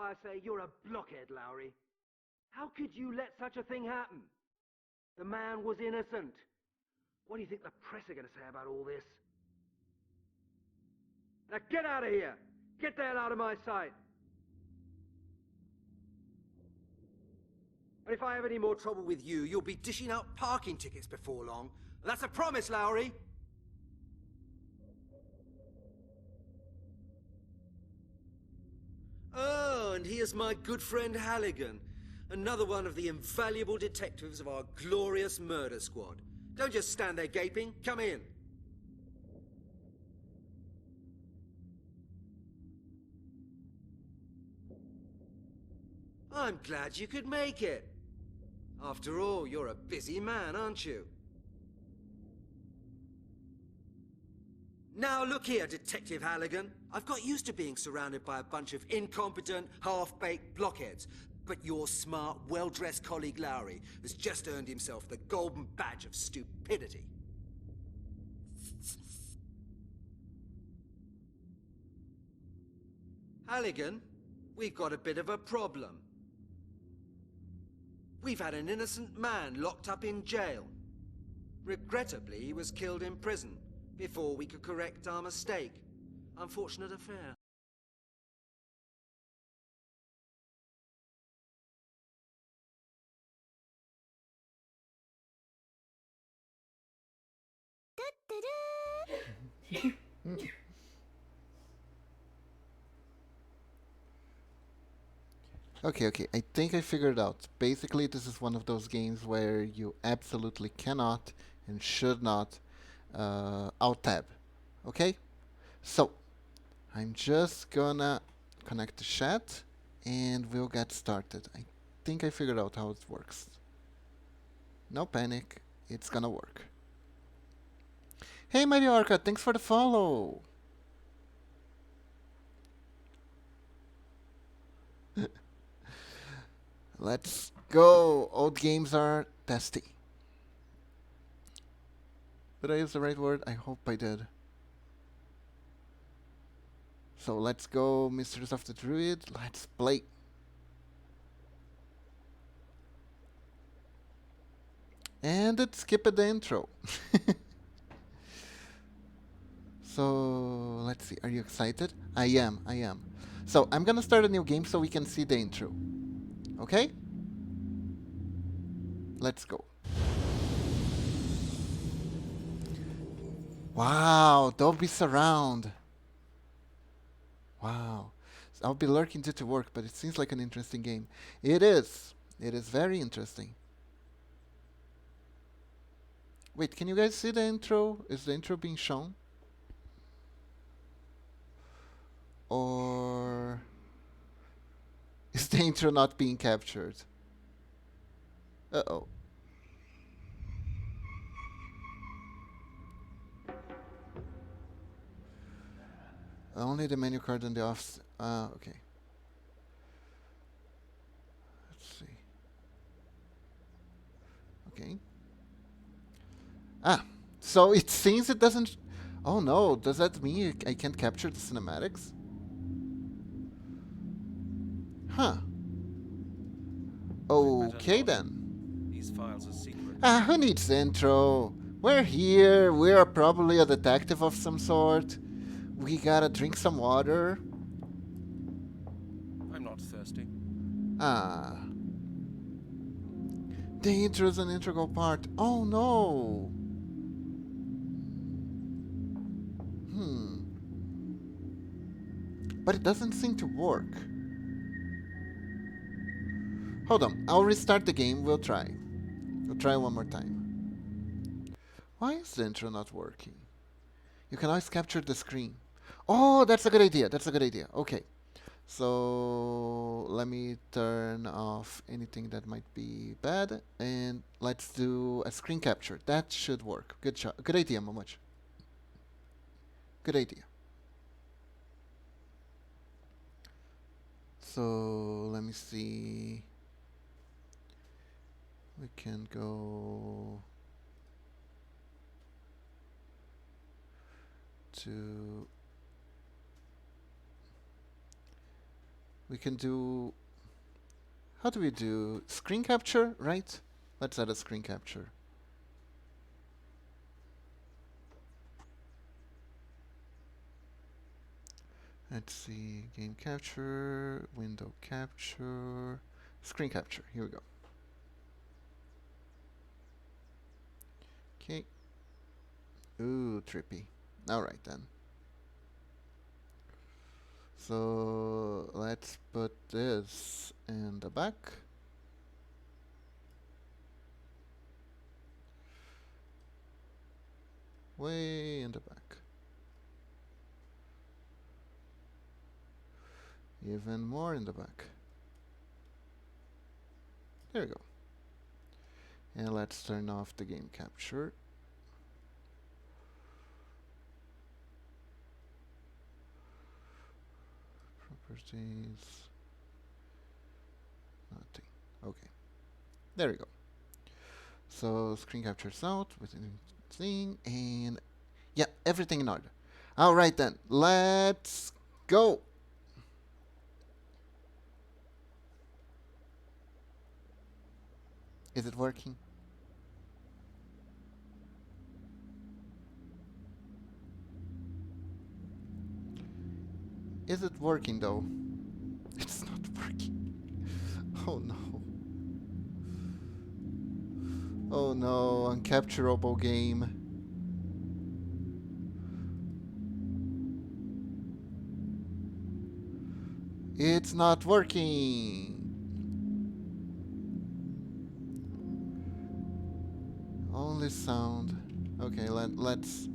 why I say you're a blockhead, Lowry. How could you let such a thing happen? The man was innocent. What do you think the press are going to say about all this? Now get out of here! Get the hell out of my sight! And if I have any more trouble with you, you'll be dishing out parking tickets before long. That's a promise, Lowry! Oh, and here's my good friend Halligan. Another one of the invaluable detectives of our glorious murder squad. Don't just stand there gaping. Come in. I'm glad you could make it. After all, you're a busy man, aren't you? Now look here, Detective Halligan. I've got used to being surrounded by a bunch of incompetent, half-baked blockheads. But your smart, well-dressed colleague Lowry has just earned himself the golden badge of stupidity. Halligan, we've got a bit of a problem. We've had an innocent man locked up in jail. Regrettably, he was killed in prison before we could correct our mistake. Unfortunate affair. Okay, I think I figured out. Basically, this is one of those games where you absolutely cannot and should not alt-tab. Okay? So, I'm just gonna connect the chat and we'll get started. I think I figured out how it works. No panic, it's gonna work. Hey Mariorca, thanks for the follow! Let's go! Old games are testy. Did I use the right word? I hope I did. So let's go, Mistress of the Druid. Let's play. And it skipped the intro. So let's see. Are you excited? I am. So I'm gonna start a new game so we can see the intro. Okay? Let's go. Wow, Dolby Surround. Wow. So I'll be lurking due to work, but it seems like an interesting game. It is. It is very interesting. Wait, can you guys see the intro? Is the intro being shown? Or is the intro not being captured? Uh-oh. Only the menu card and the office. Okay. Let's see. Okay. Ah, so it seems it doesn't. Oh no, does that mean I can't capture the cinematics? Huh. Okay then. These files are secret. Who needs intro? We're here. We're probably a detective of some sort. We gotta drink some water. I'm not thirsty. Ah. The intro is an integral part. Oh no. But it doesn't seem to work. Hold on, I'll restart the game, we'll try. We'll try one more time. Why is the intro not working? You can always capture the screen. Oh, that's a good idea, Okay. So, let me turn off anything that might be bad, and let's do a screen capture. That should work. Good shot. Good idea, Momoch. Good idea. So, let me see. We can go to We can do... How do we do? Screen capture, right? Let's add a screen capture. Let's see, game capture, window capture, screen capture. Here we go. Okay. Ooh, trippy. Alright then. So let's put this in the back. Way in the back. Even more in the back. There we go. And let's turn off the game capture. Properties. Nothing. Okay. There we go. So screen captures out with anything, and yeah, everything in order. All right then, let's go. Is it working? Is it working though? It's not working. Oh no. Oh no, uncapturable game. It's not working. Only sound. Okay, let's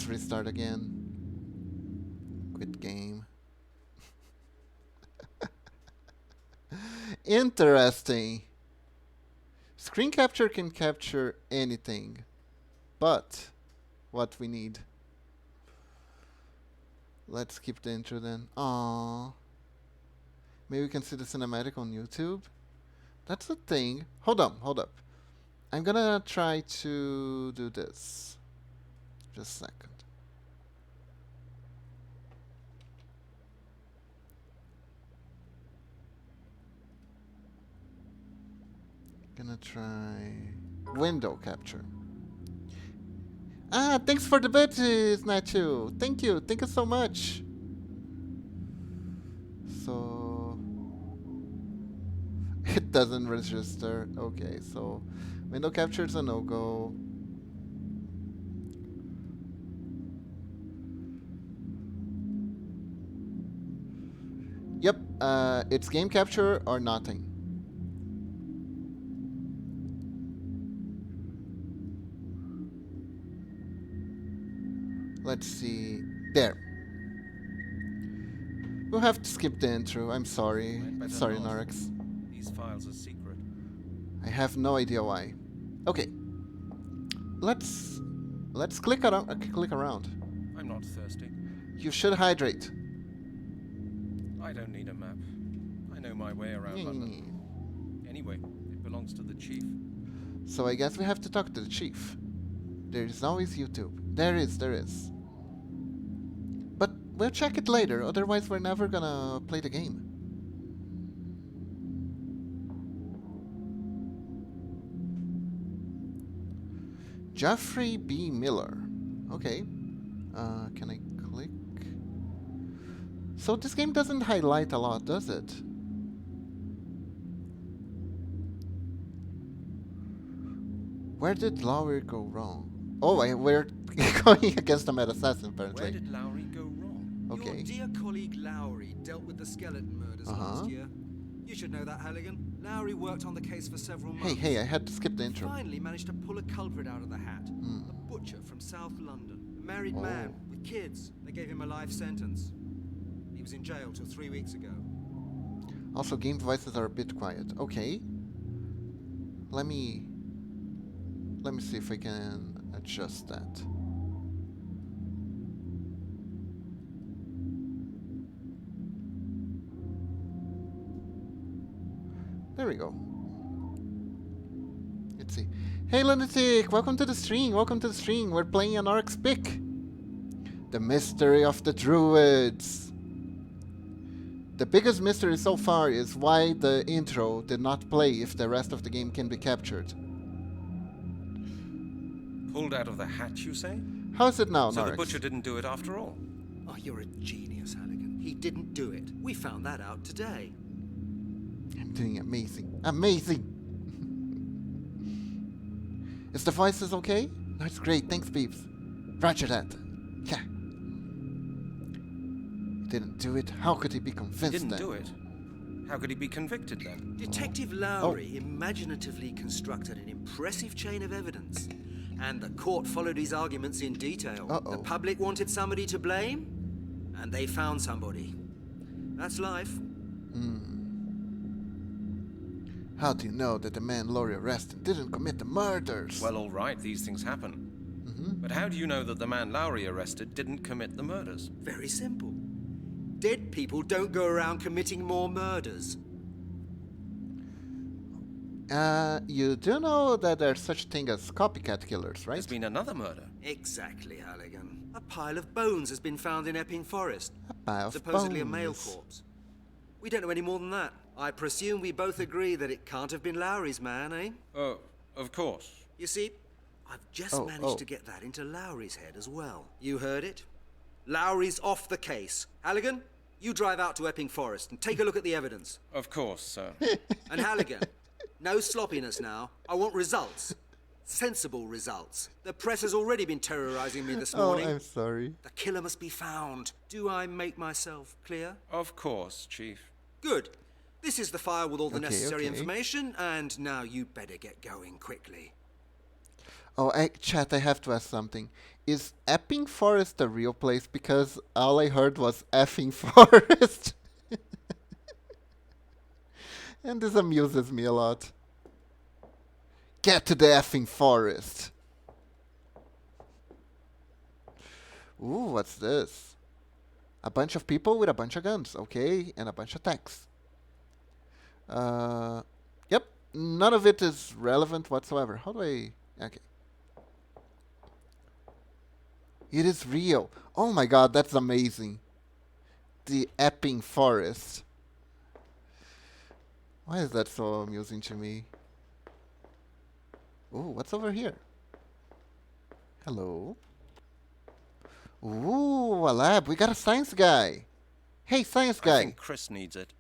restart again. Quit game. Interesting. Screen capture can capture anything, but what we need. Let's skip the intro then. Aww. Maybe we can see the cinematic on YouTube. That's the thing. Hold up. I'm gonna try to do this. Just a second. Gonna try window capture. Ah, thanks for the bitches, Nacho. Thank you so much. So it doesn't register. Okay, so window capture is a no-go. Yep, it's game capture or nothing. Let's see. There. We'll have to skip the intro. I'm sorry. Sorry, Norex. These files are secret. I have no idea why. Okay. Let's click around. I'm not thirsty. You should hydrate. I don't need a map. I know my way around London. Anyway, it belongs to the chief. So I guess we have to talk to the chief. There is always YouTube. There is. But we'll check it later, otherwise we're never gonna play the game. Jeffrey B. Miller. Okay. Can I click? So this game doesn't highlight a lot, does it? Where did Lowry go wrong? Oh, we're going against a mad assassin, apparently. Where did Lowry go wrong? Okay. Your dear colleague Lowry dealt with the skeleton murders last year. You should know that, Halligan. Lowry worked on the case for several months. Hey, I had to skip the intro. Finally managed to pull a culprit out of the hat. A butcher from South London. A married man with kids. They gave him a life sentence. He was in jail till 3 weeks ago. Also, game devices are a bit quiet. Okay. Let me see if I can adjust that. There we go. Let's see. Hey Lunatic, welcome to the stream. We're playing an Oryx pick. The mystery of the druids. The biggest mystery so far is why the intro did not play if the rest of the game can be captured. Pulled out of the hatch, you say? How is it now, So the Narix? butcher didn't do it after all? Oh, you're a genius, Halligan. He didn't do it. We found that out today. I'm doing amazing. Amazing! Is the voices okay? That's great, thanks peeps. Roger that. Yeah. He didn't do it. How could he be He convinced didn't then? do it. How could he be convicted then? Detective Lowry imaginatively constructed an impressive chain of evidence. And the court followed his arguments in detail. Uh-oh. The public wanted somebody to blame, and they found somebody. That's life. How do you know that the man Laurie arrested didn't commit the murders? Well, all right, these things happen. But how do you know that the man Lowry arrested didn't commit the murders? Very simple. Dead people don't go around committing more murders. You do know that there's such thing as copycat killers, right? There's been another murder. Exactly, Halligan. A pile of bones has been found in Epping Forest. A pile of Supposedly a bones. male corpse. We don't know any more than that. I presume we both agree that it can't have been Lowry's man, eh? Oh, of course. You see, I've just managed to get that into Lowry's head as well. You heard it? Lowry's off the case. Halligan, you drive out to Epping Forest and take a look at the evidence. Of course, sir. And Halligan, no sloppiness now. I want results. Sensible results. The press has already been terrorizing me this morning. I'm sorry. The killer must be found. Do I make myself clear? Of course, Chief. Good. This is the file with all the Okay, necessary okay. information, and now you better get going quickly. Oh, chat, I have to ask something. Is Epping Forest the real place? Because all I heard was effing forest. And this amuses me a lot. Get to the effing forest. Ooh, what's this? A bunch of people with a bunch of guns, okay, and a bunch of text. Yep, none of it is relevant whatsoever. How do I... Okay. It is real. Oh my god, that's amazing. The Epping Forest. Why is that so amusing to me? Ooh, what's over here? Hello. Ooh, a lab. We got a science guy. Hey, science I guy. think Chris needs it.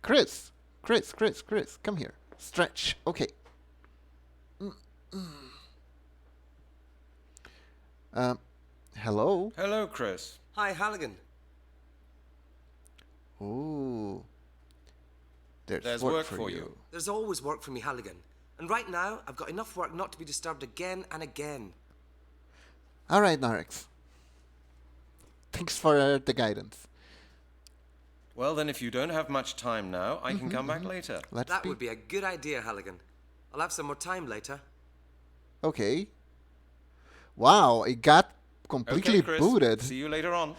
Chris, come here. Stretch. Okay. Hello. Hello, Chris. Hi, Halligan. Ooh. There's work for you. There's always work for me, Halligan. And right now, I've got enough work not to be disturbed again and again. All right, Narix. Thanks for the guidance. Well, then, if you don't have much time now, I can come back later. Let's That would be a good idea, Halligan. I'll have some more time later. Okay. Wow, it got completely Okay, Chris. booted. See you later on.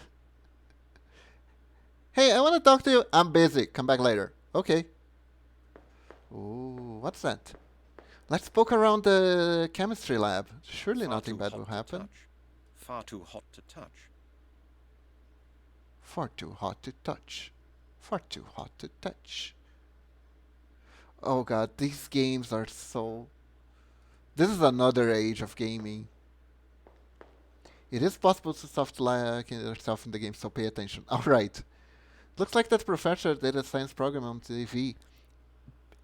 Hey, I want to talk to you. I'm busy. Come back later. Okay. Ooh, what's that? Let's poke around the chemistry lab. Surely Far nothing too bad hot will to happen. touch. Far too hot to touch. Far too hot to touch. Far too hot to touch. Oh god, these games are so... This is another age of gaming. It is possible to soft-like yourself in the game, so pay attention. Alright. Looks like that professor did a science program on TV.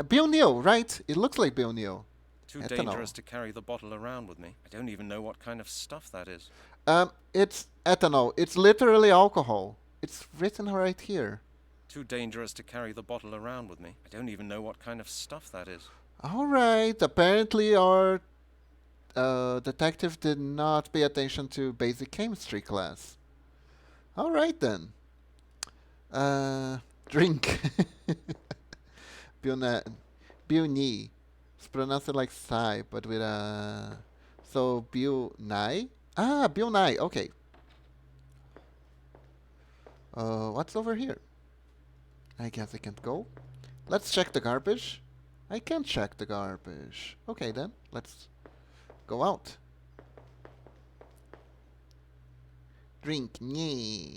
Bill Neal, right? It looks like Bill Neal. Too Ethanol. dangerous to carry the bottle around with me. I don't even know what kind of stuff that is. It's ethanol. It's literally alcohol. It's written right here. Too dangerous to carry the bottle around with me. I don't even know what kind of stuff that is. Alright, apparently our detective did not pay attention to basic chemistry class. Alright then. Drink. Bill-ni. It's pronounced like Psy, but with a... So, Bill-ni? Ah, Bill-ni, okay. What's over here? I guess I can't go. Let's check the garbage. I can check the garbage. Okay then, let's go out. Drink, nee.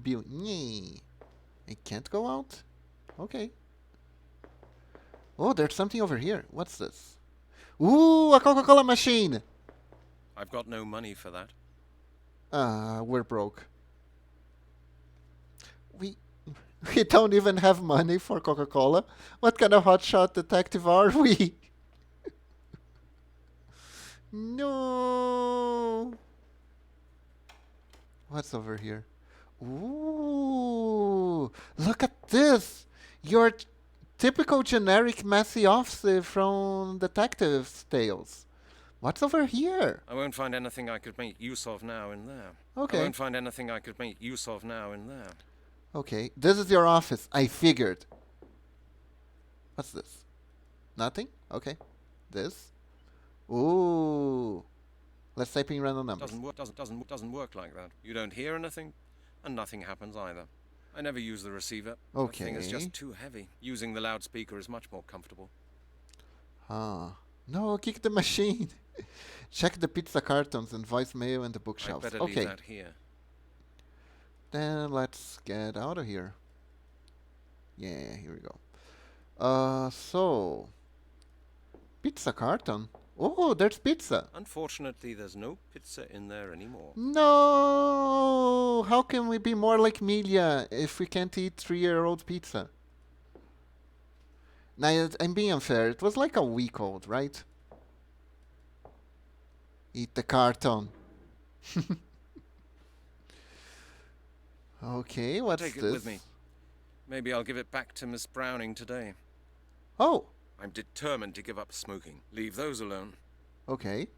Bill. Nee. I can't go out? Okay. Oh, there's something over here. What's this? Ooh, a Coca-Cola machine! I've got no money for that. We're broke. We we don't even have money for Coca-Cola. What kind of hotshot detective are we? No. What's over here? Ooh, look at this. Your typical generic messy officer from Detectives Tales. What's over here? I won't find anything I could make use of now in there. Okay. I won't find anything I could make use of now in there. Okay, this is your office. I figured. What's this? Nothing? Okay. This? Ooh. Let's type in random numbers. Doesn't work like that. You don't hear anything, and nothing happens either. I never use the receiver. Okay. The thing is just too heavy. Using the loudspeaker is much more comfortable. No, kick the machine. Check the pizza cartons and voicemail and the bookshelves. I'd better leave that here. Then let's get out of here. Yeah, here we go. So pizza carton. Oh, there's pizza. Unfortunately, there's no pizza in there anymore. No! How can we be more like Milia if we can't eat 3-year-old pizza? Now, I'm being unfair. It was like a week old, right? Eat the carton. Okay, what's Take this? it with me. Maybe I'll give it back to Miss Browning today. Oh, I'm determined to give up smoking. Leave those alone. okay.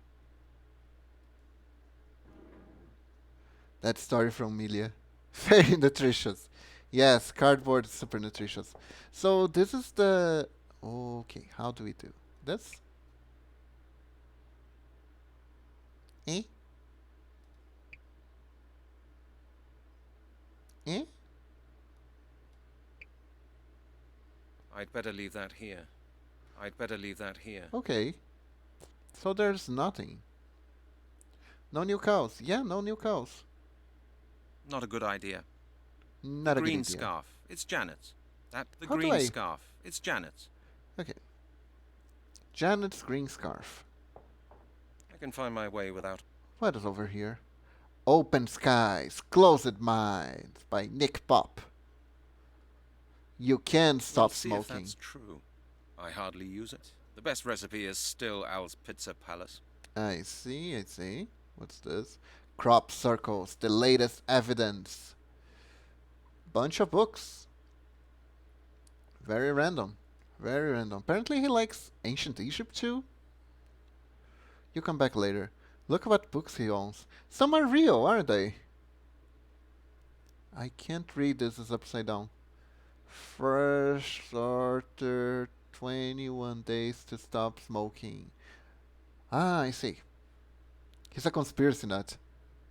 That story from Milia. Very nutritious. Yes, cardboard is super nutritious. So this is the... Okay, how do we do this? Eh? Eh? I'd better leave that here. I'd better leave that here. Okay. So there's nothing. No new cows. Yeah, no new cows. Not a good idea. Not a good Green idea. scarf. It's Janet's. The How do green I- scarf. It's Janet's. Okay. Janet's green scarf. I can find my way without. What is over here? Open Skies, Closed Minds by Nick Pop. You can stop We'll see if smoking. that's true. I hardly use it. The best recipe is still Al's Pizza Palace. I see, I see. What's this? Crop Circles, the latest evidence. Bunch of books. Very random. Very random. Apparently he likes ancient Egypt too. You come back later. Look what books he owns. Some are real, aren't they? I can't read this, it's upside down. Fresh starter, 21 days to stop smoking. Ah, I see. He's a conspiracy nut.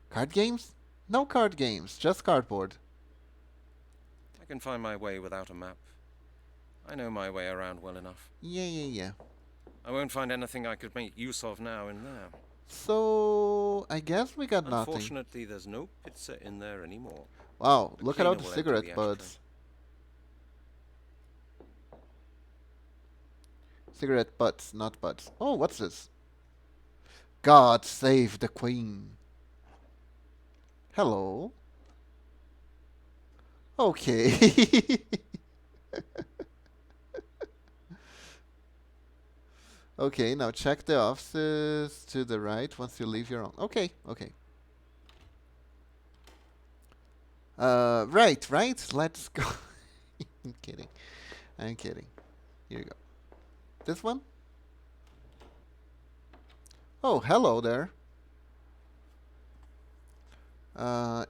Card games? No card games, just cardboard. I can find my way without a map. I know my way around well enough. Yeah. I won't find anything I could make use of now in there. So, I guess we got nothing. Unfortunately, there's no pizza in there anymore. Wow, The look at all cleaner the will empty cigarette the butts. Cigarette butts, not butts. Oh, what's this? God save the Queen. Hello. Okay. Okay, now check the offices to the right once you leave your own. Okay. Right. Let's go. I'm kidding. Here you go. This one? Oh, hello there.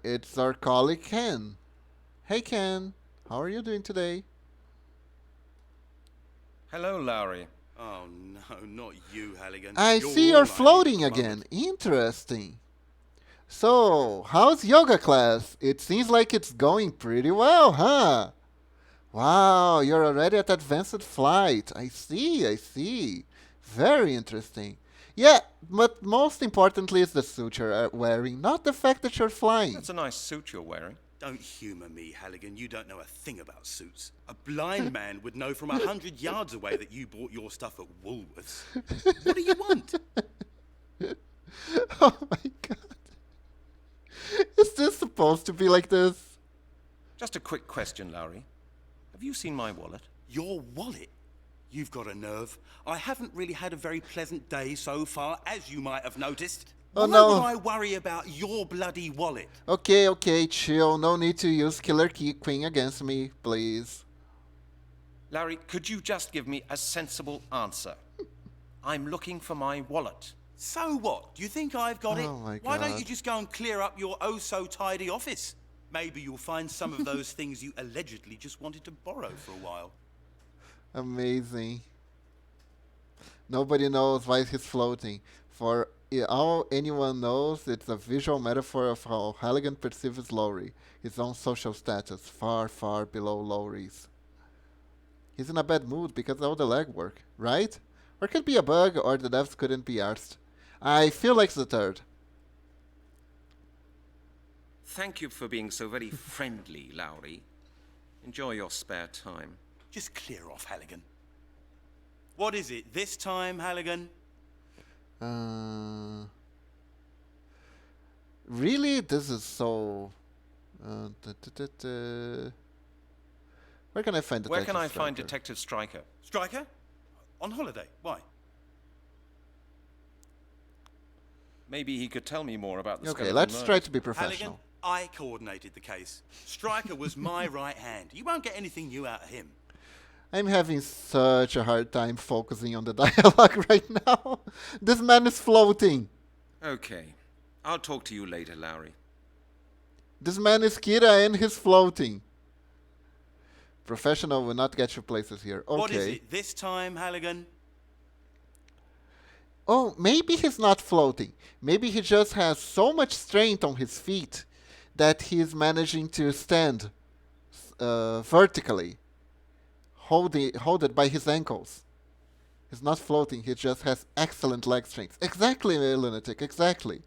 It's our colleague Ken. Hey Ken, how are you doing today? Hello, Lowry. Oh no, not you, Halligan. I You're see all I you're need floating at the again. moment. Interesting. So, how's yoga class? It seems like it's going pretty well, huh? Wow, you're already at advanced flight. I see. Very interesting. Yeah, but most importantly is the suit you're wearing, not the fact that you're flying. That's a nice suit you're wearing. Don't humour me, Halligan. You don't know a thing about suits. A blind man would know from 100 yards away that you bought your stuff at Woolworths. What do you want? Oh my god. Is this supposed to be like this? Just a quick question, Lowry. Have you seen my wallet? Your wallet? You've got a nerve. I haven't really had a very pleasant day so far, as you might have noticed. Oh, Why no. would I worry about your bloody wallet? Okay, chill. No need to use Killer Queen against me, please. Larry, could you just give me a sensible answer? I'm looking for my wallet. So what? Do you think I've got it? Oh my Why don't God. you just go and clear up your oh-so-tidy office? Maybe you'll find some of those things you allegedly just wanted to borrow for a while. Amazing. Nobody knows why he's floating. For all anyone knows, it's a visual metaphor of how Halligan perceives Lowry, his own social status, far, far below Lowry's. He's in a bad mood because of all the legwork, right? Or it could be a bug, or the devs couldn't be arsed. I feel like it's the third. Thank you for being so very friendly, Lowry. Enjoy your spare time. Just clear off, Halligan. What is it this time, Halligan? Really? This is so... Where can I find Detective Where can I find Striker? Detective Stryker? Striker? On holiday? Why? Maybe he could tell me more about the Okay, skeleton let's murders. try to be Halligan, professional. I coordinated the case. Striker was my right hand. You won't get anything new out of him. I'm having such a hard time focusing on the dialogue right now. This man is floating. Okay. I'll talk to you later, Lowry. This man is Kira and he's floating. Professional will not get you places here. Okay. What is it this time, Halligan? Oh, maybe he's not floating. Maybe he just has so much strength on his feet that he's managing to stand vertically. Hold it by his ankles. He's not floating, he just has excellent leg strength. Exactly, Lunatic, exactly.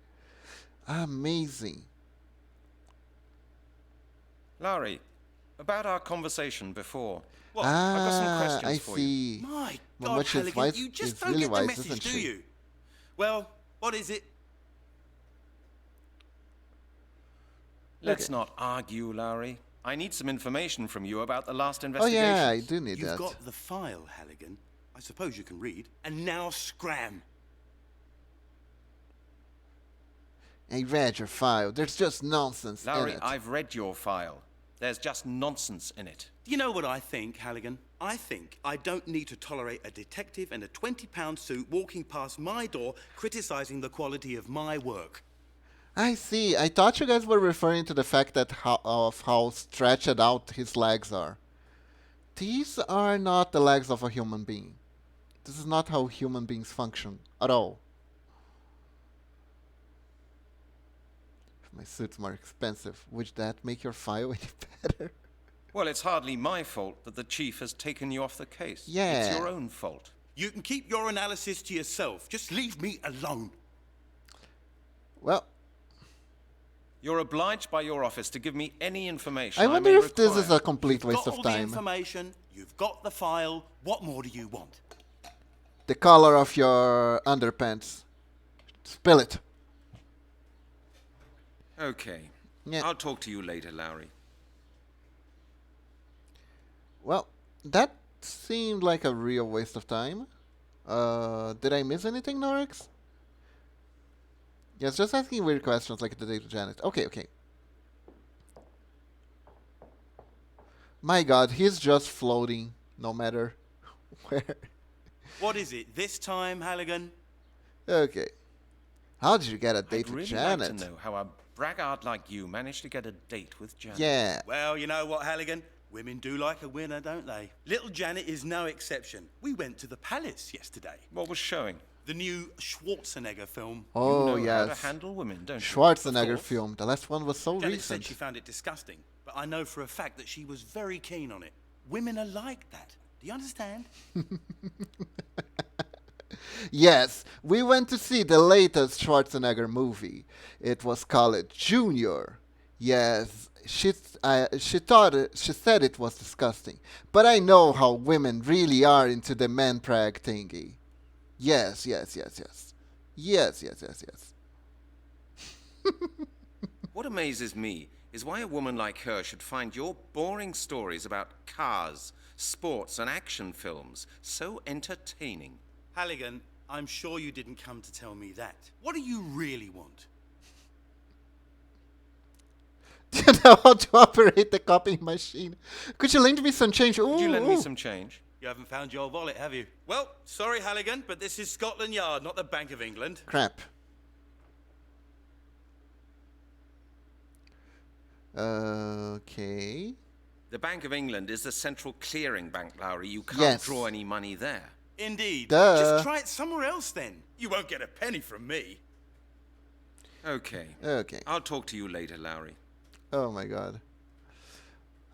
Amazing. Lowry, about our conversation before. What? I've got some Ah, questions I for you. see. My Well, God, which is Halligan, wise- you just is don't really get the wise, message, isn't do she? you? Well, what is it? Let's not argue, Lowry. I need some information from you about the last Oh investigation. yeah, I do need You've that. got the file, Halligan. I suppose you can read. And now scram. I read your file. There's just nonsense Lowry, in it. I've read your file. There's just nonsense in it. Do you know what I think, Halligan? I think I don't need to tolerate a detective in a 20-pound suit walking past my door criticizing the quality of my work. I see. I thought you guys were referring to the fact that how stretched out his legs are. These are not the legs of a human being. This is not how human beings function at all. If my suit's more expensive, would that make your file any better? Well, it's hardly my fault that the chief has taken you off the case. Yeah. It's your own fault. You can keep your analysis to yourself. Just leave me alone. Well, You're obliged by your office to give me any information I wonder may if this is require. a complete waste Got of all the time. information. You've got the file. What more do you want? The color of your underpants. Spill it. Okay. Yeah. I'll talk to you later, Lowry. Well, that seemed like a real waste of time. Did I miss anything, Norix? Yes, just asking weird questions like the day to Janet. Okay. My god, he's just floating, no matter where. What is it this time, Halligan? Okay. How did you get a date I'd with really Janet? like to know how a braggart like you managed to get a date with Janet. Yeah. Well, you know what, Halligan? Women do like a winner, don't they? Little Janet is no exception. We went to the palace yesterday. What was showing? The new Schwarzenegger film. Oh, you know how to yes. handle women, don't you? Schwarzenegger Of course. film. The last one was so Janet said recent. she found it disgusting, but I know for a fact that she was very keen on it. Women are like that. Do you understand? Yes, we went to see the latest Schwarzenegger movie. It was called Junior. Yes, she said it was disgusting, but I know how women really are into the man prag thingy. Yes, yes, yes, yes, yes, yes, yes, yes. What amazes me is why a woman like her should find your boring stories about cars, sports, and action films so entertaining. Halligan, I'm sure you didn't come to tell me that. What do you really want? Do you know how to operate the copying machine? Could you lend me some change? Ooh, Could you lend me ooh. some change? You haven't found your wallet, have you? Well, sorry, Halligan, but this is Scotland Yard, not the Bank of England. Crap. Okay. The Bank of England is the central clearing bank, Lowry. You can't Yes. draw any money there. Indeed. Duh. Just try it somewhere else then. You won't get a penny from me. Okay. Okay. I'll talk to you later, Lowry. Oh my god.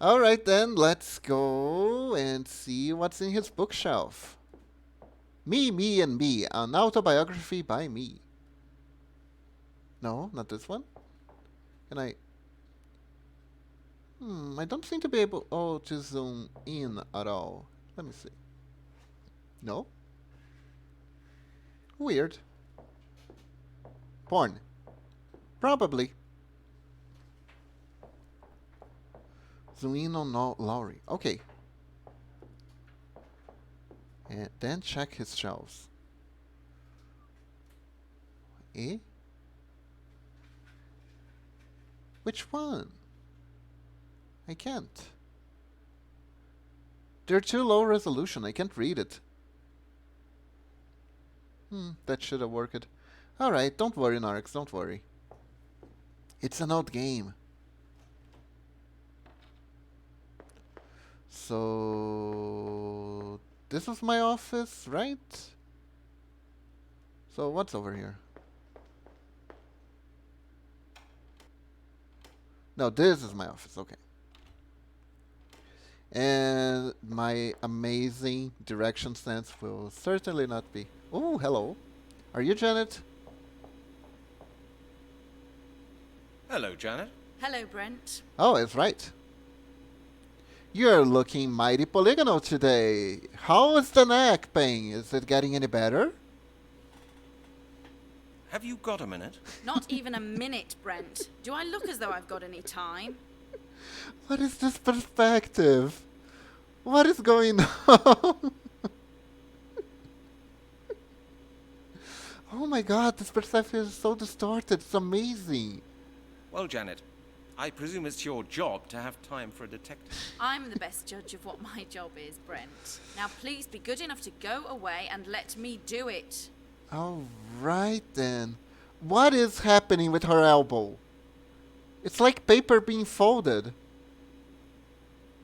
Alright then, let's go and see what's in his bookshelf. Me, Me, and Me, an autobiography by me. No, not this one. Can I... I don't seem to be able to zoom in at all. Let me see. No? Weird. Porn. Probably. Zoom in on Lowry. Okay. And then check his shelves. Eh? Which one? I can't. They're too low resolution. I can't read it. That should have worked. Alright, don't worry, Narx, don't worry. It's an old game. So... this is my office, right? So what's over here? No, this is my office, okay. And my amazing direction sense will certainly not be... Oh, hello. Are you Janet? Hello, Janet. Hello, Brent. Oh, it's right. You're looking mighty polygonal today. How is the neck pain? Is it getting any better? Have you got a minute? Not even a minute, Brent. Do I look as though I've got any time? What is this perspective? What is going on? Oh my god, this perspective is so distorted. It's amazing. Well, Janet, I presume it's your job to have time for a detective. I'm the best judge of what my job is, Brent. Now please be good enough to go away and let me do it. Alright then. What is happening with her elbow? It's like paper being folded.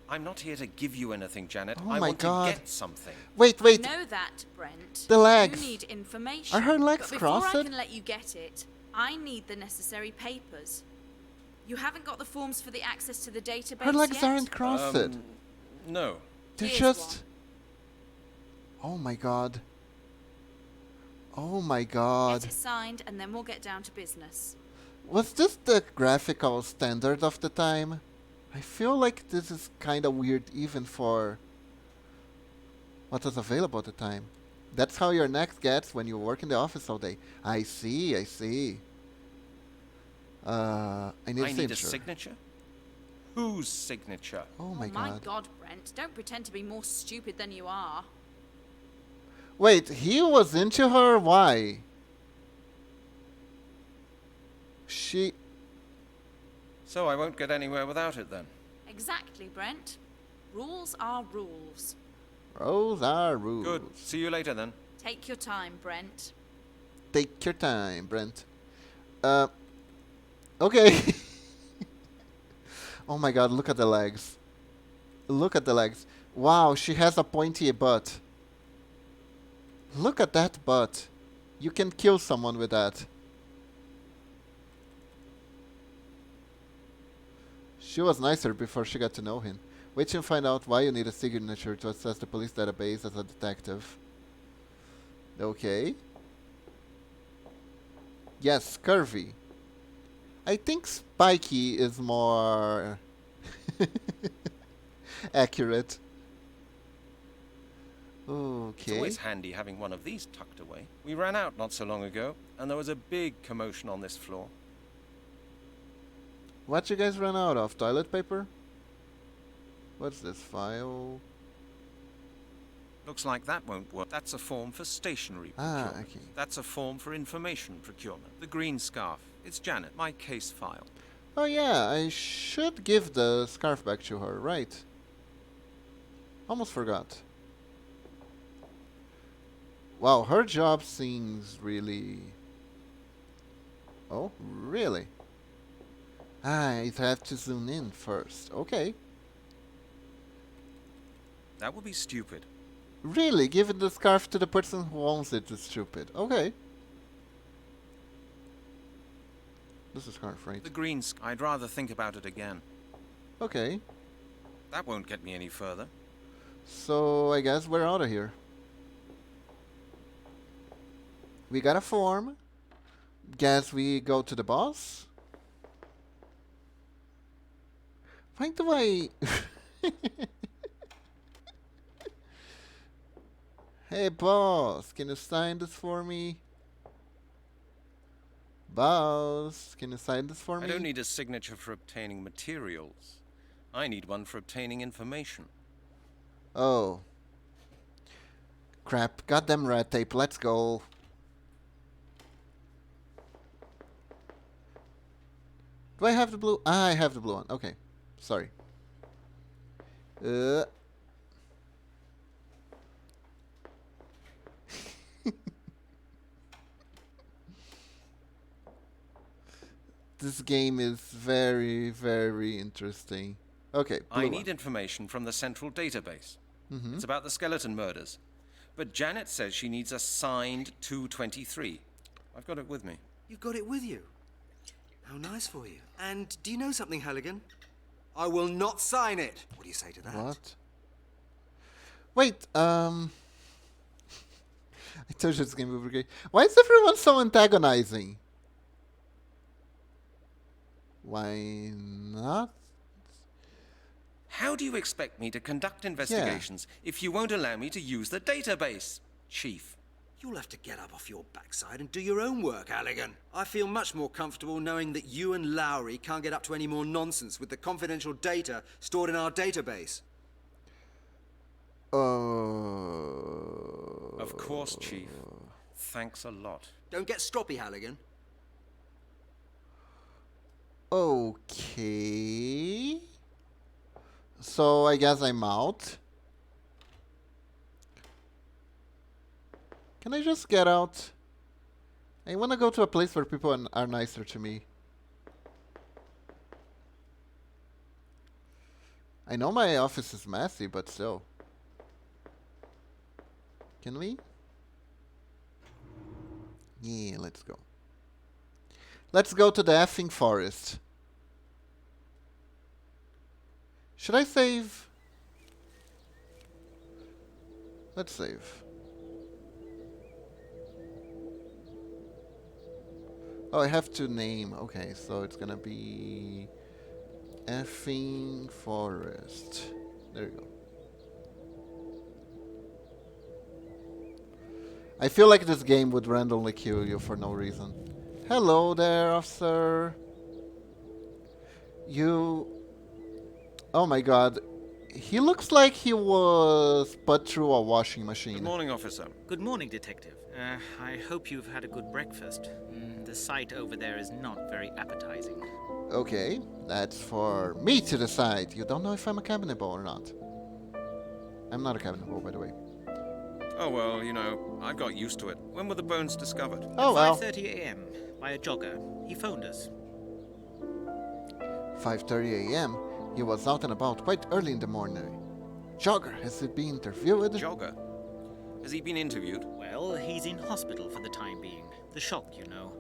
I'm not here to give you anything, Janet. Oh I my want God. to get something. Wait. I know that, Brent. The legs. You need information. Are her legs but before crossed? I can let you get it, I need the necessary papers. You haven't got the forms for the access to the database Her legs yet? aren't crossed. No. They're Here's just... Oh my god. Oh my god. Get it signed and then we'll get down to business. Was this the graphical standard of the time? I feel like this is kind of weird even for what was available at the time. That's how your neck gets when you work in the office all day. I see. I need I a need a signature. signature? Whose signature? Oh my My god. God, Brent, don't pretend to be more stupid than you are. Wait, he was into her? Why? She... So I won't get anywhere without it then. Exactly, Brent. Rules are rules. Rules are rules. Good. See you later then. Take your time, Brent. Take your time, Brent. Okay. Oh my god, look at the legs. Look at the legs. Wow, she has a pointy butt. Look at that butt. You can kill someone with that. She was nicer before she got to know him. Wait till you find out why you need a signature to access the police database as a detective. Okay. Yes, curvy. I think spiky is more accurate. It's Okay. always handy having one of these tucked away. We ran out not so long ago, and there was a big commotion on this floor. What you guys run out of? Toilet paper? What's this file? Looks like that won't work. That's a form for stationery Ah, procurement. okay. That's a form for information procurement. The green scarf. It's Janet, my case file. Oh yeah, I should give the scarf back to her, right? Almost forgot. Wow, her job seems really... Oh, really? I have to zoom in first. Okay. That would be stupid. Really? Giving the scarf to the person who owns it is stupid. Okay. This is scarf, right? The green I'd rather think about it again. Okay. That won't get me any further. So, I guess we're out of here. We got a form. Guess we go to the boss? Why do I... Hey boss, can you sign this for me? Boss, can you sign this for me? I don't need a signature for obtaining materials. I need one for obtaining information. Oh. Crap, goddamn red tape, let's go. Do I have the blue? Ah, I have the blue one. Okay, sorry. This game is very, very interesting. Okay, blue I one. need information from the central database. It's about the skeleton murders. But Janet says she needs a signed 223. I've got it with me. You've got it with you. How nice for you. And do you know something, Halligan? I will not sign it. What do you say to that? What? Wait, I told you this game would be great. Why is everyone so antagonizing? Why not? How do you expect me to conduct investigations if you won't allow me to use the database, Chief? You'll have to get up off your backside and do your own work, Halligan. I feel much more comfortable knowing that you and Lowry can't get up to any more nonsense with the confidential data stored in our database. Of course, Chief. Thanks a lot. Don't get stroppy, Halligan. Okay. So I guess I'm out. Can I just get out? I want to go to a place where people are nicer to me. I know my office is messy, but still. Can we? Yeah, let's go. Let's go to the effing forest. Should I save? Let's save. Oh, I have to name. Okay, so it's gonna be effing forest. There you go. I feel like this game would randomly kill you for no reason. Hello there, officer. You... Oh my god. He looks like he was put through a washing machine. Good morning, officer. Good morning, Detective. I hope you've had a good breakfast. The sight over there is not very appetizing. Okay, that's for me to decide. You don't know if I'm a cabinet boy or not. I'm not a cabinet boy, by the way. Oh, well, you know, I got used to it. When were the bones discovered? Oh well. 5:30 a.m. by a jogger. He phoned us. 5:30 a.m. He was out and about quite early in the morning. Jogger, has he been interviewed? Jogger. Has he been interviewed? Well, he's in hospital for the time being. The shock, you know.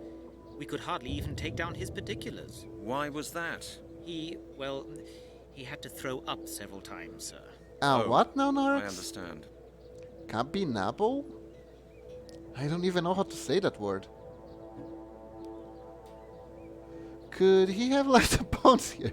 We could hardly even take down his particulars. Why was that? He had to throw up several times, sir. What now, I Norix? understand. Cabinabo? I don't even know how to say that word. Could he have left the bones here?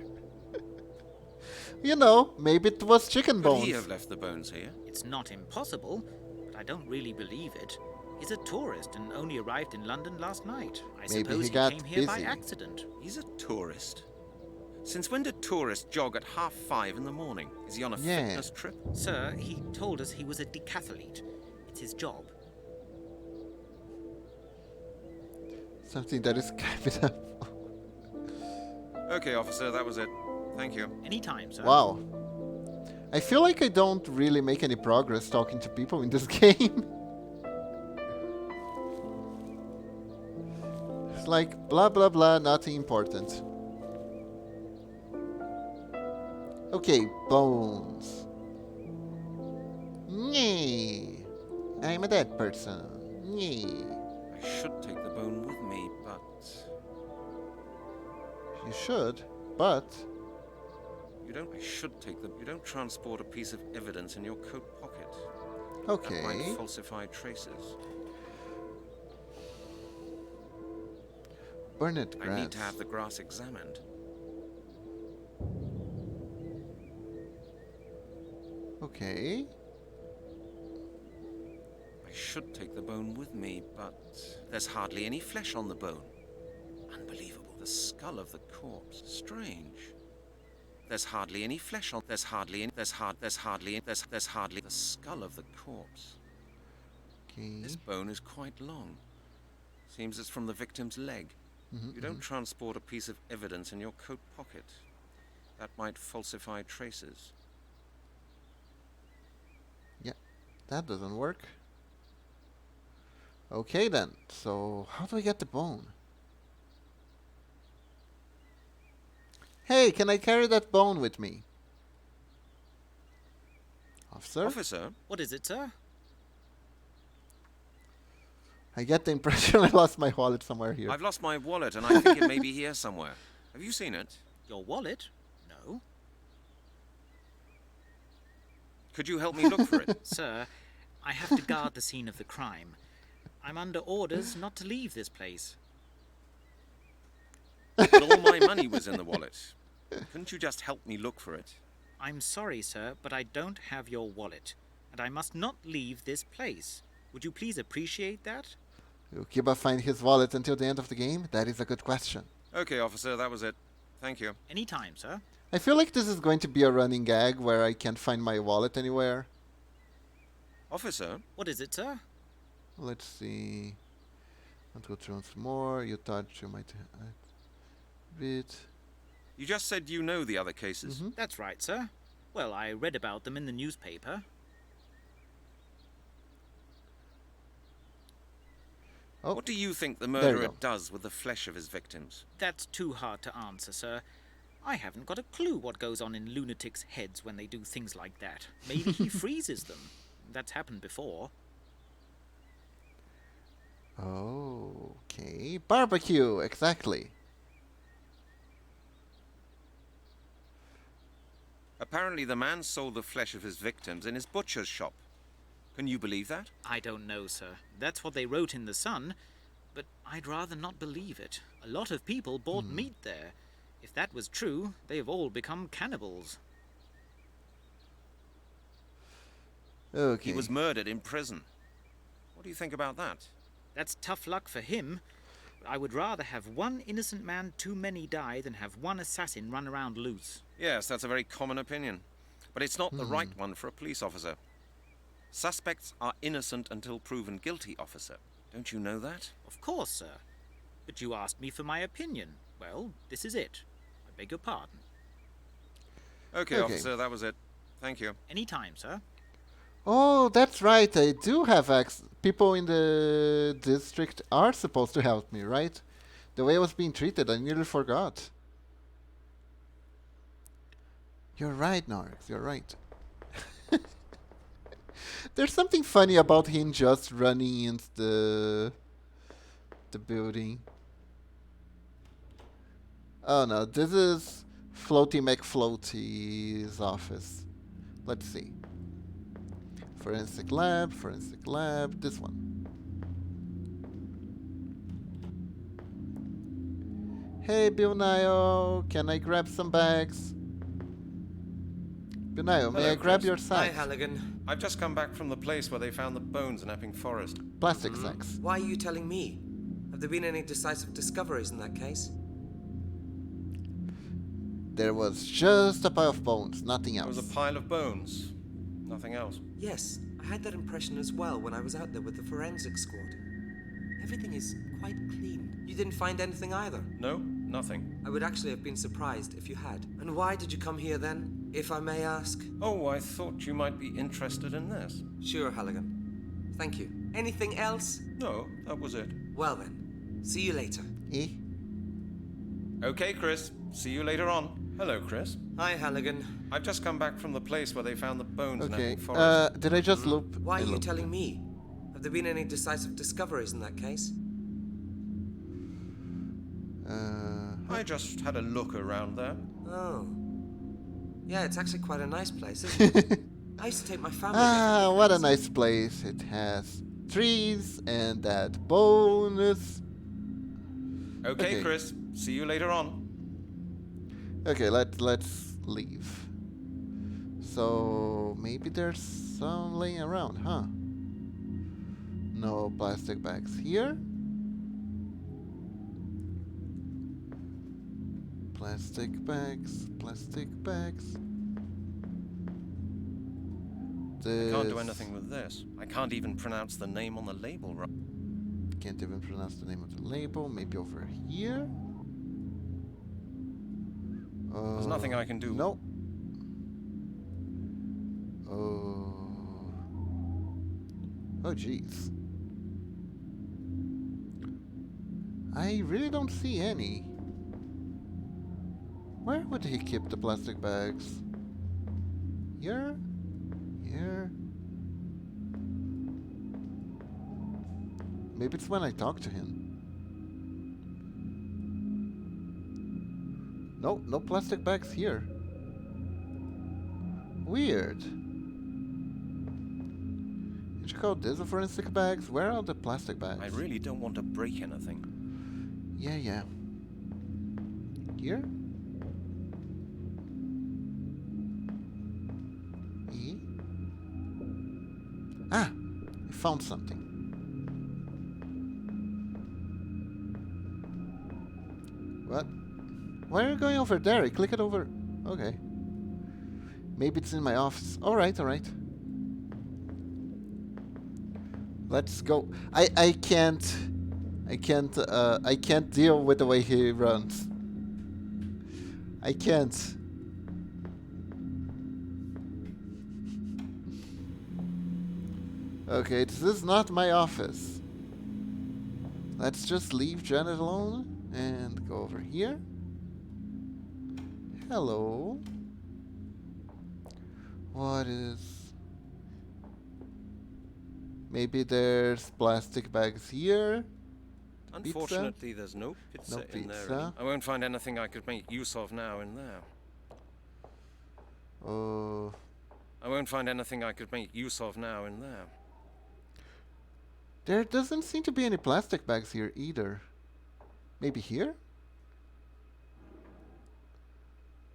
You know, maybe it was chicken Could bones. he have left the bones here? It's not impossible, but I don't really believe it. He's a tourist and only arrived in London last night. I Maybe suppose he he got came here by busy. accident. He's a tourist. Since when do tourists jog at 5:30 in the morning? Is he on a Yeah. fitness trip? Sir, he told us he was a decathlete. It's his job. Something that is capital. Okay, officer, that was it. Thank you. Anytime, sir. Wow. I feel like I don't really make any progress talking to people in this game. It's like blah blah blah, nothing important. Okay, bones. Nee. I'm a dead person. Nee. I should take the bone with me, but You should, but you don't transport a piece of evidence in your coat pocket. That okay. might falsify traces. Burned grass. I need to have the grass examined. Okay. I should take the bone with me, but there's hardly any flesh on the bone. Unbelievable. The skull of the corpse. Strange. There's hardly any flesh on. There's hardly the skull of the corpse. Okay. This bone is quite long. Seems it's from the victim's leg. You don't transport a piece of evidence in your coat pocket. That might falsify traces. Yeah, that doesn't work. Okay then, so how do I get the bone? Hey, can I carry that bone with me? Officer? Officer, What is it, sir? I get the impression I lost my wallet somewhere here. I've lost my wallet and I think it may be here somewhere. Have you seen it? Your wallet? No. Could you help me look for it? Sir, I have to guard the scene of the crime. I'm under orders not to leave this place. But all my money was in the wallet. Couldn't you just help me look for it? I'm sorry, sir, but I don't have your wallet, and I must not leave this place. Would you please appreciate that? Will Kiba find his wallet until the end of the game? That is a good question. Okay, officer, that was it. Thank you. Anytime, sir. I feel like this is going to be a running gag where I can't find my wallet anywhere. Officer, What is it, sir? Let's see. Want to go once more. You thought you might bit. you just said you know the other cases. That's right, sir. Well, I read about them in the newspaper. Oh, What do you think the There you murderer go. does with the flesh of his victims? That's too hard to answer, sir. I haven't got a clue what goes on in lunatics' heads when they do things like that. Maybe he freezes them. That's happened before. okay. Barbecue, exactly. Apparently the man sold the flesh of his victims in his butcher's shop. Can you believe that? I don't know, sir. That's what they wrote in the Sun, but I'd rather not believe it. A lot of people bought meat there. If that was true, they have all become cannibals. Okay. He was murdered in prison. What do you think about that? That's tough luck for him. I would rather have one innocent man too many die than have one assassin run around loose. Yes, that's a very common opinion. But it's not the right one for a police officer. Suspects are innocent until proven guilty, officer. Don't you know that? Of course, sir. But you asked me for my opinion. Well, this is it. I beg your pardon. Okay, Okay. officer, that was it. Thank you. Anytime, sir. Oh, that's right. I do have people in the district are supposed to help me, right? The way I was being treated, I nearly forgot. You're right, Narx. You're right. There's something funny about him just running into the building. Oh no, this is Floaty McFloaty's office. Let's see. Forensic lab, this one. Hey, Bill Nile, can I grab some bags? Bill Nile, may Hello, I grab Chris. your Hi, sacks? Halligan. I've just come back from the place where they found the bones in Epping Forest. Plastic sacks. Why are you telling me? Have there been any decisive discoveries in that case? There was just a pile of bones, nothing There was else. a pile of bones. Nothing else. Yes, I had that impression as well when I was out there with the forensic squad. Everything is quite clean. You didn't find anything either. No, nothing. I would actually have been surprised if you had. And why did you come here then, if I may ask? Oh, I thought you might be interested in this. Sure, Halligan. Thank you. Anything else? No, that was it. Well then, see you later. Eh? Okay, Chris. See you later on. Hello, Chris. Hi, Halligan. I've just come back from the place where they found the bones in Okay, Epping Forest. did I just loop? Why I are you looped. telling me? Have there been any decisive discoveries in that case? I just had a look around there. Oh. Yeah, it's actually quite a nice place, isn't it? I used to take my family there. Ah, what a nice place. It has trees and that bonus. Okay, Okay. Chris. See you later on. Okay, let's leave. So maybe there's some laying around, huh? No plastic bags here. Plastic bags, plastic bags. I can't do This- anything with this. I can't even pronounce the name on the label right. Can't even pronounce the name of the label. Maybe over here. There's nothing I can do. No. Oh. Oh, jeez. I really don't see any. Where would he keep the plastic bags? Here? Here? Maybe it's when I talk to him. No, no plastic bags here. Weird. Did you call this a forensic bags? Where are the plastic bags? I really don't want to break anything. Yeah, yeah. Here? E? Ah! I found something. What? Why are you going over there? I click it over. Okay. Maybe it's in my office. Alright, alright. Let's go. I can't deal with the way he runs. I can't. Okay, this is not my office. Let's just leave Janet alone and go over here. Hello. What is... Maybe there's plastic bags here. Unfortunately, there's no pizza No in there. pizza. I won't find anything I could make use of now in there. Oh, I won't find anything I could make use of now in there. there doesn't seem to be any plastic bags here either. Maybe here?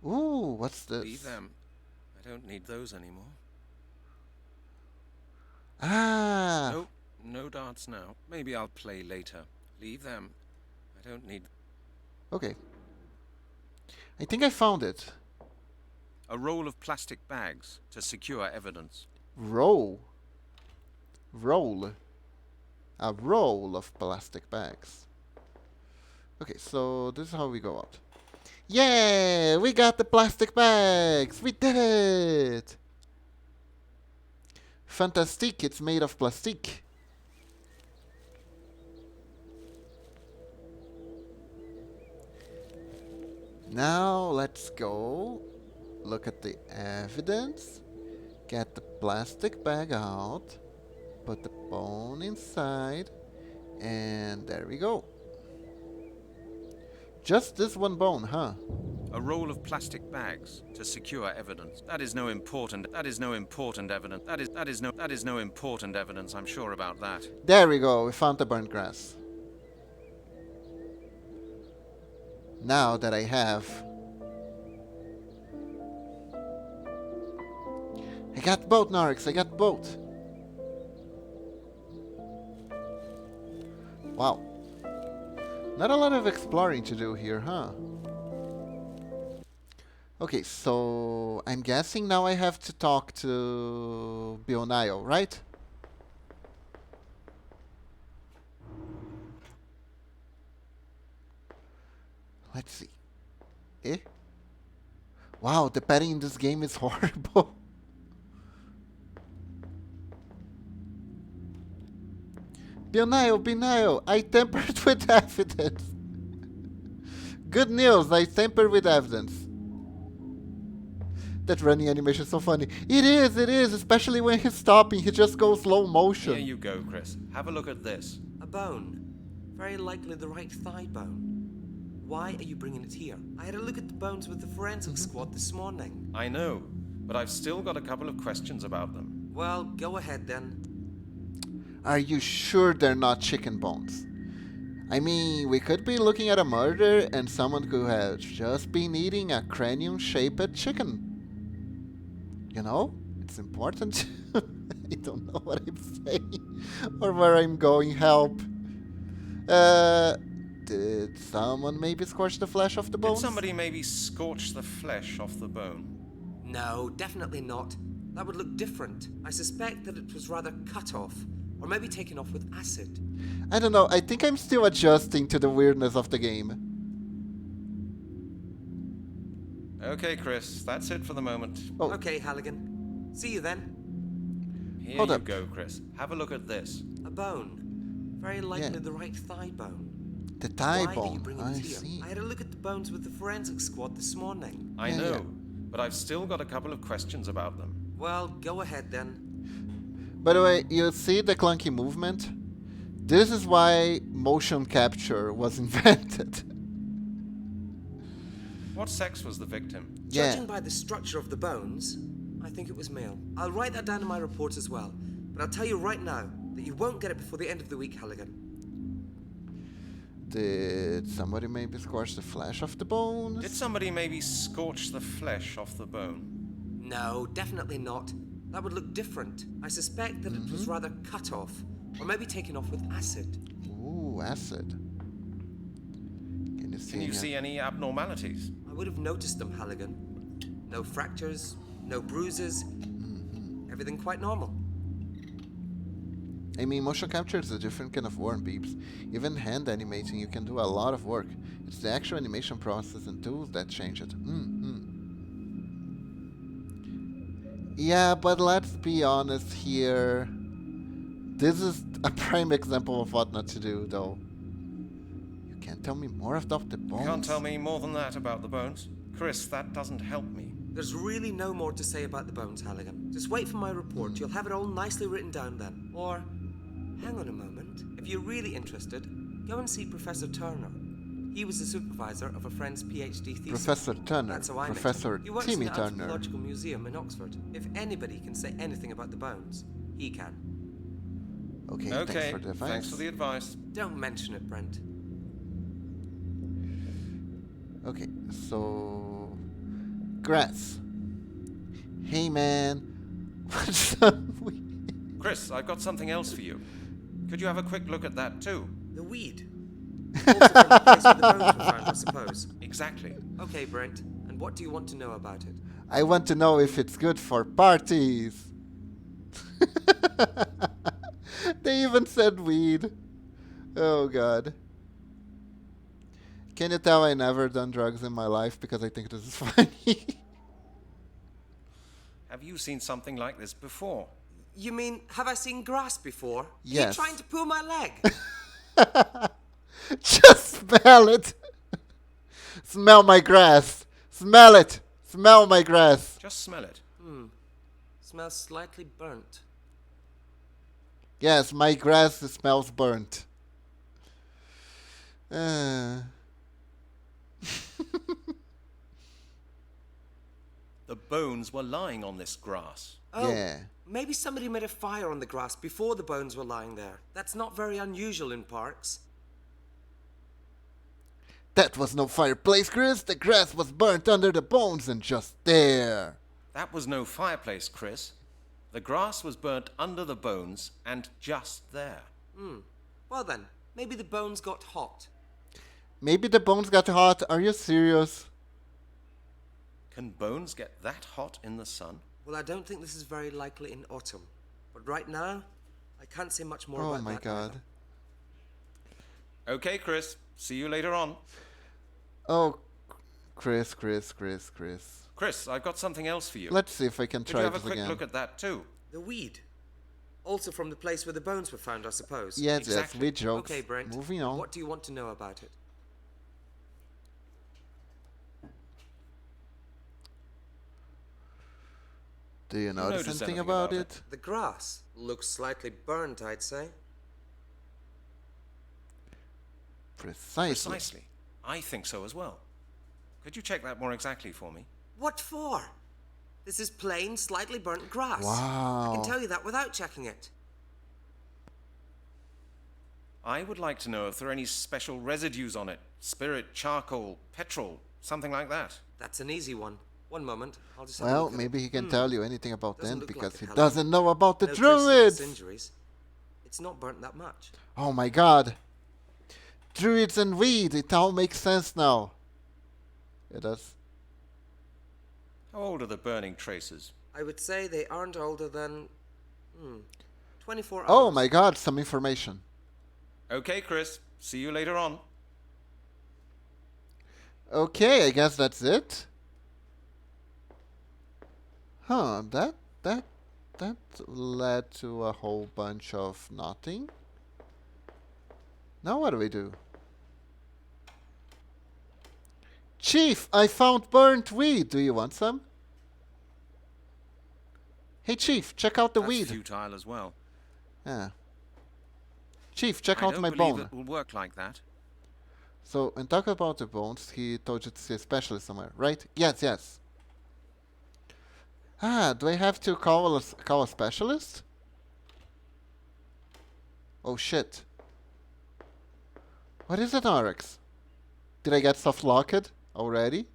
Ooh, what's this? Leave them. I don't need those anymore. Ah, No, no darts now. Maybe I'll play later. Leave them. I don't need... okay. I think I found it. A roll of plastic bags to secure evidence. Roll. A roll of plastic bags. Okay, so this is how we go out. Yeah, we got the plastic bags. We did it. Fantastic, it's made of plastic. Now let's go look at the evidence. Get the plastic bag out. Put the bone inside. And there we go. Just this one bone, huh? A roll of plastic bags to secure evidence. That is no important evidence. That is no important evidence, I'm sure about that. There we go, we found the burnt grass. Now that I have... I got both, Narix, I got both. Wow. Not a lot of exploring to do here, huh? Okay, so I'm guessing now I have to talk to Bill Nile, right? Let's see. Eh? Wow, the padding in this game is horrible. Bill Nile, I tampered with evidence. Good news, I tampered with evidence. That running animation is so funny. It is, especially when he's stopping, he just goes slow motion. Here you go, Chris. Have a look at this. A bone. Very likely the right thigh bone. Why are you bringing it here? I had a look at the bones with the forensic squad this morning. I know, but I've still got a couple of questions about them. Well, go ahead then. Are you sure they're not chicken bones? I mean, we could be looking at a murder and someone who has just been eating a cranium-shaped chicken. You know, it's important. I don't know what I'm saying or where I'm going. Help. Did someone maybe scorch the flesh off the bones? Did somebody maybe scorch the flesh off the bone? No, definitely not. That would look different. I suspect that it was rather cut off, or maybe taken off with acid. I don't know, I think I'm still adjusting to the weirdness of the game. Okay, Chris, that's it for the moment. Oh. Okay, Halligan. See you then. Here Hold you up. go, Chris. Have a look at this. A bone. Very likely Yeah. the right thigh bone. The thigh Why are you bone, bringing I it here? see. I had a look at the bones with the forensic squad this morning. I Yeah, know, yeah. but I've still got a couple of questions about them. Well, go ahead then. By the way, you see the clunky movement? This is why motion capture was invented. What sex was the victim? Yeah. Judging by the structure of the bones, I think it was male. I'll write that down in my report as well. But I'll tell you right now that you won't get it before the end of the week, Halligan. Did somebody maybe scorch the flesh off the bones? Did somebody maybe scorch the flesh off the bone? No, definitely not. That would look different. I suspect that it was rather cut off, or maybe taken off with acid. Ooh, acid. Can you see? Can you see any abnormalities? I would have noticed them, Halligan. No fractures, no bruises. Everything quite normal. I mean, motion capture is a different kind of work, peeps. Even hand animating, you can do a lot of work. It's the actual animation process and tools that change it. Yeah, but let's be honest here. This is a prime example of what not to do, though. You can't tell me more about the bones? You can't tell me more than that about the bones? Chris, that doesn't help me. There's really no more to say about the bones, Halligan. Just wait for my report. You'll have it all nicely written down then. Or, hang on a moment. If you're really interested, go and see Professor Turner. He was the supervisor of a friend's PhD thesis. Professor Turner. That's how I met Professor him. He works Timmy in the Turner. Anthropological Museum in Oxford. If anybody can say anything about the bones, he can. Okay, Okay, thanks for the advice. thanks for the advice. Don't mention it, Brent. Okay, so... Grass. Hey man, what's up? Chris, I've got something else for you. Could you have a quick look at that too? The weed. Also from the place where the bones were found, I suppose. Exactly. Okay, Brent. And what do you want to know about it? I want to know if it's good for parties. They even said weed. Oh god. Can you tell I never done drugs in my life because I think this is funny? Have you seen something like this before? You mean, have I seen grass before? Yes. Are you trying to pull my leg? Just smell it. Smell my grass. Smell it. Smell my grass. Just smell it. Smells slightly burnt. Yes, my grass smells burnt. The bones were lying on this grass. Oh, Yeah. maybe somebody made a fire on the grass before the bones were lying there. That's not very unusual in parks. That was no fireplace, Chris. The grass was burnt under the bones and just there. That was no fireplace, Chris. The grass was burnt under the bones and just there. Well then, maybe the bones got hot. Maybe the bones got hot. Are you serious? Can bones get that hot in the sun? Well, I don't think this is very likely in autumn. But right now, I can't say much more Oh about my that. god. either. Okay, Chris. See you later on. Oh, Chris. Chris, I've got something else for you. Let's see if I can Could try you have a this quick again. look at that too? The weed. Also from the place where the bones were found, I suppose. Yes, Exactly. we jokes. Okay, Brent. Moving on. What do you want to know about it? Do you notice notice anything anything about about it? The grass looks slightly burnt, I'd say. Precisely. Precisely. I think so as well. Could you check that more exactly for me? What for? This is plain, slightly burnt grass. I Wow. can tell you that without checking it. I would like to know if there are any special residues on it. Spirit, charcoal, petrol, something like that. That's an easy one. One moment. I'll just have a Well, look at maybe it. he can tell you anything about Doesn't them look because like he it, Helen. doesn't know about the No traces of druids. injuries. It's not burnt that much. Oh my god. Druids and weed, it all makes sense now. It does. How old are the burning traces? I would say they aren't older than 24 hours. Oh my god, some information. Okay, Chris. See you later on. Okay, I guess that's it. Huh, that led to a whole bunch of nothing. Now what do we do? Chief, I found burnt weed. Do you want some? Hey Chief, check out the That's weed. futile as well. Yeah. Chief, check I out don't my believe bone. it will work like that. So, and talk about the bones, he told you to see a specialist somewhere, right? Yes, yes. Ah, do I have to call a specialist? Oh shit. What is it, Oryx? Did I get soft locked already?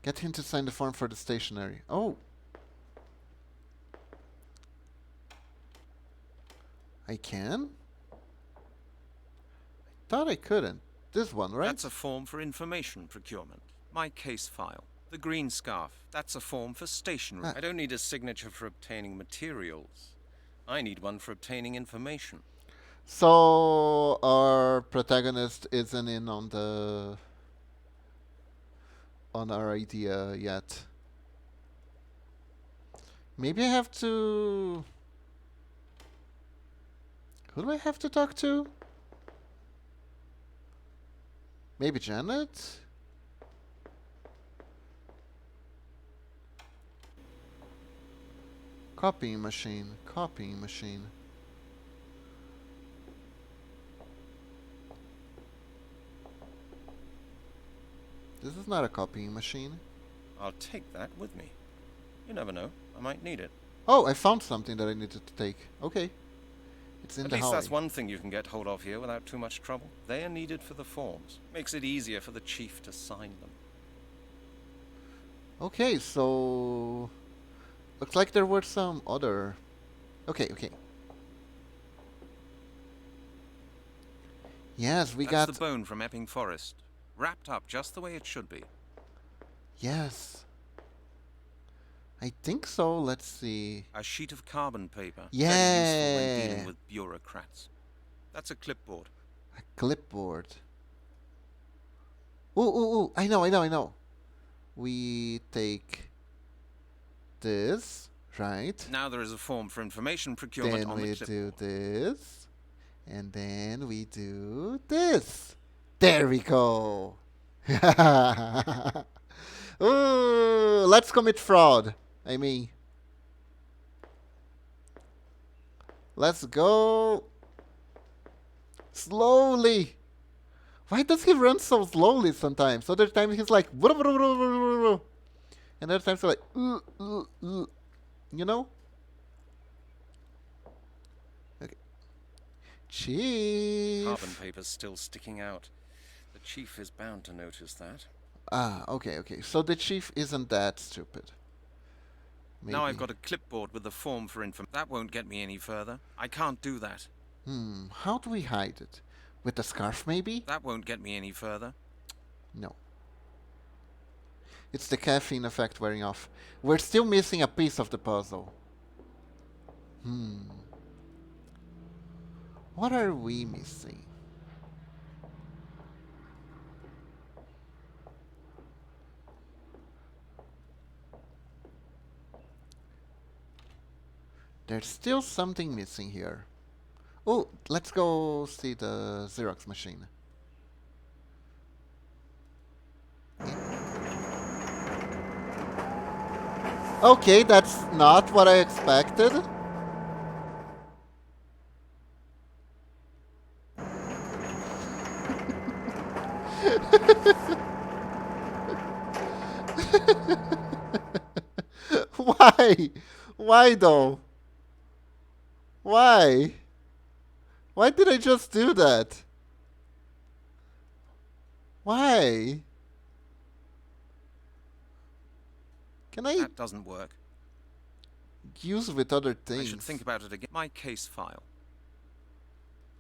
Get him to sign the form for the stationery. Oh. I can? I thought I couldn't. This one, right? That's a form for information procurement. My case file. The green scarf. That's a form for stationery. I don't need a signature for obtaining materials. I need one for obtaining information. So our protagonist isn't in on our idea yet. Maybe I have to. Who do I have to talk to? Maybe Janet? Copying machine. Copying machine. This is not a copying machine. I'll take that with me. You never know. I might need it. Oh, I found something that I needed to take. Okay. It's in At the least hallway. that's one thing you can get hold of here without too much trouble. They are needed for the forms. Makes it easier for the chief to sign them. Okay, so looks like there were some other. Okay. Yes, we That's got. the bone from Epping Forest. Wrapped up just the way it should be. Yes. I think so. Let's see. A sheet of carbon paper. Yeah. Very useful when dealing with bureaucrats. That's a clipboard. A clipboard. Ooh. I know. We take this, right? Now there is a form for information procurement Then on we the do clipboard. this. And then we do this. There we go. Ooh, let's commit fraud. I mean, let's go slowly. Why does he run so slowly sometimes? Other times he's like, and other times he's like, you know? Okay. Chief. Carbon paper's still sticking out. The chief is bound to notice that. Ah, okay, okay. So the chief isn't that stupid. Maybe. Now I've got a clipboard with the form for information. That won't get me any further. I can't do that. How do we hide it? With a scarf, maybe? That won't get me any further. No. It's the caffeine effect wearing off. We're still missing a piece of the puzzle. What are we missing? There's still something missing here. Oh, let's go see the Xerox machine. Okay, that's not what I expected. Why? Why though? Why? Why did I just do that? Why? Can I That doesn't work. use with other I things? should think about it again. My case file.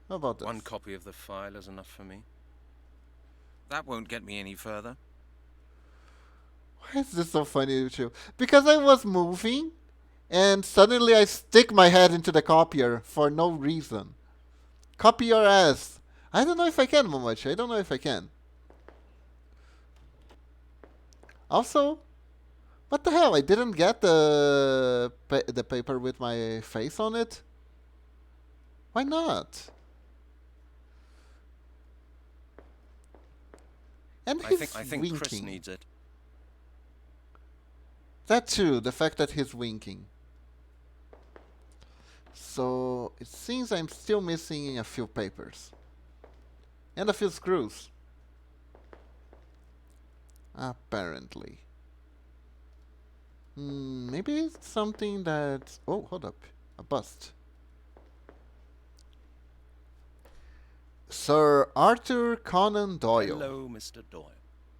How about this? One copy of the file is enough for me. That won't get me any further. Why is this so funny with you? Because I was moving and suddenly I stick my head into the copier for no reason. Copy your ass. I don't know if I can, Momochi. I don't know if I can. Also, what the hell? I didn't get the paper with my face on it. Why not? And I he's think winking. Chris needs it. That too, the fact that he's winking. So it seems I'm still missing a few papers. And a few screws. Apparently. Maybe it's something that... Oh, hold up. A bust. Sir Arthur Conan Doyle. Hello, Mr. Doyle.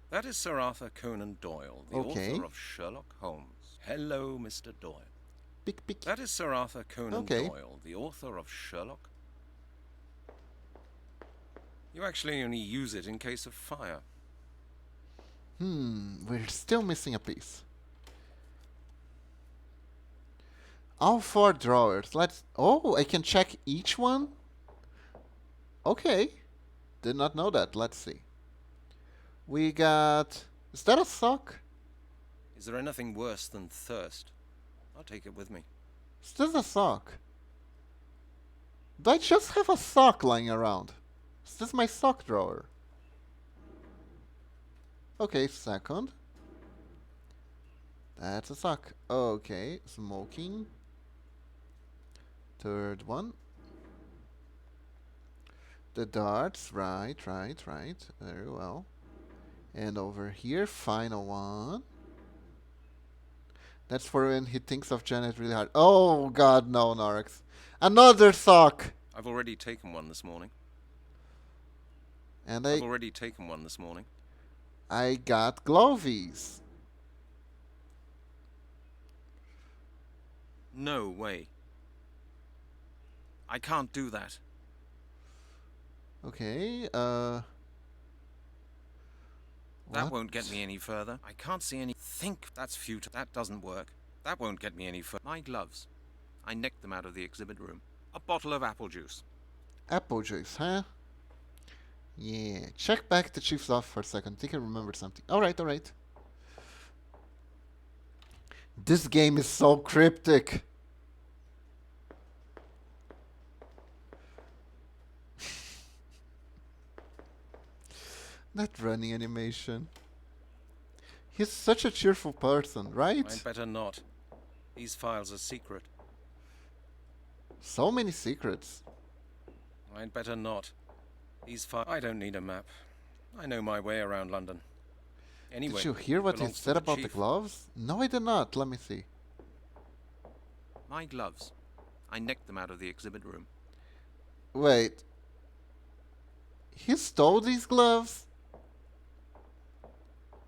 That is Sir Arthur Conan Doyle, the Okay. author of Sherlock Holmes. Hello, Mr. Doyle. Pick, pick. That is Sir Arthur Conan Okay. Doyle, the author of Sherlock. You actually only use it in case of fire. We're still missing a piece. All 4 drawers. Let's... Oh, I can check each one? Okay. Did not know that. Let's see. We got... Is that a sock? Is there anything worse than thirst? I'll take it with me. Is this a sock? Do I just have a sock lying around? Is this my sock drawer? Okay, second. That's a sock. Okay, smoking. Third one. The darts, right. Very well. And over here, final one. That's for when he thinks of Janet really hard. Oh god, no, Norex. Another sock! I've already taken one this morning. And I've already taken one this morning. I got glovies. No way. I can't do that. Okay, That what? won't get me any further. I can't see any. Think that's futile. That doesn't work. That won't get me any further. My gloves. I nicked them out of the exhibit room. A bottle of apple juice. Apple juice, huh? Yeah. Check back the chief's off for a second. I think I remembered something. Alright. This game is so cryptic. That running animation. He's such a cheerful person, right? I'd better not. These files are secret. So many secrets. I'd better not. These files. I don't need a map. I know my way around London. Anyway, Did you hear what he belongs to said the about the chief. gloves? No, I did not. Let me see. My gloves. I nicked them out of the exhibit room. Wait. He stole these gloves?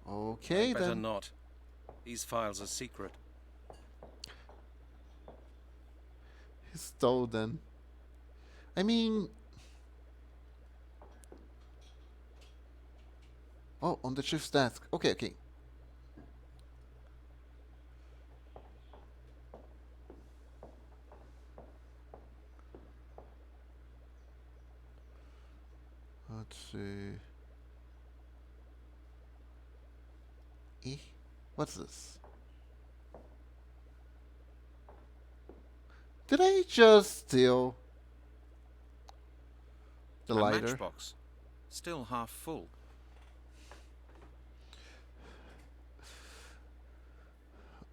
Okay, I'd better then. not. These files are secret. He stole them. I mean... Oh, on the chief's desk. Okay, okay. Let's see. What's this? Did I just steal the A lighter? matchbox. Still half full.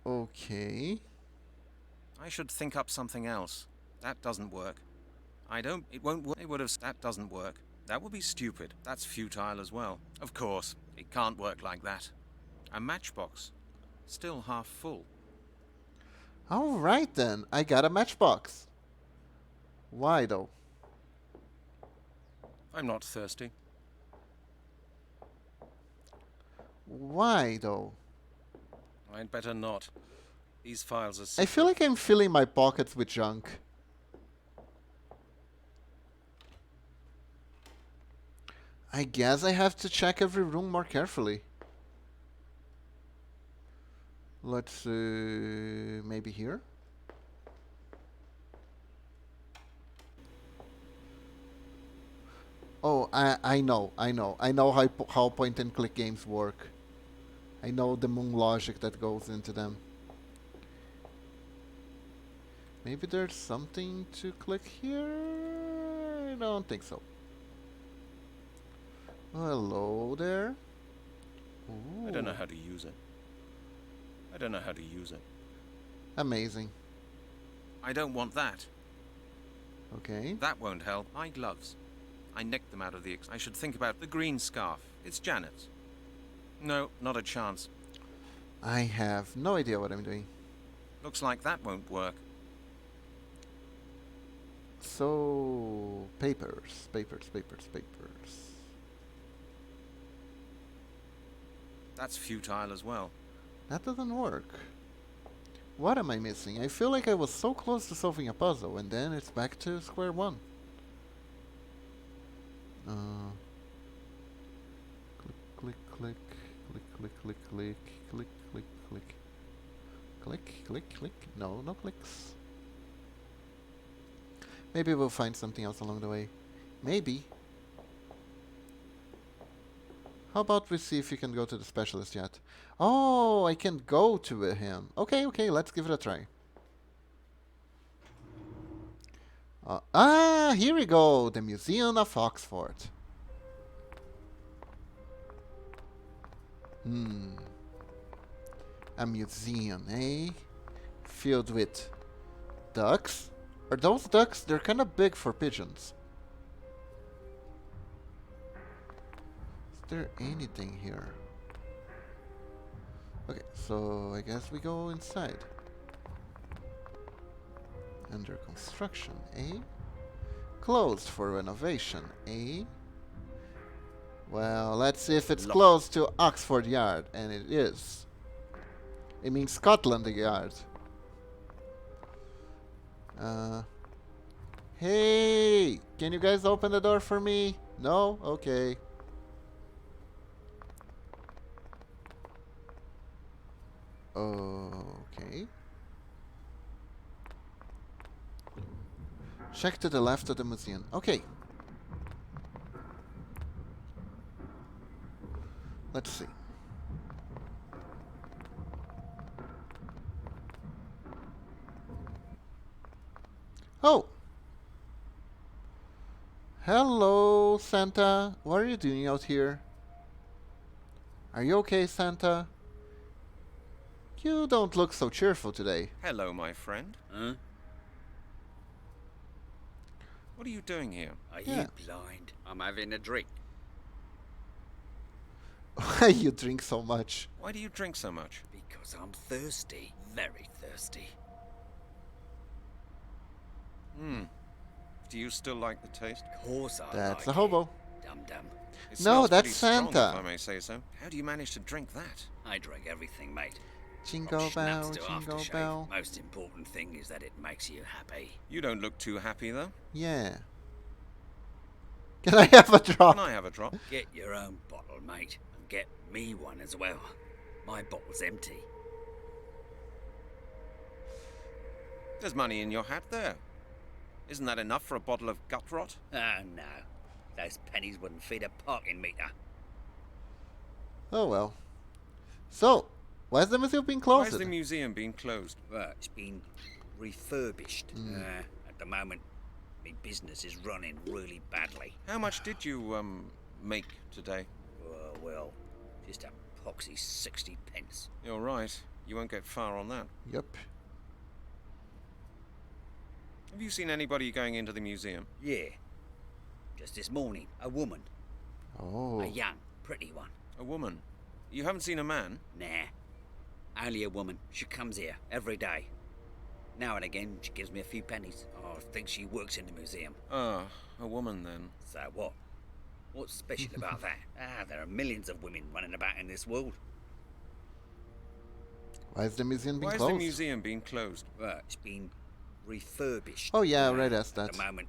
Okay. I should think up something else. That doesn't work. It won't work. It would have. That doesn't work. That would be stupid. That's futile as well. Of course, it can't work like that. A matchbox. Still half full. Alright then, I got a matchbox. Why though? I'm not thirsty. Why though? I'd better not. These files are I secret. feel like I'm filling my pockets with junk. I guess I have to check every room more carefully. Let's see, maybe here? Oh, I know how point and click games work. I know the moon logic that goes into them. Maybe there's something to click here? I don't think so. Hello there. Ooh. I don't know how to use it. I don't know how to use it. Amazing. I don't want that. Okay. That won't help. My gloves. I nicked them out of the... I should think about the green scarf. It's Janet's. No, not a chance. I have no idea what I'm doing. Looks like that won't work. So, papers. That's futile as well. That doesn't work. What am I missing? I feel like I was so close to solving a puzzle, and then it's back to square one. Click, click, click, click, click, click, click, click, click, click, click. No, no clicks. Maybe we'll find something else along the way. Maybe. How about we see if we can go to the specialist yet? Oh, I can go to him. Okay, okay, let's give it a try. Here we go. The Museum of Oxford. A museum, eh? Filled with ducks? Are those ducks? They're kind of big for pigeons. Is there anything here? Okay, so I guess we go inside. Under construction, eh? Closed for renovation, eh? Well, let's see if it's close to Oxford Yard, and it is. It means Scotland Yard. Hey! Can you guys open the door for me? No? Okay. Okay. Check to the left of the museum. Okay. Let's see. Oh! Hello, Santa. What are you doing out here? Are you okay, Santa? You don't look so cheerful today. Hello, my friend. Huh? What are you doing here? Are Yeah. you blind? I'm having a drink. Why you drink so much? Why do you drink so much? Because I'm thirsty. Very thirsty. Do Do you still like the taste? Of course I That's like a hobo. Dum-dum. It No, smells that's pretty strong, Santa. if I may say so. How do you manage to drink that? I drink everything, mate. Jingle From schnapps bell, to jingle aftershave. bell. Most important thing is that it makes you happy. You don't look too happy, though. Yeah. Can I have a drop? Can I have a drop? Get your own bottle, mate, and get me one as well. My bottle's empty. There's money in your hat there. Isn't that enough for a bottle of gut rot? Oh no, those pennies wouldn't feed a parking meter. Oh well. So, why is the museum being Why closed? is the museum being closed? Well, it's been refurbished. At the moment, my business is running really badly. How much did you, make today? Well, just a poxy 60 pence. You're right. You won't get far on that. Yep. Have you seen anybody going into the museum? Yeah. Just this morning, a woman. Oh. A young, pretty one. A woman. You haven't seen a man? Nah. Only a woman. She comes here every day. Now and again, she gives me a few pennies. I think she works in the museum. Ah, a woman then. So what? What's special about that? There are millions of women running about in this world. Why is the museum being Why is closed? the museum being closed? Well, it's been refurbished. Oh yeah, I already asked At that. the moment,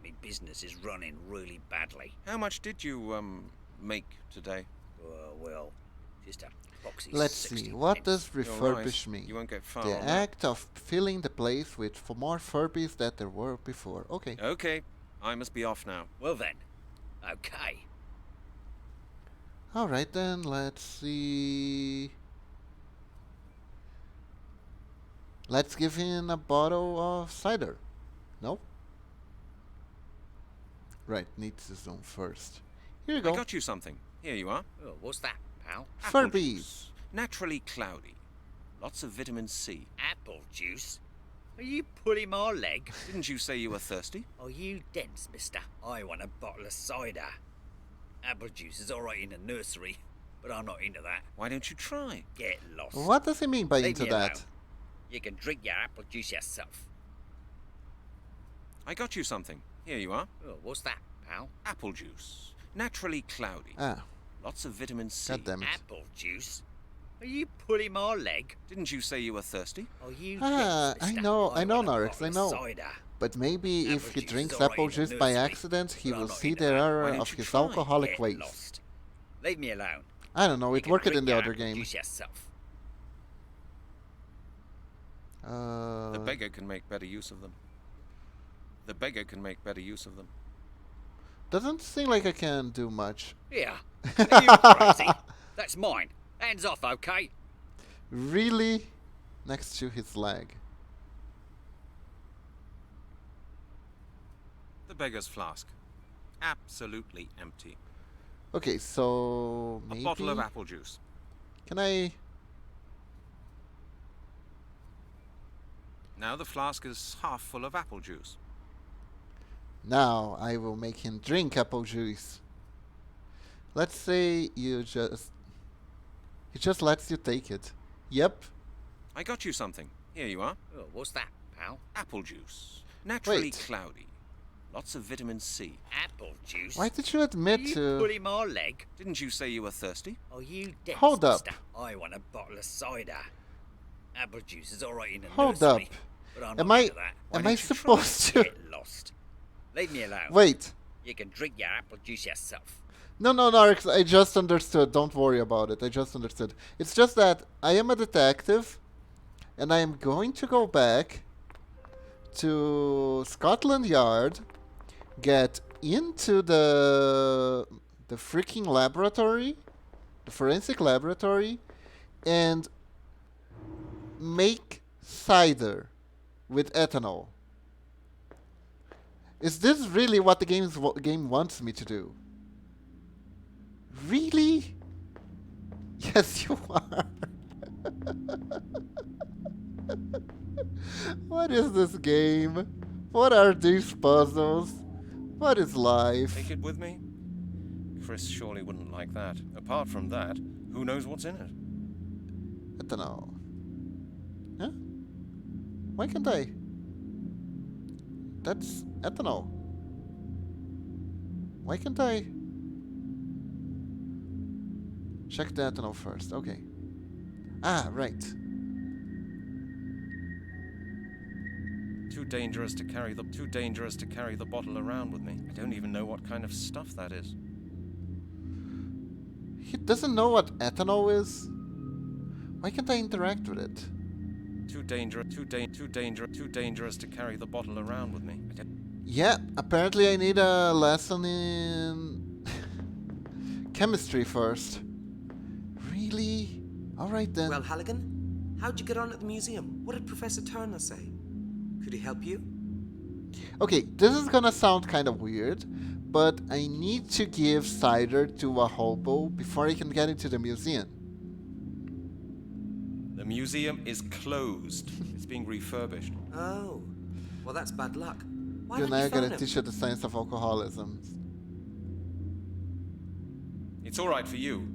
my business is running really badly. How much did you, make today? Well, just a proxy. Let's 60 see. What pence. does You're refurbish right. mean? You won't get far The on that. act of filling the place with more Furbies that there were before. Okay. Okay, I must be off now. Well then, okay. Alright then, let's see. Let's give him a bottle of cider. No? Right, needs to zone first. Here you I go. got you something. Here you are. Oh, what's that, pal? Apple Furbies. juice. Naturally cloudy. Lots of vitamin C. Apple juice? Are you pulling my leg? Didn't you say you were thirsty? Are you dense, mister? I want a bottle of cider. Apple juice is alright in the nursery, but I'm not into that. Why don't you try? Get lost. What does he mean by Leave into me that? alone. You can drink your apple juice yourself. I got you something. Here you are. Oh, what's that, pal? Apple juice. Naturally cloudy. Ah, Lots of vitamin C. god damn it. Apple juice? Are you pulling my leg? Didn't you say you were thirsty? Are you Ah, dense, I mister? know, want a Narix, bottle I of know. Cider. But maybe if Apple he juice drinks is alright apple in the juice by nursery, accident, he but I'm will not see into the that. Why error don't of you his try? alcoholic Get ways. lost. Leave me alone. I don't know, You it can worked drink in the your other apple game. juice yourself. The beggar can make better use of them. The beggar can make better use of them. Doesn't seem like I can do much. Here. Are you crazy? That's mine. Hands off, okay? Really? Next to his leg. The beggar's flask. Absolutely empty. Okay, so A maybe... bottle of apple juice. Can I... Now the flask is half full of apple juice. Now I will make him drink apple juice. Let's say you just... He just lets you take it. Yep. I got you something. Here you are. Oh, what's that, pal? Apple juice. Naturally Wait. cloudy. Lots of vitamin C. Apple juice? Why did you Are admit you to... pulling my leg? Didn't you say you were thirsty? Are you dense, Hold up. mister? I want a bottle of cider. Apple juice is alright in the Hold nursery, up. but I'm Am not I... into that. Why Am I don't you try? supposed to... Get lost. Leave me alone. Wait. You can drink your apple juice yourself. No, Narix, I just understood. Don't worry about it. I just understood. It's just that I am a detective, and I am going to go back to Scotland Yard, get into the freaking laboratory, the forensic laboratory, and make cider with ethanol. Is this really what the game wants me to do? Really? Yes, you are. What is this game? What are these puzzles? What is life? Take it with me? Chris surely wouldn't like that. Apart from that, who knows what's in it? Ethanol. Huh? Why can't I? That's ethanol. Why can't I check the ethanol first? Okay. Ah, right. Too dangerous to carry the bottle around with me. I don't even know what kind of stuff that is. He doesn't know what ethanol is? Why can't I interact with it? Too dangerous to carry the bottle around with me. Yeah, apparently I need a lesson in chemistry first. Really? Alright then. Well, Halligan, how'd you get on at the museum? What did Professor Turner say? Could he help you? Okay, this is gonna sound kind of weird, but I need to give cider to a hobo before I can get into the museum. The museum is closed. It's being refurbished. Oh, well, that's bad luck. Why You're don't you not phone gonna him? teach you the science of alcoholism. It's all right for you.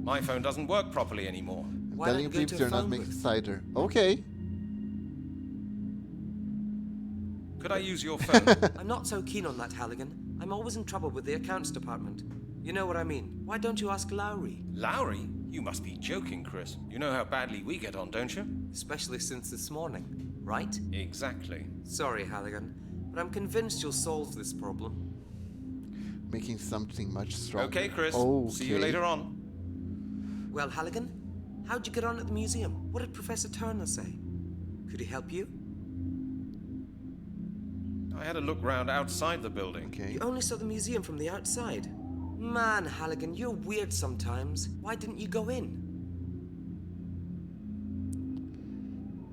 My phone doesn't work properly anymore. Why Telling don't you go people to a you're not phone making booth? cider. Okay. Could I use your phone? I'm not so keen on that, Halligan. I'm always in trouble with the accounts department. You know what I mean. Why don't you ask Lowry? Lowry? You must be joking, Chris. You know how badly we get on, don't you? Especially since this morning, right? Exactly. Sorry, Halligan, but I'm convinced you'll solve this problem. Making something much stronger. Okay, Chris. Okay. See you later on. Well, Halligan, how'd you get on at the museum? What did Professor Turner say? Could he help you? I had a look round outside the building. Okay. You only saw the museum from the outside. Man, Halligan, you're weird sometimes. Why didn't you go in?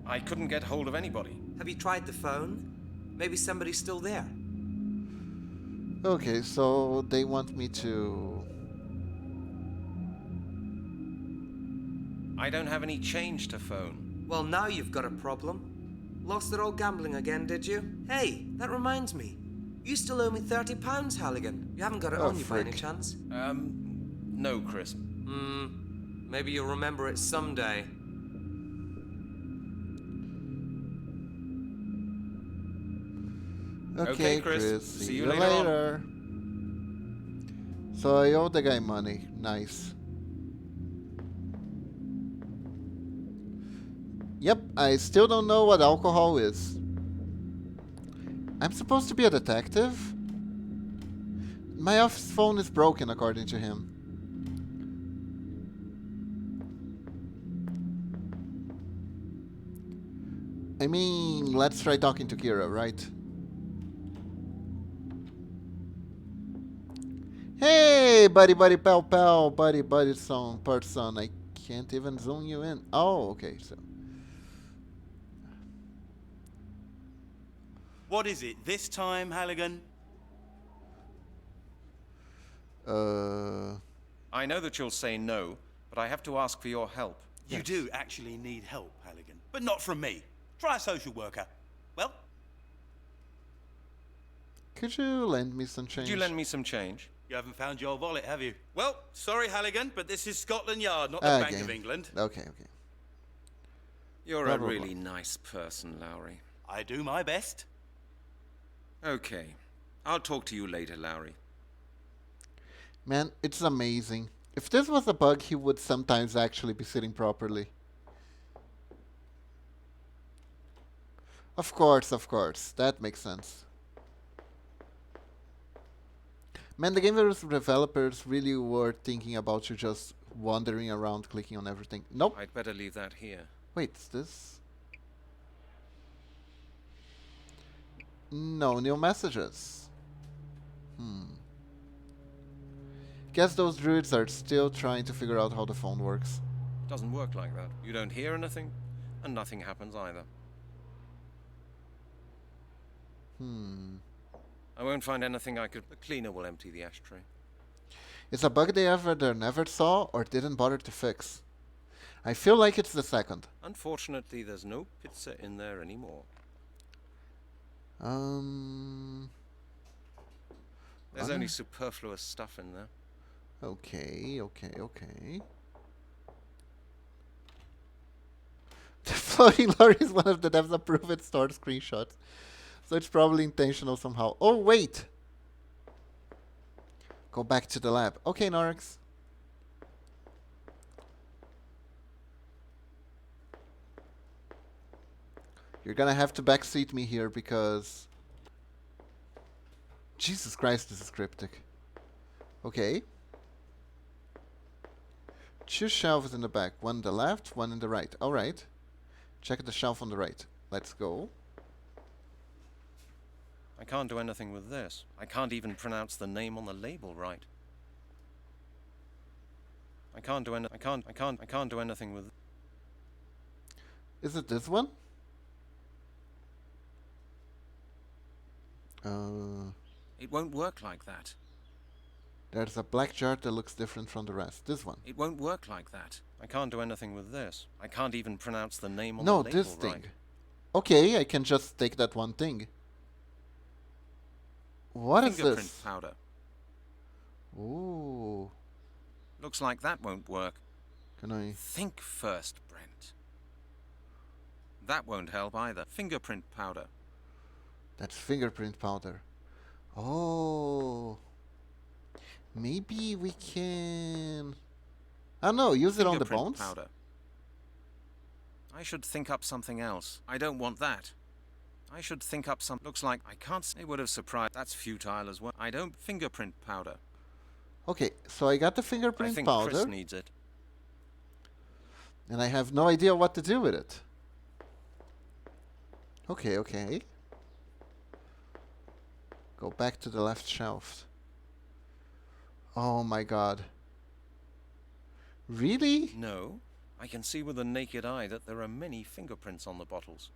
I couldn't get hold of anybody. Have you tried the phone? Maybe somebody's still there. Okay, so they want me to... I don't have any change to phone. Well, now you've got a problem. Lost it all gambling again, did you? Hey, that reminds me. You still owe me £30, Halligan. You haven't got it Oh, on you by any frick. chance? No, Chris. Maybe you'll remember it someday. Okay, Chris. Chris. See you later on. later. So I owe the guy money. Nice. Yep, I still don't know what alcohol is. I'm supposed to be a detective? My office phone is broken, according to him. I mean, let's try talking to Kira, right? Hey, buddy, pal, buddy, son, person. I can't even zoom you in. Oh, okay, so. What is it this time, Halligan? I know that you'll say no, but I have to ask for your help. You do actually need help, Halligan. But not from me. Try a social worker. Well, Could you lend me some change? Could you lend me some change? you haven't found your wallet, have you? Well, sorry, Halligan, but this is Scotland Yard, not the Bank Okay. of England. Okay. You're Blah, a blah, blah. really nice person, Lowry. I do my best. Okay. I'll talk to you later, Lowry. Man, it's amazing. If this was a bug, he would sometimes actually be sitting properly. Of course. That makes sense. Man, the game developers really were thinking about you just wandering around clicking on everything. Nope. I'd better leave that here. Wait, is this? No new messages. Guess those druids are still trying to figure out how the phone works. It doesn't work like that. You don't hear anything, and nothing happens either. I won't find anything I could... The cleaner will empty the ashtray. It's a bug they either never saw or didn't bother to fix. I feel like it's the second. Unfortunately, there's no pizza in there anymore. There's only superfluous stuff in there. Okay. The floating lorry is one of the devs approved stored screenshots. So it's probably intentional somehow. Oh, wait! Go back to the lab. Okay, Norix. You're gonna have to backseat me here because... Jesus Christ, this is cryptic. Okay. 2 shelves in the back. One in the left, one in the right. Alright. Check the shelf on the right. Let's go. I can't do anything with this. I can't even pronounce the name on the label right. I can't do anything with... Is it this one? It won't work like that. There's a black jar that looks different from the rest. This one. It won't work like that. I can't do anything with this. I can't even pronounce the name on No, the label this thing. right. Okay, I can just take that one thing. What is Fingerprint this? powder. Ooh. Looks like that won't work. Can I... Think first, Brent. That won't help either. Fingerprint powder. That's fingerprint powder. Oh. Maybe we can... I don't know, use it on the Fingerprint bones? powder. I should think up something else. I don't want that. I should think up some... Looks like I can't... It would have surprised... That's futile as well. I don't... Fingerprint powder. Okay, so I got the I fingerprint think powder. Chris needs it. And I have no idea what to do with it. Okay, okay. Go back to the left shelf. Oh my god. Really? No. I can see with the naked eye that there are many fingerprints on the bottles.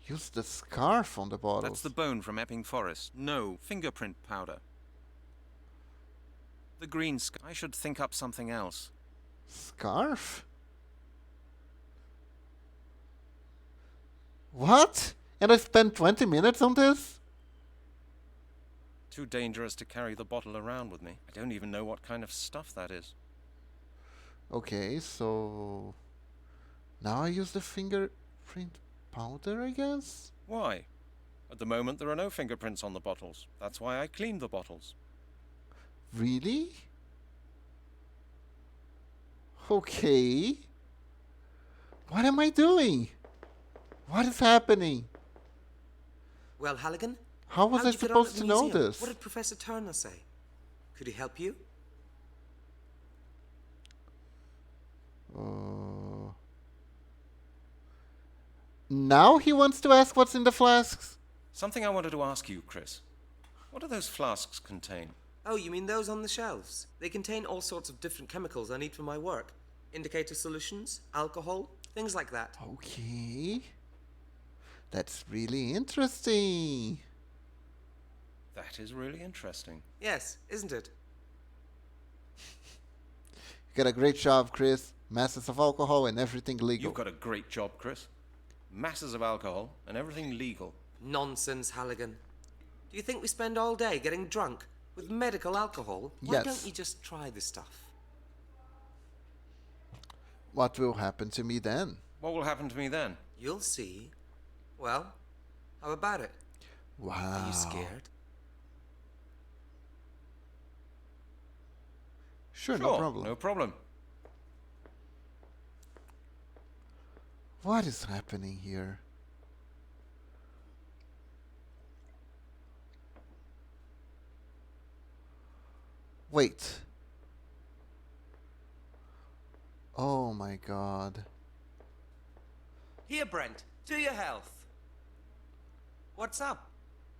Use the scarf on the bottles. That's the bone from Epping Forest. No. Fingerprint powder. The green I should think up something else. Scarf? What? And I spent 20 minutes on this? Too dangerous to carry the bottle around with me. I don't even know what kind of stuff that is. Okay, so... Now I use the fingerprint powder, I guess? Why? At the moment there are no fingerprints on the bottles. That's why I cleaned the bottles. Really? Okay. What am I doing? What is happening? Well, Halligan? How was how'd I you get on at supposed the to know museum? this? What did Professor Turner say? Could he help you? Now he wants to ask what's in the flasks? Something I wanted to ask you, Chris. What do those flasks contain? Oh, you mean those on the shelves? They contain all sorts of different chemicals I need for my work. Indicator solutions, alcohol, things like that. Okay. That's really interesting. That is really interesting. Yes, isn't it? You got a great job, Chris. Masses of alcohol and everything legal. You've got a great job, Chris. Masses of alcohol and everything legal. Nonsense, Halligan. Do you think we spend all day getting drunk with medical alcohol? Why Yes. don't you just try the stuff? What will happen to me then? What will happen to me then? You'll see. Well, how about it? Wow. Are you scared? Sure, no problem. No problem. What is happening here? Wait. Oh my god. Here, Brent, to your health. What's up?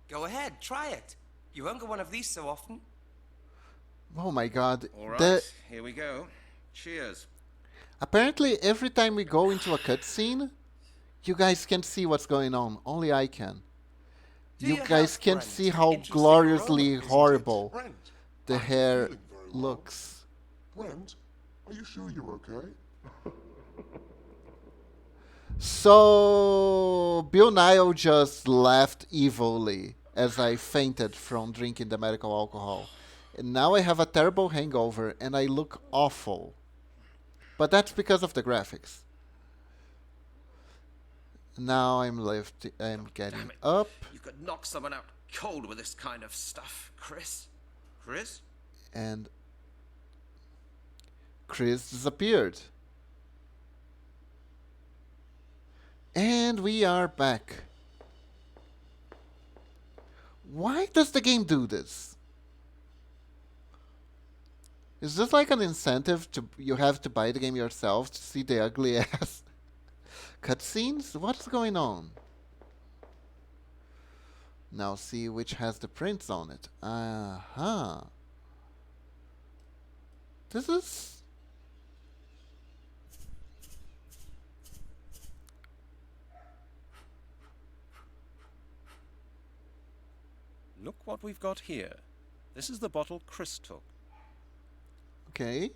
Go ahead, try it. You won't get one of these so often. Oh my god. All right, here we go. Cheers. Apparently, every time we go into a cutscene, you guys can see what's going on. Only I can. To You your guys health, can Brent. see how Interesting gloriously aroma, isn't it? horrible Brent, the I'm hair feeling very well. looks. Brent, are you sure you're okay? So, Bill Nile just laughed evilly as I fainted from drinking the medical alcohol. And now I have a terrible hangover and I look awful. But that's because of the graphics. Now I'm getting Damn it. up. You could knock someone out. cold with this kind of stuff, Chris. Chris? And Chris disappeared. And we are back. Why does the game do this? Is this like an incentive to you have to buy the game yourself to see the ugly ass cutscenes? What's going on? Now see which has the prints on it. Uh-huh. This is... Look what we've got here. This is the bottle Chris took. Okay.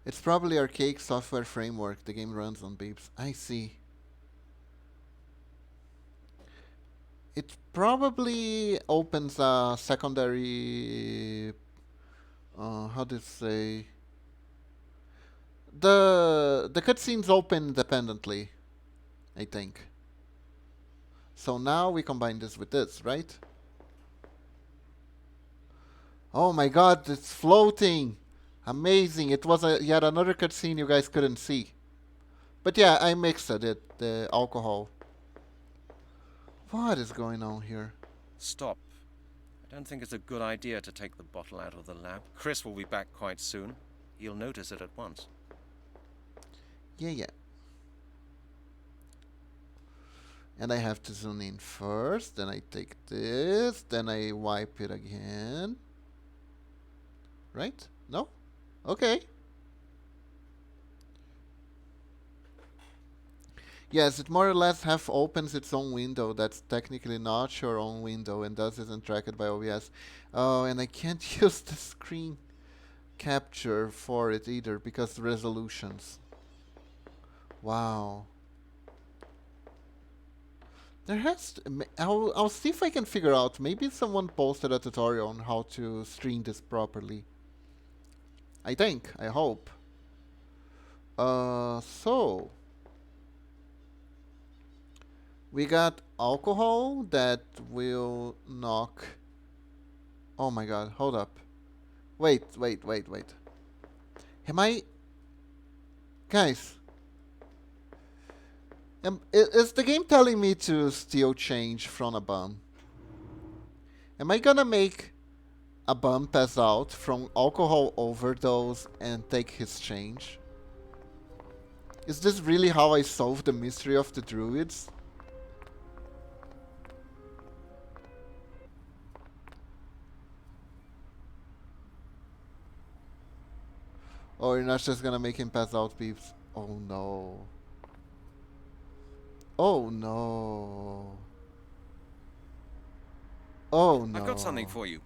It's probably archaic software framework the game runs on, babes. I see. It probably opens a secondary... how do you say... The cutscenes open independently, I think. So now we combine this with this, right? Oh my god, it's floating! Amazing! It was yet another cutscene you guys couldn't see. But yeah, I mixed it, the alcohol. What is going on here? Stop. I don't think it's a good idea to take the bottle out of the lab. Chris will be back quite soon. He'll notice it at once. Yeah. And I have to zoom in first, then I take this, then I wipe it again. Right? No? Okay. Yes, it more or less half opens its own window that's technically not your own window and thus isn't tracked by OBS. Oh, and I can't use the screen capture for it either because the resolutions. Wow. There has to, I'll see if I can figure out. Maybe someone posted a tutorial on how to stream this properly. I think. I hope. So we got alcohol that will knock. Oh my god! Hold up. Wait. Am I, guys? Is the game telling me to steal change from a bum? Am I gonna make a bum pass out from alcohol overdose and take his change? Is this really how I solve the mystery of the druids? Or you're not just gonna make him pass out, peeps? Oh no. Oh no. Oh no. I've got something for you.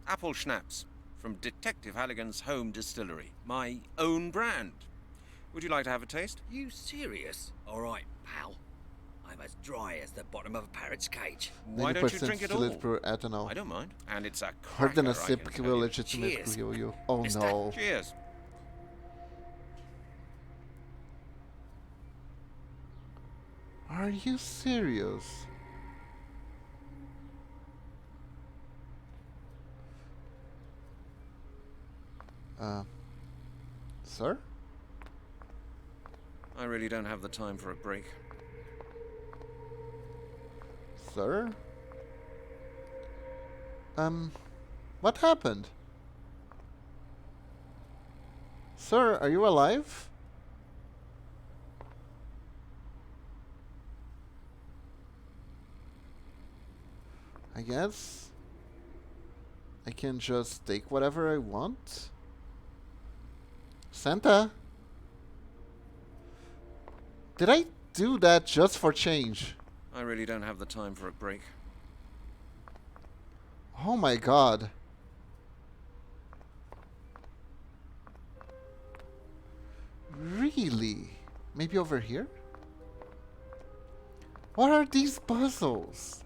Apple Schnapps from Detective Halligan's home distillery. My own brand. Would you like to have a taste? You serious? All right, pal. I'm as dry as the bottom of a parrot's cage. Why don't you drink it all? Per ethanol. I don't mind. And it's a More than a cracker, I sip can will tell you. legitimately Cheers, heal you. Oh mister. no. Cheers. Are you serious? Sir? I really don't have the time for a break. Sir? What happened? Sir, are you alive? I guess I can just take whatever I want. Santa? Did I do that just for change? I really don't have the time for a break. Oh my god. Really? Maybe over here? What are these puzzles?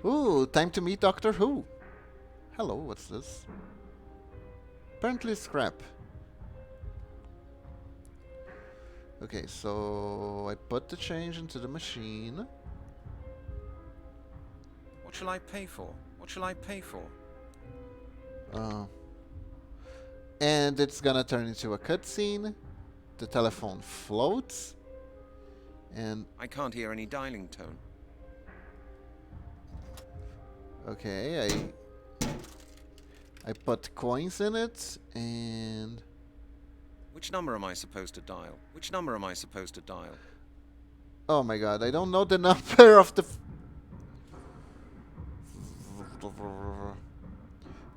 Ooh, time to meet Doctor Who. Hello, what's this? Apparently scrap. Okay, so I put the change into the machine. What shall I pay for? What shall I pay for? And it's gonna turn into a cutscene. The telephone floats. And I can't hear any dialing tone. okay, I put coins in it, and Which number am I supposed to dial? Which number am I supposed to dial? oh my god, I don't know the number of the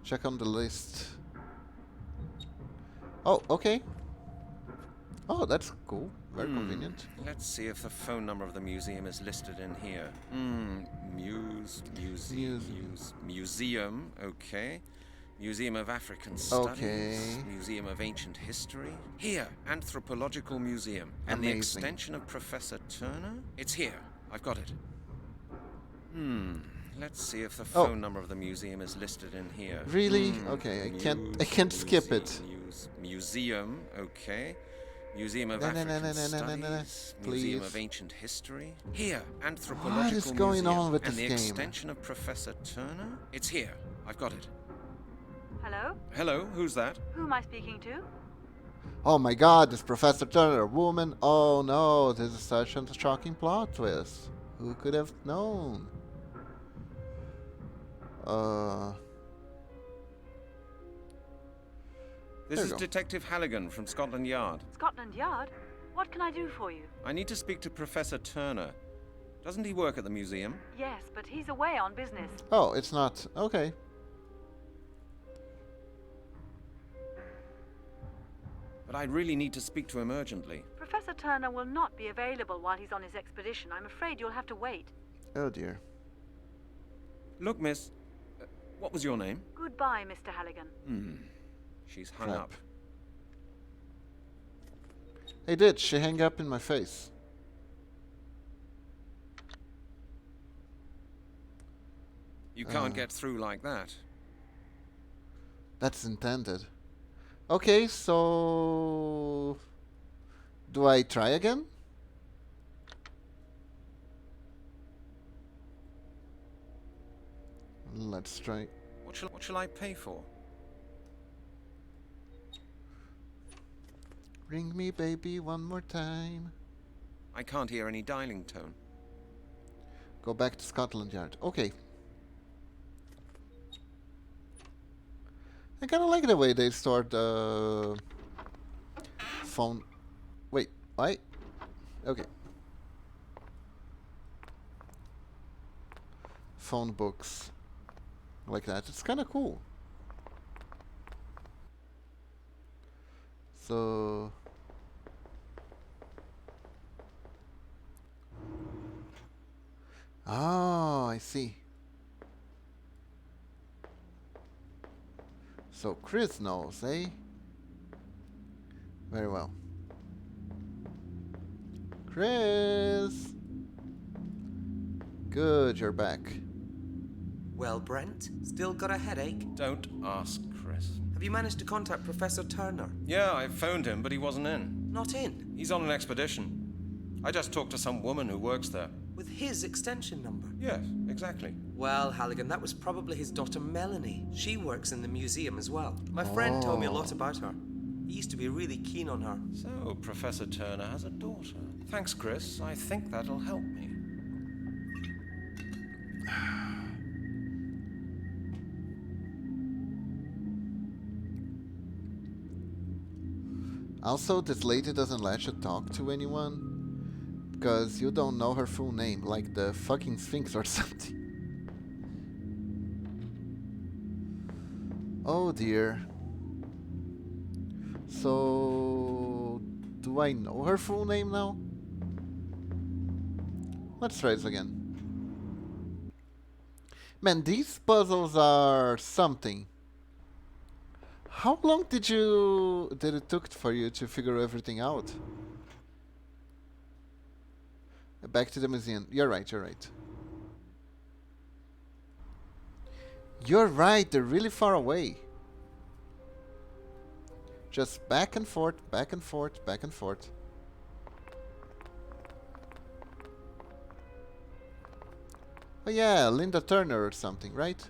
check on the list. Oh, okay. Oh, that's cool. Very convenient. Let's see if the phone number of the museum is listed in here. Museum, okay. Museum of African Studies. Okay. Museum of Ancient History. Here, Anthropological Museum. And the Amazing. extension of Professor Turner? It's here. I've got it. Let's see if the phone number of the museum is listed in here. Really? Okay, I can't skip it. Museum, okay. Museum of No, no, no, African no, no, no, no, no, no. Studies. Museum Please. of Ancient History. Here, Anthropological What is going Museum. on with and this the game? extension of Professor Turner? It's here. I've got it. Hello? Hello, who's that? Who am I speaking to? Oh my god, this Professor Turner, a woman? Oh no, this is such a shocking plot twist. Who could have known? This There is you go. Detective Halligan from Scotland Yard. Scotland Yard? What can I do for you? I need to speak to Professor Turner. Doesn't he work at the museum? Yes, but he's away on business. Oh, it's not. Okay. But I really need to speak to him urgently. Professor Turner will not be available while he's on his expedition. I'm afraid you'll have to wait. Oh dear. Look, miss, what was your name? Goodbye, Mr. Halligan. She's hung Crap. up. Hey, did she hang up in my face? You can't get through like that. That's intended. Okay, so do I try again? Let's try. What shall I pay for? Ring me, baby, one more time. I can't hear any dialing tone. Go back to Scotland Yard. Okay. I kind of like the way they stored the phone. Wait, why? Okay. Phone books. Like that. It's kind of cool. So... Oh, I see. So Chris knows, eh? Very well. Chris! Good, you're back. Well, Brent, still got a headache? Don't ask, Chris. Have you managed to contact Professor Turner? Yeah, I phoned him, but he wasn't in. Not in. He's on an expedition. I just talked to some woman who works there. With his extension number? Yes, exactly. Well, Halligan, that was probably his daughter Melanie. She works in the museum as well. My friend told me a lot about her. He used to be really keen on her. So, Professor Turner has a daughter. Thanks, Chris. I think that'll help me. Also, this lady doesn't let you talk to anyone because you don't know her full name, like the fucking Sphinx or something. Oh dear. So, do I know her full name now? Let's try this again. Man, these puzzles are something. How long did it took for you to figure everything out? Back to the museum. You're right, you're right. You're right, they're really far away. Just back and forth, back and forth, back and forth. Oh yeah, Linda Turner or something, right?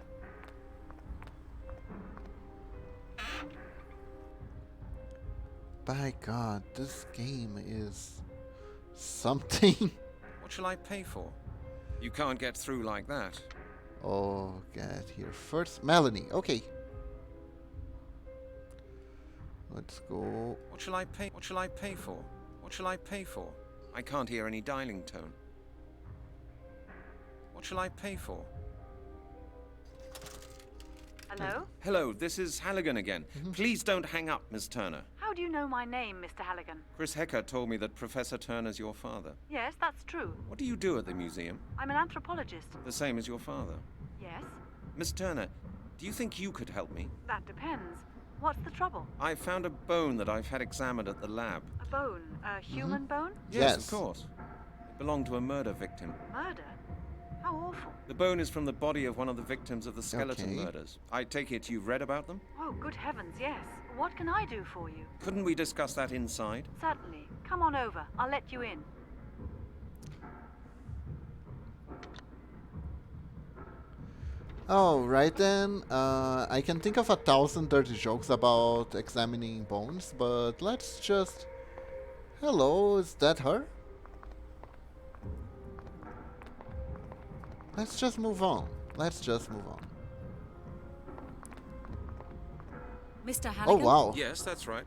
By God, this game is something. What shall I pay for? You can't get through like that. Oh, get here first. Melanie, okay. Let's go. What shall I pay? What shall I pay for? What shall I pay for? I can't hear any dialing tone. What shall I pay for? Hello? Hello, this is Halligan again. Please don't hang up, Miss Turner. How do you know my name, Mr. Halligan? Chris Hecker told me that Professor Turner's your father. Yes, that's true. What do you do at the museum? I'm an anthropologist. The same as your father. Yes? Miss Turner, do you think you could help me? That depends. What's the trouble? I found a bone that I've had examined at the lab. A bone? A human bone? Yes, Yes. of course. It belonged to a murder victim. Murder? How awful. The bone is from the body of one of the victims of the skeleton Okay. murders. I take it you've read about them? Oh, good heavens, yes. What can I do for you? Couldn't we discuss that inside? Certainly. Come on over. I'll let you in. Oh, right then. I can think of 1,000 dirty jokes about examining bones, but let's just... Hello, is that her? Let's just move on. Let's just move on. Mr. Oh, Halligan? wow. Yes, that's right.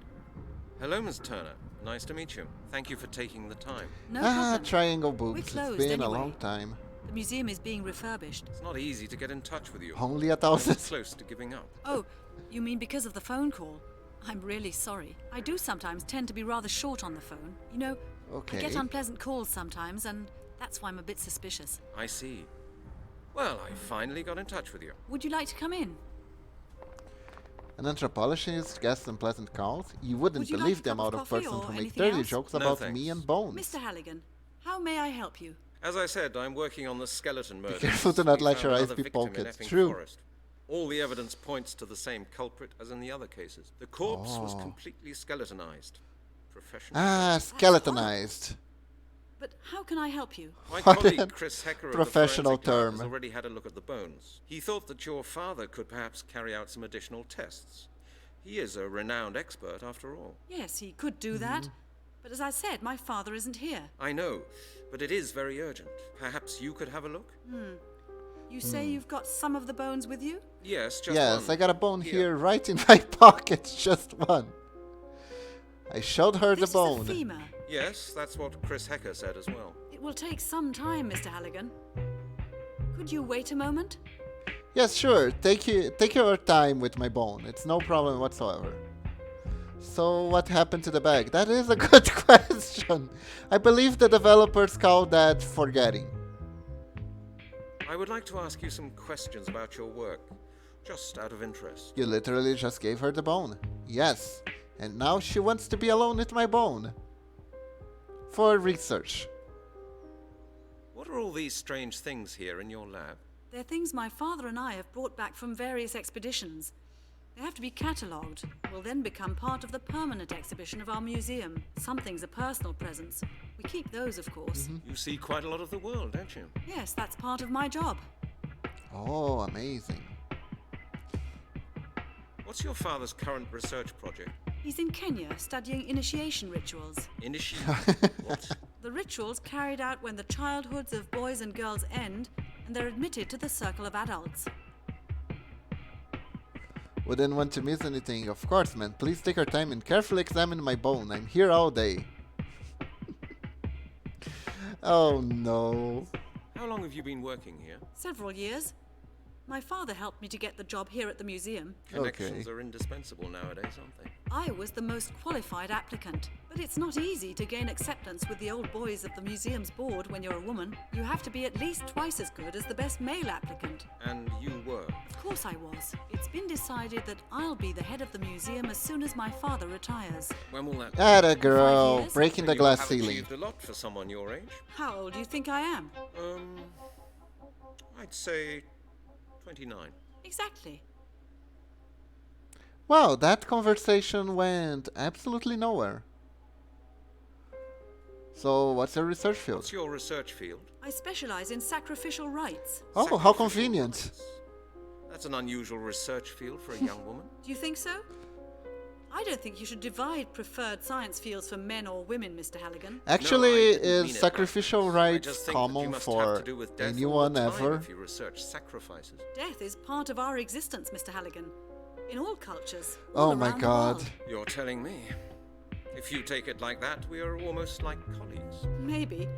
Hello, Miss Turner. Nice to meet you. Thank you for taking the time. No Ah, problem. triangle boobs. We're It's closed been a anyway. long time. The museum is being refurbished. It's not easy to get in touch with you. Only I'm 1,000. close to giving up. Oh, you mean because of the phone call? I'm really sorry. I do sometimes tend to be rather short on the phone. You know, I get Okay. unpleasant calls sometimes, and that's why I'm a bit suspicious. I see. Well, I finally got in touch with you. Would you like to come in? An anthropologist gets unpleasant calls. You wouldn't Would you like believe a the cup amount of of coffee persons or who make anything dirty else? jokes No, about thanks. me and bones. Mr. Halligan, how may I help you? As I said, I'm working on the skeleton murder. careful to not We let found your eyes another be victim in pockets. Epping True. Forest. All the evidence points to the same culprit as in the other cases. The corpse was Oh. completely skeletonized. Professional. Ah, skeletonized. But how can I help you? My What colleague a Chris Hecker of professional the forensic lab has term. already had a look at the bones. He thought that your father could perhaps carry out some additional tests. He is a renowned expert after all. Yes, he could do that. But as I said, my father isn't here. I know, but it is very urgent. Perhaps you could have a look? You say you've got some of the bones with you? Yes, just Yes, one. I got a bone here right in my pocket. Just one. I showed her This the bone. is a femur. Yes, that's what Chris Hecker said as well. It will take some time, Mr. Halligan. Could you wait a moment? Yes, sure. Take your time with my bone. It's no problem whatsoever. So what happened to the bag? That is a good question. I believe the developers call that forgetting. I would like to ask you some questions about your work, just out of interest. You literally just gave her the bone. Yes. And now she wants to be alone with my bone. For research. What are all these strange things here in your lab? They're things my father and I have brought back from various expeditions. They have to be catalogued. Will then become part of the permanent exhibition of our museum. Some things are personal presents. We keep those, of course. You see quite a lot of the world, don't you? Yes, that's part of my job. Oh, amazing. What's your father's current research project? He's in Kenya studying initiation rituals. What? The rituals carried out when the childhoods of boys and girls end and they're admitted to the circle of adults. Wouldn't want to miss anything. Of course, man. Please take your time and carefully examine my bone. I'm here all day. Oh no. How long have you been working here? Several years. My father helped me to get the job here at the museum. Connections are indispensable nowadays, aren't they? I was the most qualified applicant, but it's not easy to gain acceptance with the old boys of the museum's board when you're a woman. You have to be at least twice as good as the best male applicant. And you were. Of course I was. It's been decided that I'll be the head of the museum as soon as my father retires. When will that be? Atta girl. 5 years? Breaking the You glass have ceiling. achieved a lot for someone your age. How old do you think I am? I'd say 29. Exactly. Wow, that conversation went absolutely nowhere. So, what's your research field? What's your research field? I specialize in sacrificial rites. Oh, how Sacrificial convenient. rites. That's an unusual research field for a young woman. Do you think so? I don't think you should divide preferred science fields for men or women, Mr. Halligan. Actually, didn't mean is it sacrificial like that. I rights just think that you common must have for to do with death all anyone the time ever? If you research sacrifices. Death is part of our existence, Mr. Halligan. In all cultures. all Oh my around the god. world. You're telling me. If you take it like that, we are almost like colleagues. Maybe.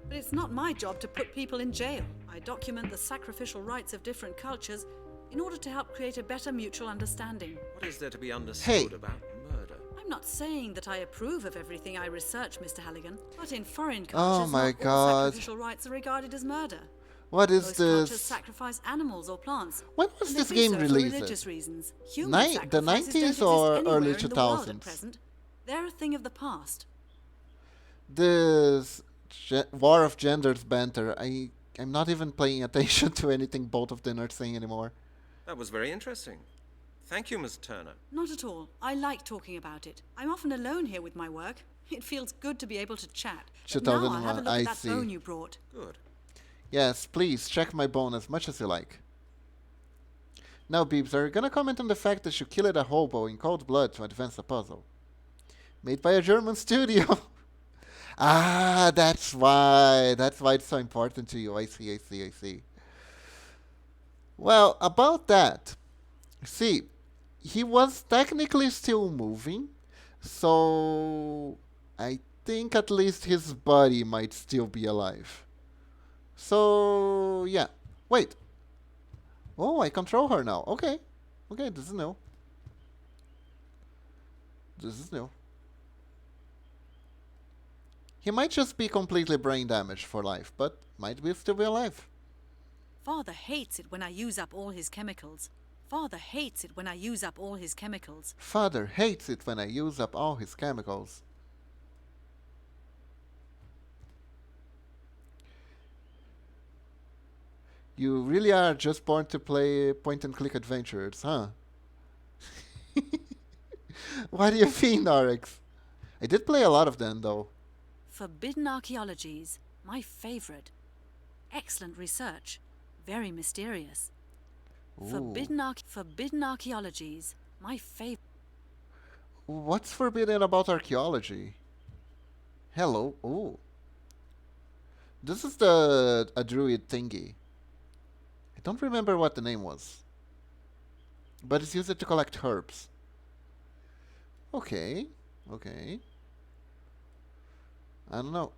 But it's not my job to put people in jail. I document the sacrificial rites of different cultures in order to help create a better mutual understanding. What is there to be understood Hey. about murder? I'm not saying that I approve of everything I research, Mr. Halligan, but in foreign Oh cultures, my not all God. sacrificial rites are regarded as murder. What is Most cultures this? sacrifice animals or plants. When was and this they do game so for released? religious reasons. Human The sacrifices 90s don't exist or anywhere early in the world 2000s? at present. They're a thing of the past. This War of Genders banter. I'm not even paying attention to anything both of them are saying anymore. That was very interesting. Thank you, Miss Turner. Not at all. I like talking about it. I'm often alone here with my work. It feels good to be able to chat. But now I'll have a 2001, look I at that see. bone you brought. Good. Yes, please check my bone as much as you like. Now, Beebs, are you gonna comment on the fact that you killed a hobo in cold blood to advance the puzzle? Made by a German studio. Ah, that's why. That's why it's so important to you. I see. Well, about that. See, he was technically still moving, so I think at least his body might still be alive. So, yeah. Wait. Oh, I control her now. Okay. Okay, this is new. He might just be completely brain damaged for life, but might be still be alive. Father hates it when I use up all his chemicals. Father hates it when I use up all his chemicals. Father hates it when I use up all his chemicals. You really are just born to play point-and-click adventures, huh? What do you mean, Oryx? I did play a lot of them, though. Forbidden archaeologies, my favorite. Excellent research. Very mysterious. Forbidden archaeologies, my favorite. What's forbidden about archaeology? Hello. Ooh. This is a druid thingy. I don't remember what the name was. But it's used to collect herbs. Okay. I don't know.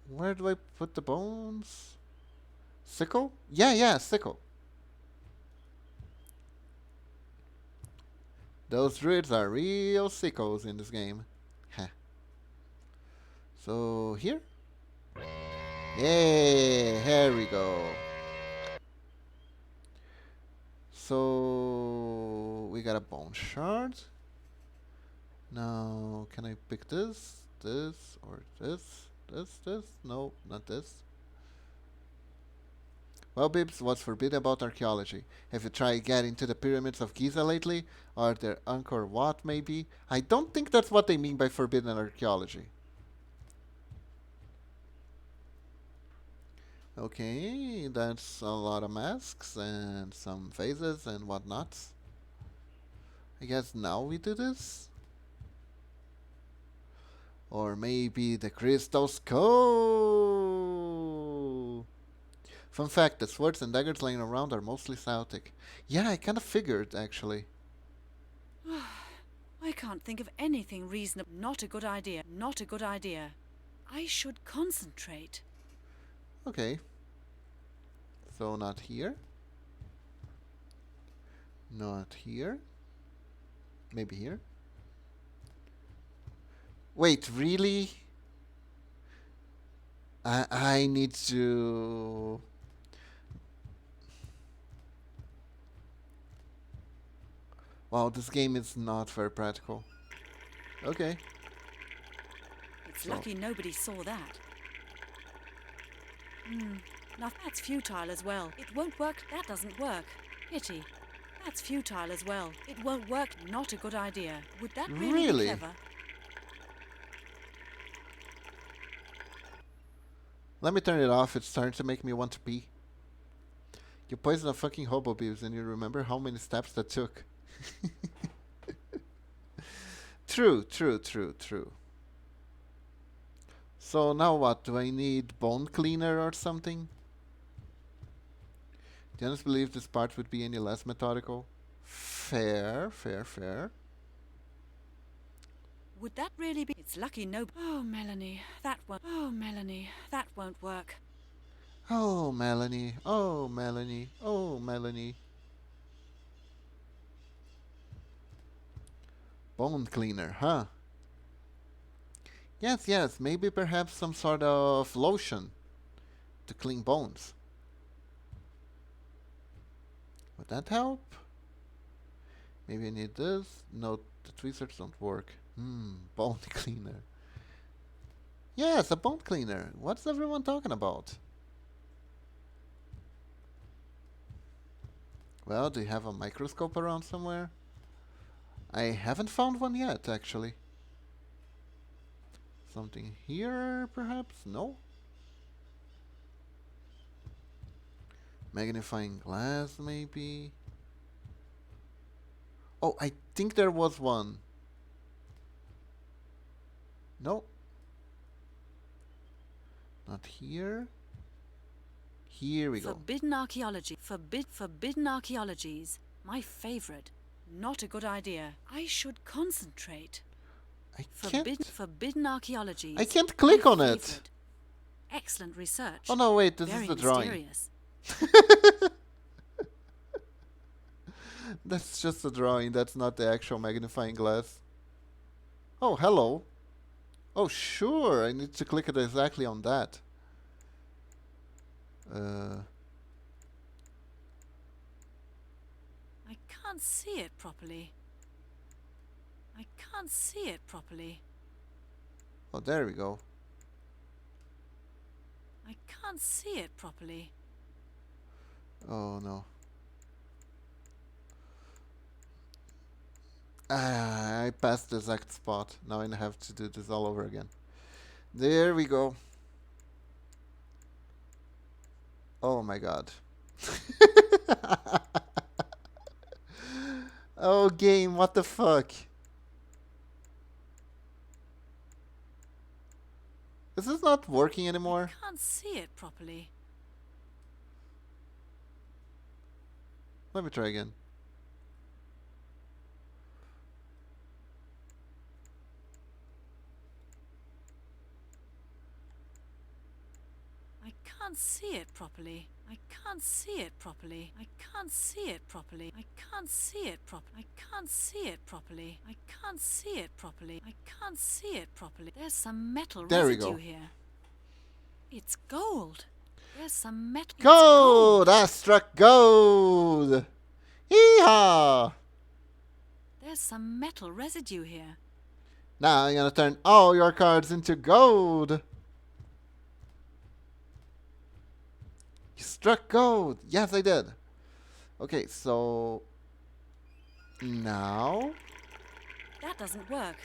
Where do I put the bones? Sickle? Yeah, sickle. Those druids are real sickles in this game. Heh. So, here? Yay! Here we go. So, we got a bone shard. Now, can I pick this, or this? No, not this. Well, Bibbs, what's forbidden about archaeology? Have you tried getting to the pyramids of Giza lately? Or their Angkor Wat, maybe? I don't think that's what they mean by forbidden archaeology. Okay, that's a lot of masks and some vases and whatnot. I guess now we do this? Or maybe the Crystal Skull. Fun fact, the swords and daggers laying around are mostly Celtic. Yeah, I kind of figured, actually. I can't think of anything reasonable. Not a good idea. I should concentrate. Okay. So not here. Not here. Maybe here. Wait, really? I need to... Wow, this game is not very practical. Okay. It's lucky nobody saw that. Now that's futile as well. It won't work. That doesn't work. Pity. That's futile as well. It won't work. Not a good idea. Would that really be clever? Let me turn it off. It's starting to make me want to pee. You poisoned a fucking hobo bees, and you remember how many steps that took. True. So now what? Do I need bone cleaner or something? Do you honestly believe this part would be any less methodical? Fair. Would that really be? It's lucky no. Oh, Melanie, that won't. Oh, Melanie, that won't work. Oh, Melanie. Oh, Melanie. Oh, Melanie. Bone cleaner, huh? Yes. Maybe perhaps some sort of lotion to clean bones. Would that help? Maybe I need this. No, the tweezers don't work. Bone cleaner. Yes, a bone cleaner. What's everyone talking about? Well, do you have a microscope around somewhere? I haven't found one yet, actually. Something here, perhaps? No? Magnifying glass, maybe? Oh, I think there was one. No. Not here. Here we go. Forbidden archaeology. Forbidden archaeologies. My favorite. Not a good idea. I should concentrate. I can't. Forbidden archaeologies. I can't click My on it. favorite. Excellent research. Oh no, wait, this Very is the drawing. mysterious. That's just a drawing, that's not the actual magnifying glass. Oh, hello. Oh, sure, I need to click it exactly on that. I can't see it properly. Oh, there we go. I can't see it properly. Oh, no. I passed the exact spot. Now I have to do this all over again. There we go. Oh my god. Oh, game, what the fuck? Is this not working anymore? I can't see it properly. Let me try again. I can't see it properly. I can't see it properly. I can't see it properly. I can't see it properly. I can't see it properly. I can't see it properly. I can't see it properly. There's some metal There we residue go. here. It's gold. There's some metal. Gold! I struck gold! Yeehaw! There's some metal residue here. Now I'm gonna turn all your cards into gold! You struck gold! Yes, I did! Okay, so... now... That doesn't work.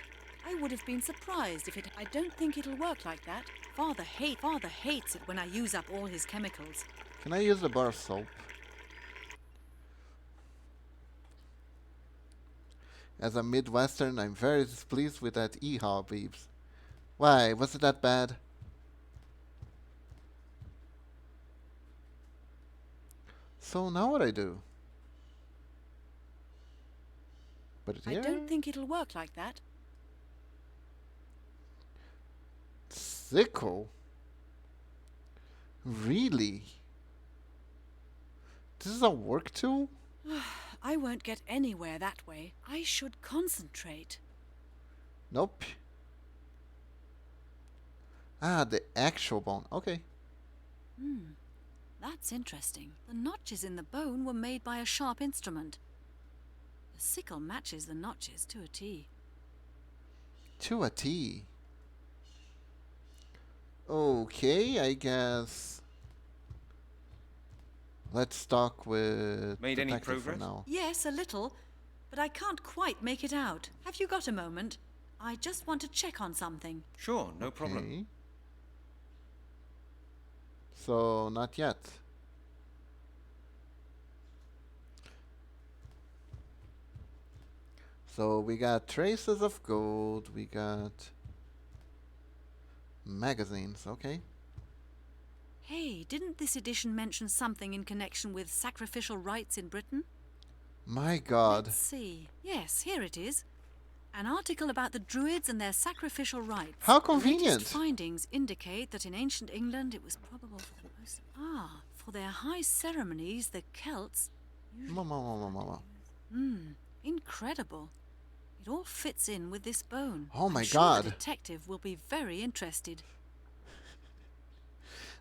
I would have been surprised if it. I don't think it'll work like that. Father hates it when I use up all his chemicals. Can I use the bar of soap? As a Midwestern, I'm very displeased with that Yeehaw, Beebs. Why, was it that bad? So now what I do? Put it here? I don't think it'll work like that. Sickle? Really? This is a work tool? I won't get anywhere that way. I should concentrate. Nope. Ah, the actual bone. Okay. That's interesting. The notches in the bone were made by a sharp instrument. The sickle matches the notches to a T. To a T. Okay, I guess. Let's talk with Made any Detective for progress? now. Yes, a little, but I can't quite make it out. Have you got a moment? I just want to check on something. Sure, no problem. Okay. So, not yet. So, we got traces of gold, we got magazines, okay. Hey, didn't this edition mention something in connection with sacrificial rites in Britain? My god. Let's see. Yes, here it is. An article about the Druids and their sacrificial rites. How The convenient. latest findings indicate that in ancient England it was probable for the most... for their high ceremonies, the Celts... Mama. Incredible. It all fits in with this bone. Oh my I'm sure god. the detective will be very interested.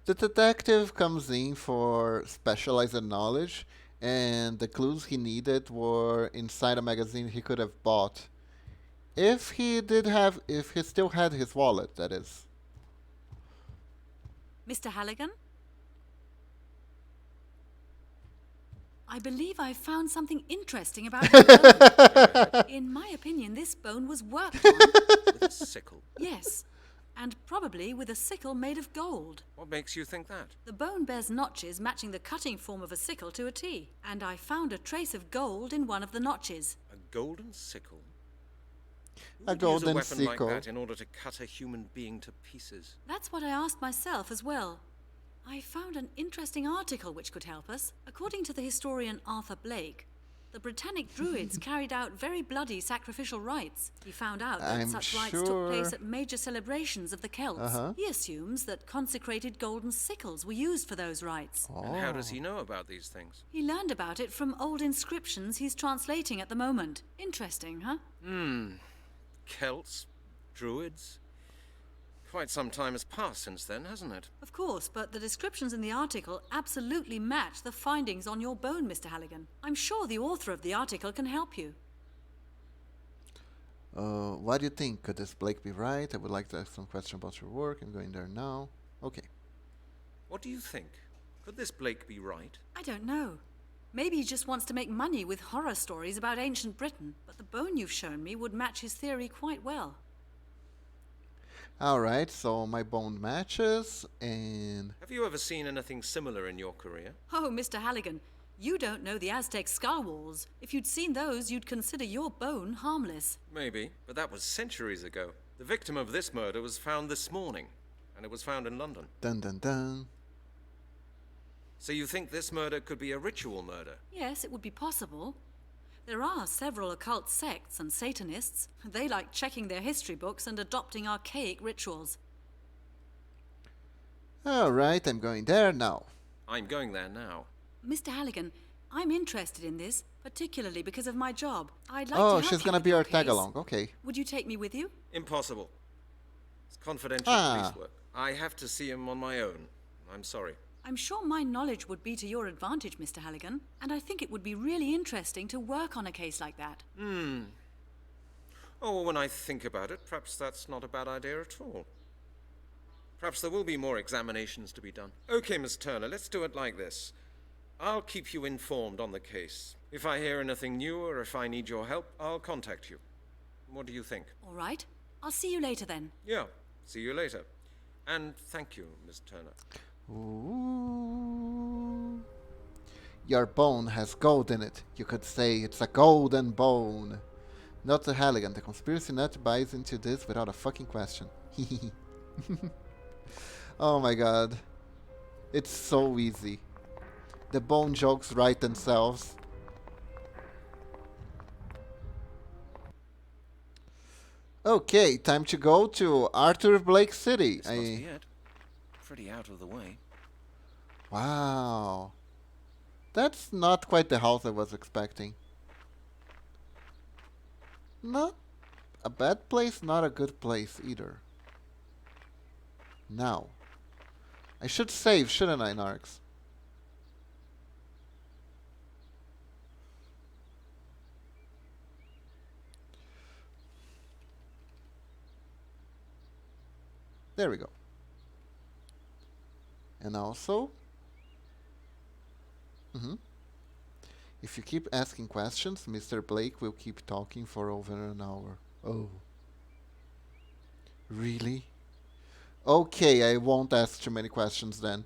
The detective comes in for specialized knowledge, and the clues he needed were inside a magazine he could have bought. If he still had his wallet, that is. Mr. Halligan? I believe I found something interesting about your bone. In my opinion, this bone was worked on. With a sickle. Yes, and probably with a sickle made of gold. What makes you think that? The bone bears notches matching the cutting form of a sickle to a T, and I found a trace of gold in one of the notches. A golden sickle? Who A would golden use a weapon sickle. like that in order to cut a human being to pieces? That's what I asked myself as well. I found an interesting article which could help us. According to the historian Arthur Blake, the Britannic Druids carried out very bloody sacrificial rites. He found out that I'm such rites took sure- place at major celebrations of the Celts. He assumes that consecrated golden sickles were used for those rites. And how does he know about these things? He learned about it from old inscriptions he's translating at the moment. Interesting, huh? Celts? Druids? Quite some time has passed since then, hasn't it? Of course, but the descriptions in the article absolutely match the findings on your bone, Mr. Halligan. I'm sure the author of the article can help you. What do you think? Could this Blake be right? I would like to ask some question about your work. I'm going there now. Okay. What do you think? Could this Blake be right? I don't know. Maybe he just wants to make money with horror stories about ancient Britain, but the bone you've shown me would match his theory quite well. Alright, so my bone matches, and... Have you ever seen anything similar in your career? Oh, Mr. Halligan, you don't know the Aztec skull walls. If you'd seen those, you'd consider your bone harmless. Maybe, but that was centuries ago. The victim of this murder was found this morning, and it was found in London. Dun dun dun. So you think this murder could be a ritual murder? Yes, it would be possible. There are several occult sects and Satanists. They like checking their history books and adopting archaic rituals. Alright, I'm going there now. I'm going there now. Mr. Halligan, I'm interested in this, particularly because of my job. I'd like Oh, to help she's you gonna with be your our case. tag-along, okay. Would you take me with you? Impossible. It's confidential police work. I have to see him on my own. I'm sorry. I'm sure my knowledge would be to your advantage, Mr. Halligan, and I think it would be really interesting to work on a case like that. Oh, well, when I think about it, perhaps that's not a bad idea at all. Perhaps there will be more examinations to be done. Okay, Miss Turner, let's do it like this. I'll keep you informed on the case. If I hear anything new or if I need your help, I'll contact you. What do you think? All right. I'll see you later then. Yeah, see you later. And thank you, Miss Turner. Ooh. Your bone has gold in it. You could say it's a golden bone. Not the Halligan. The conspiracy nut buys into this without a fucking question. Oh my god. It's so easy. The bone jokes write themselves. Okay, time to go to Arthur Blake City. This must be it. Pretty out of the way. Wow. That's not quite the house I was expecting. Not a bad place, not a good place either. Now. I should save, shouldn't I, Narcs? There we go. And also, if you keep asking questions, Mr. Blake will keep talking for over an hour. Oh. Really? Okay, I won't ask too many questions then.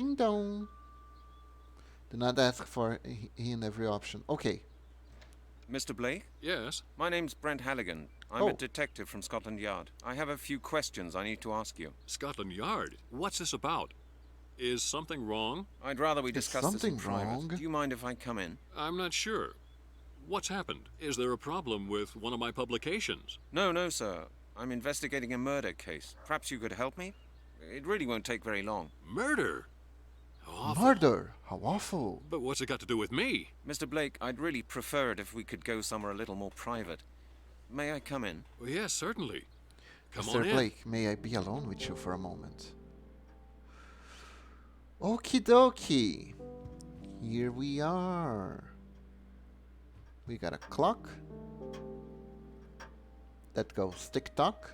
Ding dong. Do not ask for he in every option. Okay. Mr. Blake? Yes? My name's Brent Halligan. I'm Oh. a detective from Scotland Yard. I have a few questions I need to ask you. Scotland Yard? What's this about? Is something wrong? I'd rather we Is discuss this in something private. wrong? Do you mind if I come in? I'm not sure. What's happened? Is there a problem with one of my publications? No, sir. I'm investigating a murder case. Perhaps you could help me? It really won't take very long. Murder? How awful. Murder. How awful. But what's it got to do with me? Mr. Blake, I'd really prefer it if we could go somewhere a little more private. May I come in? Well, yes, certainly. Come Mr. on in. Blake, may I be alone with you for a moment? Okie dokie. Here we are. We got a clock that goes tick-tock.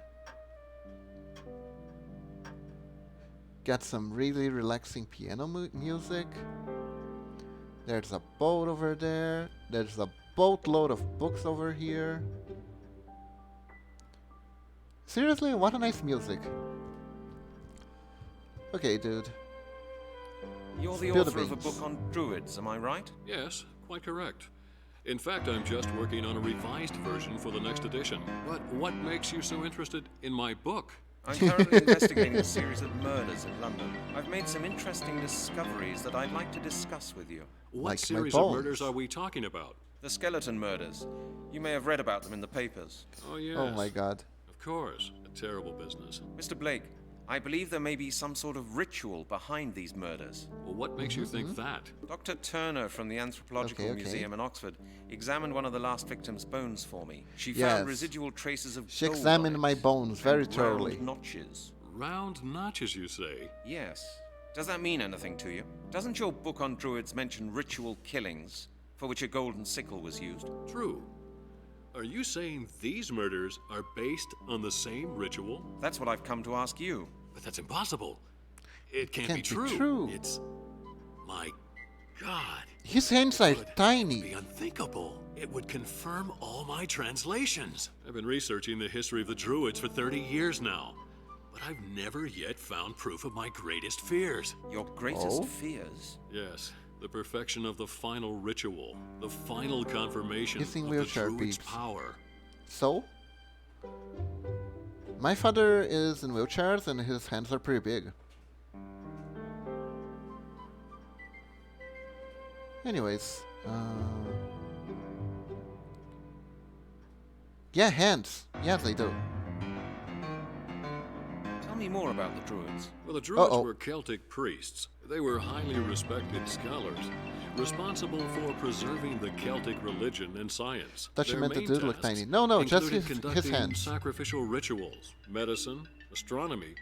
Got some really relaxing piano music. There's a boat over there. There's a boatload of books over here. Seriously, what a nice music. Okay, dude. You're the Spill the author of a beans. book on druids, am I right? Yes, quite correct. In fact, I'm just working on a revised version for the next edition. But what makes you so interested in my book? I'm currently investigating a series of murders in London. I've made some interesting discoveries that I'd like to discuss with you. What Like my series of bones. murders are we talking about? The skeleton murders. You may have read about them in the papers. Oh, yes. Oh my god. Of course. A terrible business. Mr. Blake, I believe there may be some sort of ritual behind these murders. Well, what makes you think that? Dr. Turner from the Anthropological Okay. Museum in Oxford examined one of the last victim's bones for me. She Yes. found residual traces of She gold examined on my it bones very and thoroughly. round notches. Round notches, you say? Yes. Does that mean anything to you? Doesn't your book on druids mention ritual killings for which a golden sickle was used? True. Are you saying these murders are based on the same ritual? That's what I've come to ask you. But that's impossible. It can't, Can't be be true. true. It's... My God. His hands are It would be tiny. unthinkable. It would confirm all my translations. I've been researching the history of the Druids for 30 years now, but I've never yet found proof of my greatest fears. Your greatest Oh? fears? Yes, the perfection of the final ritual, the final confirmation Using of the wheelchair Druids' peeps. power. So? My father is in wheelchairs and his hands are pretty big. Anyways, yeah, hands. Yes, they do. Tell me more about the druids. Well, the Druids Uh-oh. were Celtic priests. They were highly respected scholars, responsible for preserving the Celtic religion and science. Thought you Their meant the main dude looked tasks tiny. No, just included his conducting hands. sacrificial rituals, medicine, astronomy,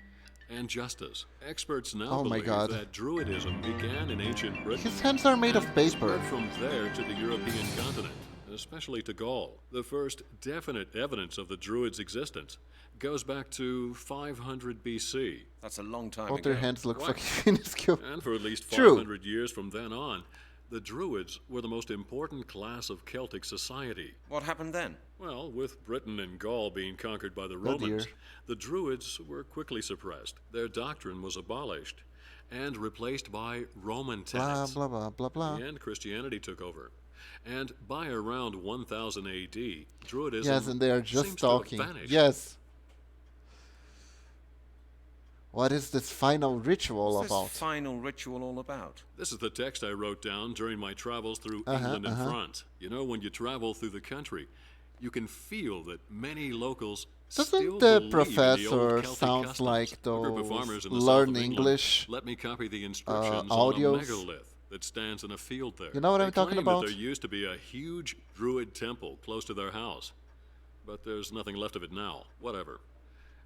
and justice. Experts now Oh my believe God. that Druidism began in ancient Britain. His hands are made of and paper. spread from there to the European continent, especially to Gaul. The first definite evidence of the Druids' existence goes back to 500 BC. That's a long time Both ago. their hands look Why? fucking minuscule. And for at least True. 500 years from then on, the Druids were the most important class of Celtic society. What happened then? Well, with Britain and Gaul being conquered by the Oh, dear. Romans, the Druids were quickly suppressed. Their doctrine was abolished and replaced by Roman Blah, tenets. blah, blah, blah, blah. And Christianity took over. And by around 1000 AD, Druidism Yes, and they are seems just to have talking. vanished. Yes. What is this final ritual What's about? this final ritual all about? This is the text I wrote down during my travels through England and France. You know, when you travel through the country, you can feel that many locals Doesn't still the believe in professor the old Celtic sounds customs. like A group of those farmers in the learn south of English, England let me copy the inscriptions on a audios? megalith that stands in a field there. You know what They I'm talking claim that about? there used to be a huge druid temple close to their house, but there's nothing left of it now. Whatever.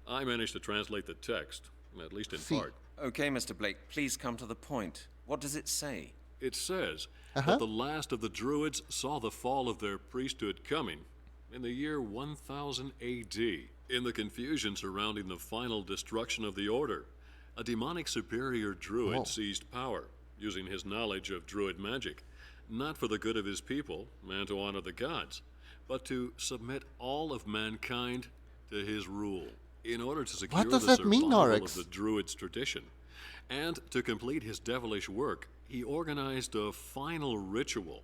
I managed to translate the text, at least in See. part. Okay, Mr. Blake, please come to the point. What does it say? It says Uh-huh. that the last of the Druids saw the fall of their priesthood coming in the year 1000 AD. In the confusion surrounding the final destruction of the order, a demonic superior Druid Whoa. seized power, using his knowledge of Druid magic, not for the good of his people and to honor the gods, but to submit all of mankind to his rule. In order to secure does the that mean, survival Oryx? of the Druids' tradition, And to complete his devilish work, he organized a final ritual,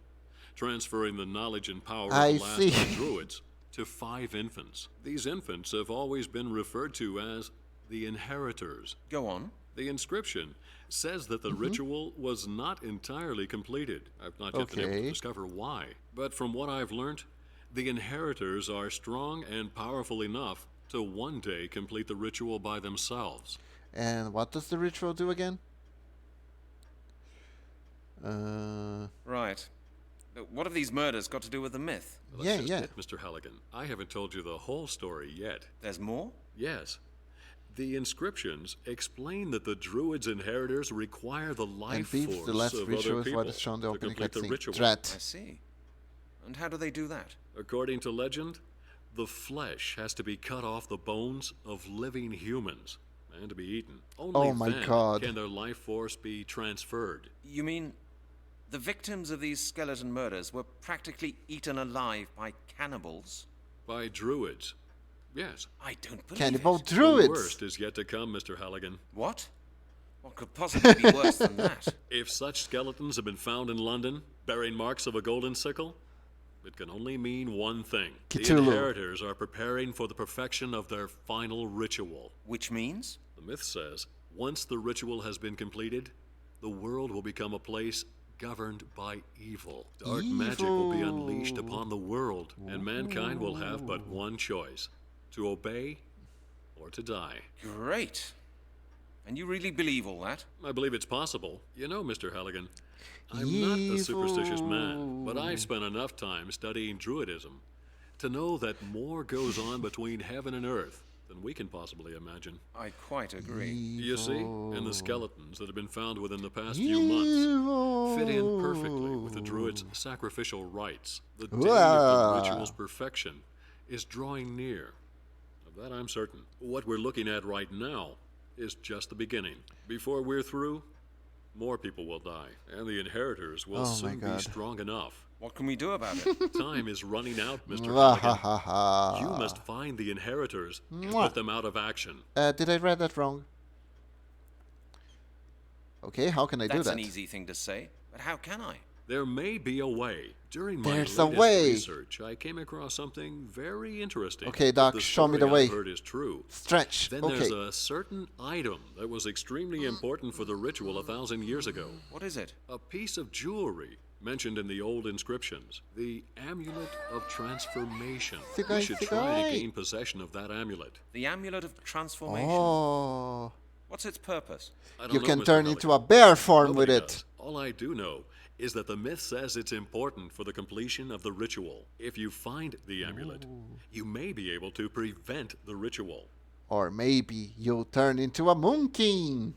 transferring the knowledge and power of I the last see. of the druids to 5 infants. These infants have always been referred to as the inheritors. Go on. The inscription says that the ritual was not entirely completed. I've not yet been able to Okay. discover why. But from what I've learnt, the inheritors are strong and powerful enough to one day complete the ritual by themselves. And what does the ritual do again? Right. But what have these murders got to do with the myth? Well, Yeah, that's yeah. just it, Mr. Halligan. I haven't told you the whole story yet. There's more? Yes. The inscriptions explain that the druids' inheritors require the And life beats force the last of ritual other is people what is shown in the to opening complete the cutscene. ritual. I Drat. see. And how do they do that? According to legend, the flesh has to be cut off the bones of living humans and to be eaten. Only Oh my then God. can their life force be transferred. You mean the victims of these skeleton murders were practically eaten alive by cannibals? By druids. Yes. I don't believe Cannibal it. The druids. worst is yet to come, Mr. Halligan. What? What could possibly be worse than that? If such skeletons have been found in London, bearing marks of a golden sickle, it can only mean one thing. The Cthulhu. inheritors are preparing for the perfection of their final ritual. Which means? The myth says, once the ritual has been completed, the world will become a place governed by evil. Dark magic will be unleashed upon the world, and mankind will have but one choice: to obey or to die. Great. And you really believe all that? I believe it's possible. You know, Mr. Halligan, I'm not a superstitious man, but I've spent enough time studying druidism to know that more goes on between heaven and earth than we can possibly imagine. I quite agree. You see, and the skeletons that have been found within the past few months fit in perfectly with the druids' sacrificial rites. The day of the ritual's perfection is drawing near. Of that I'm certain. What we're looking at right now is just the beginning. Before we're through, more people will die, and the inheritors will Oh my soon be God. strong enough. What can we do about it? Time is running out, Mr. Ha ha Halligan. ha ha. You must find the inheritors and Mwah. put them out of action. Did I read that wrong? Okay, how can I do That's that? an easy thing to say, but how can I? There may be a way. During my There's a latest way. research, I came across something very interesting. Okay, If Doc, the show me the story way. I've heard is true. Stretch. Then Okay. there's a certain item that was extremely important for the ritual 1,000 years ago. What is it? A piece of jewelry mentioned in the old inscriptions. The Amulet of Transformation. Sigai, We should try to sigai. gain possession of that amulet. The Amulet of Transformation. Oh. What's its purpose? I don't You know, can Mr. turn Halligan. into a bear form with Nobody it. does. All I do know is that the myth says it's important for the completion of the ritual. If you find the amulet, you may be able to prevent the ritual. Or maybe you'll turn into a moon king.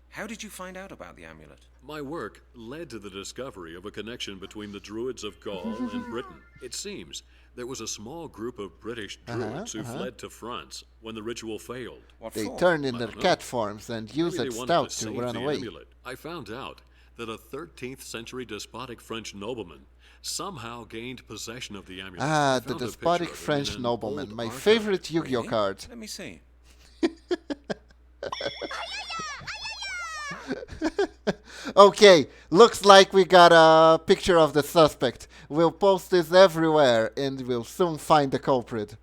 How did you find out about the amulet? My work led to the discovery of a connection between the Druids of Gaul and Britain. It seems there was a small group of British Druids who fled to France when the ritual failed. What They for? turn in I their don't know. cat forms and use Maybe it they wanted stout to to save run the away. amulet. I found out that a 13th century despotic French nobleman somehow gained possession of the amulet. Ah, I the found a despotic picture of it in French an nobleman. old My archive. favorite Yu-Gi-Oh Really? card. Let me see. Okay, looks like we got a picture of the suspect. We'll post this everywhere and we'll soon find the culprit.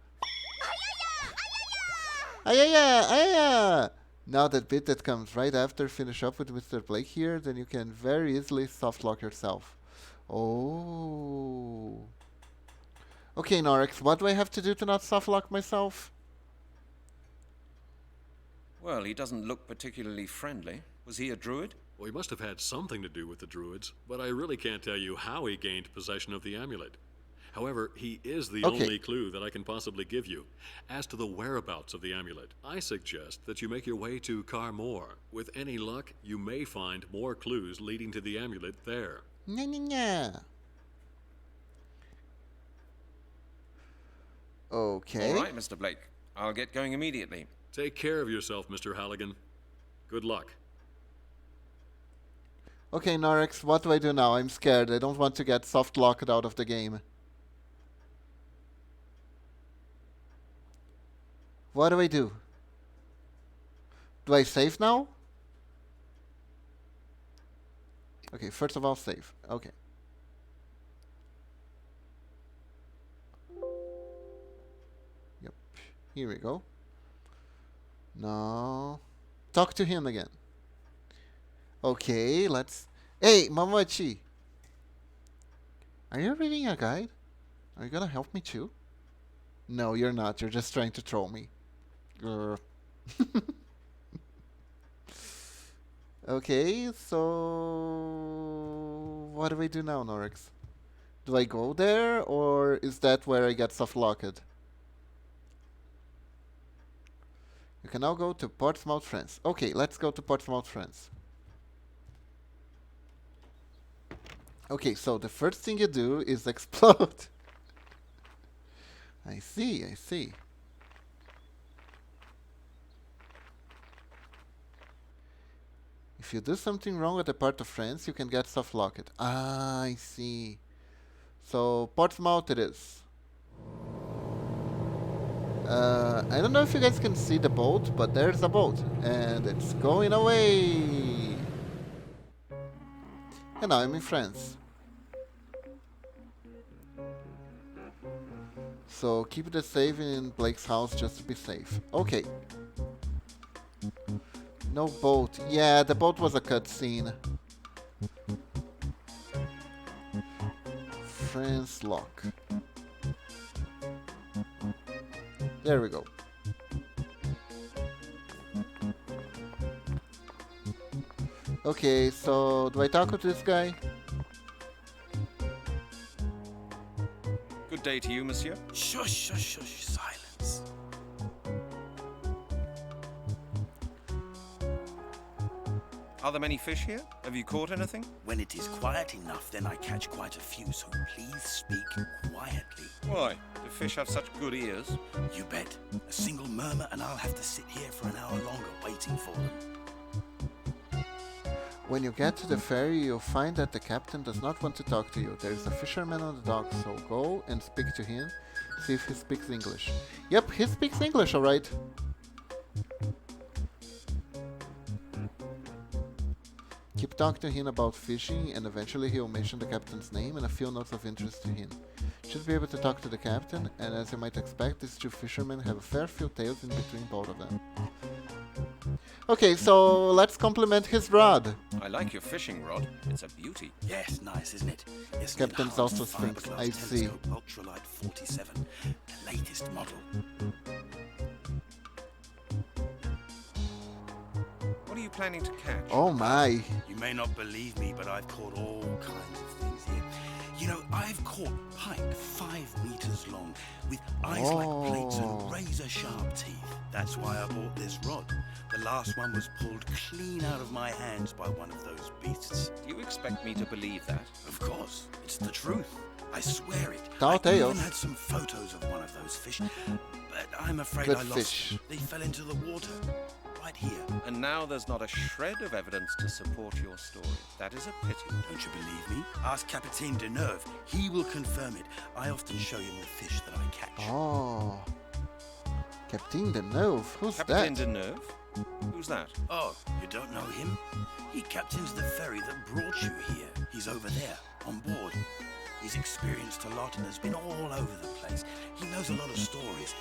Ayaya, ayaya. Now that bit that comes right after finish up with Mr. Blake here, then you can very easily soft lock yourself. Oh. Okay, Norix, what do I have to do to not soft lock myself? Well, he doesn't look particularly friendly. Was he a druid? Well, he must have had something to do with the Druids, but I really can't tell you how he gained possession of the amulet. However, he is the Okay. only clue that I can possibly give you. As to the whereabouts of the amulet, I suggest that you make your way to Carmore. With any luck, you may find more clues leading to the amulet there. Nya, nya, nya. Okay. All right, Mr. Blake. I'll get going immediately. Take care of yourself, Mr. Halligan. Good luck. Okay, Norix, what do I do now? I'm scared. I don't want to get soft locked out of the game. What do I do? Do I save now? Okay, first of all, save. Okay. Yep. Here we go. No. Talk to him again. Okay, let's... Hey, Mamachi! Are you reading a guide? Are you gonna help me too? No, you're not. You're just trying to troll me. Grr. Okay, so... What do we do now, Norix? Do I go there, or is that where I get soft-locked? You can now go to Portsmouth, France. Okay, let's go to Portsmouth, France. Okay, so the first thing you do is explode. I see, I see. If you do something wrong with a part of France, you can get soft-locked. Ah, I see. So, Portsmouth it is. I don't know if you guys can see the boat, but there's a boat. And it's going away! And now I'm in France. So, keep the save in Blake's house just to be safe. Okay. No boat. Yeah, the boat was a cutscene. France lock. There we go. Okay, so do I talk with this guy? Good day to you, monsieur. Shush, shush, shush, silence. Are there many fish here? Have you caught anything? When it is quiet enough, then I catch quite a few, so please speak quietly. Why? Do fish have such good ears? You bet. A single murmur and I'll have to sit here for an hour longer waiting for them. When you get to the ferry, you'll find that the captain does not want to talk to you. There is a fisherman on the dock, so go and speak to him. See if he speaks English. Yep, he speaks English, alright. Keep talking to him about fishing, and eventually he'll mention the captain's name and a few notes of interest to him. Should be able to talk to the captain, and as you might expect, these two fishermen have a fair few tales in between both of them. Okay, so let's compliment his rod. I like your fishing rod. It's a beauty. Yes, nice, isn't it? It's Captain's also thinks, I see. Ultralight 47, the latest model. What are you planning to catch? Oh my. You may not believe me, but I've caught all kinds of things here. You know, I've caught pike 5 meters long, with eyes like plates and razor-sharp teeth. That's why I bought this rod. The last one was pulled clean out of my hands by one of those beasts. Do you expect me to believe that? Of course, it's the truth. I swear it. Tall I even tales. had some photos of one of those fish, but I'm afraid Good I lost fish. them. They fell into the water, right here. And now there's not a shred of evidence to support your story. That is a pity. Don't you believe me? Ask Capitaine Deneuve. He will confirm it. I often show him the fish that I catch. Oh. Captain Deneuve? Who's Captain that? Deneuve? Who's that? Oh, you don't know him? He captains the ferry that brought you here. He's over there, on board. He's experienced a lot and has been all over the place. He knows a lot of stories.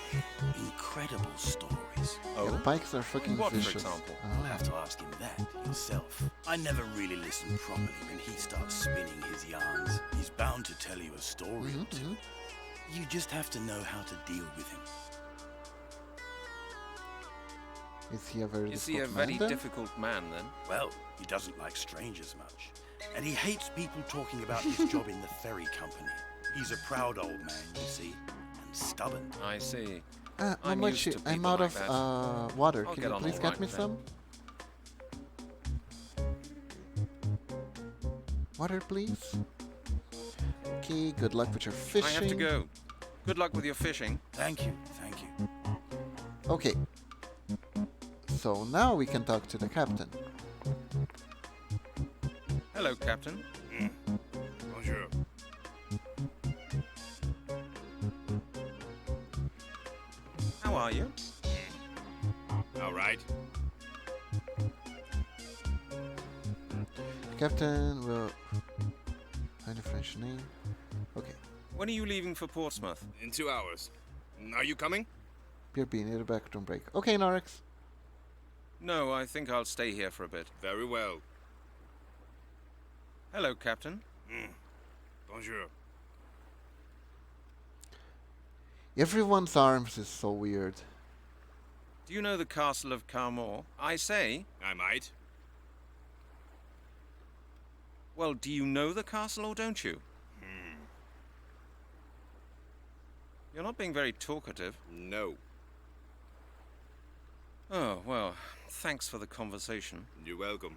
Incredible stories. Yeah, pikes are fucking What, for vicious. example? You'll have to ask him that yourself. I never really listen properly when he starts spinning his yarns. He's bound to tell you a story or two. You just have to know how to deal with him. Is he a very Is he a difficult very man, then? difficult man, then? Well, he doesn't like strangers much. And he hates people talking about his job in the ferry company. He's a proud old man, you see, and stubborn. I see. I'm used to I'm people out like of water. I'll Can get you on please all get right me then. some? Water, please. Okay, good luck with your fishing. I have to go. Good luck with your fishing. Thank you, thank you. Okay. So now we can talk to the captain. Hello, Captain. Bonjour. How are you? All right. Captain will find a French name. Okay. When are you leaving for Portsmouth? In 2 hours. Are you coming? PRP near the bathroom break. Okay, Norix. No, I think I'll stay here for a bit. Very well. Hello, Captain. Bonjour. Everyone's arms is so weird. Do you know the castle of Carmore? I say. I might. Well, do you know the castle or don't you? You're not being very talkative. No. Oh, well, thanks for the conversation. You're welcome.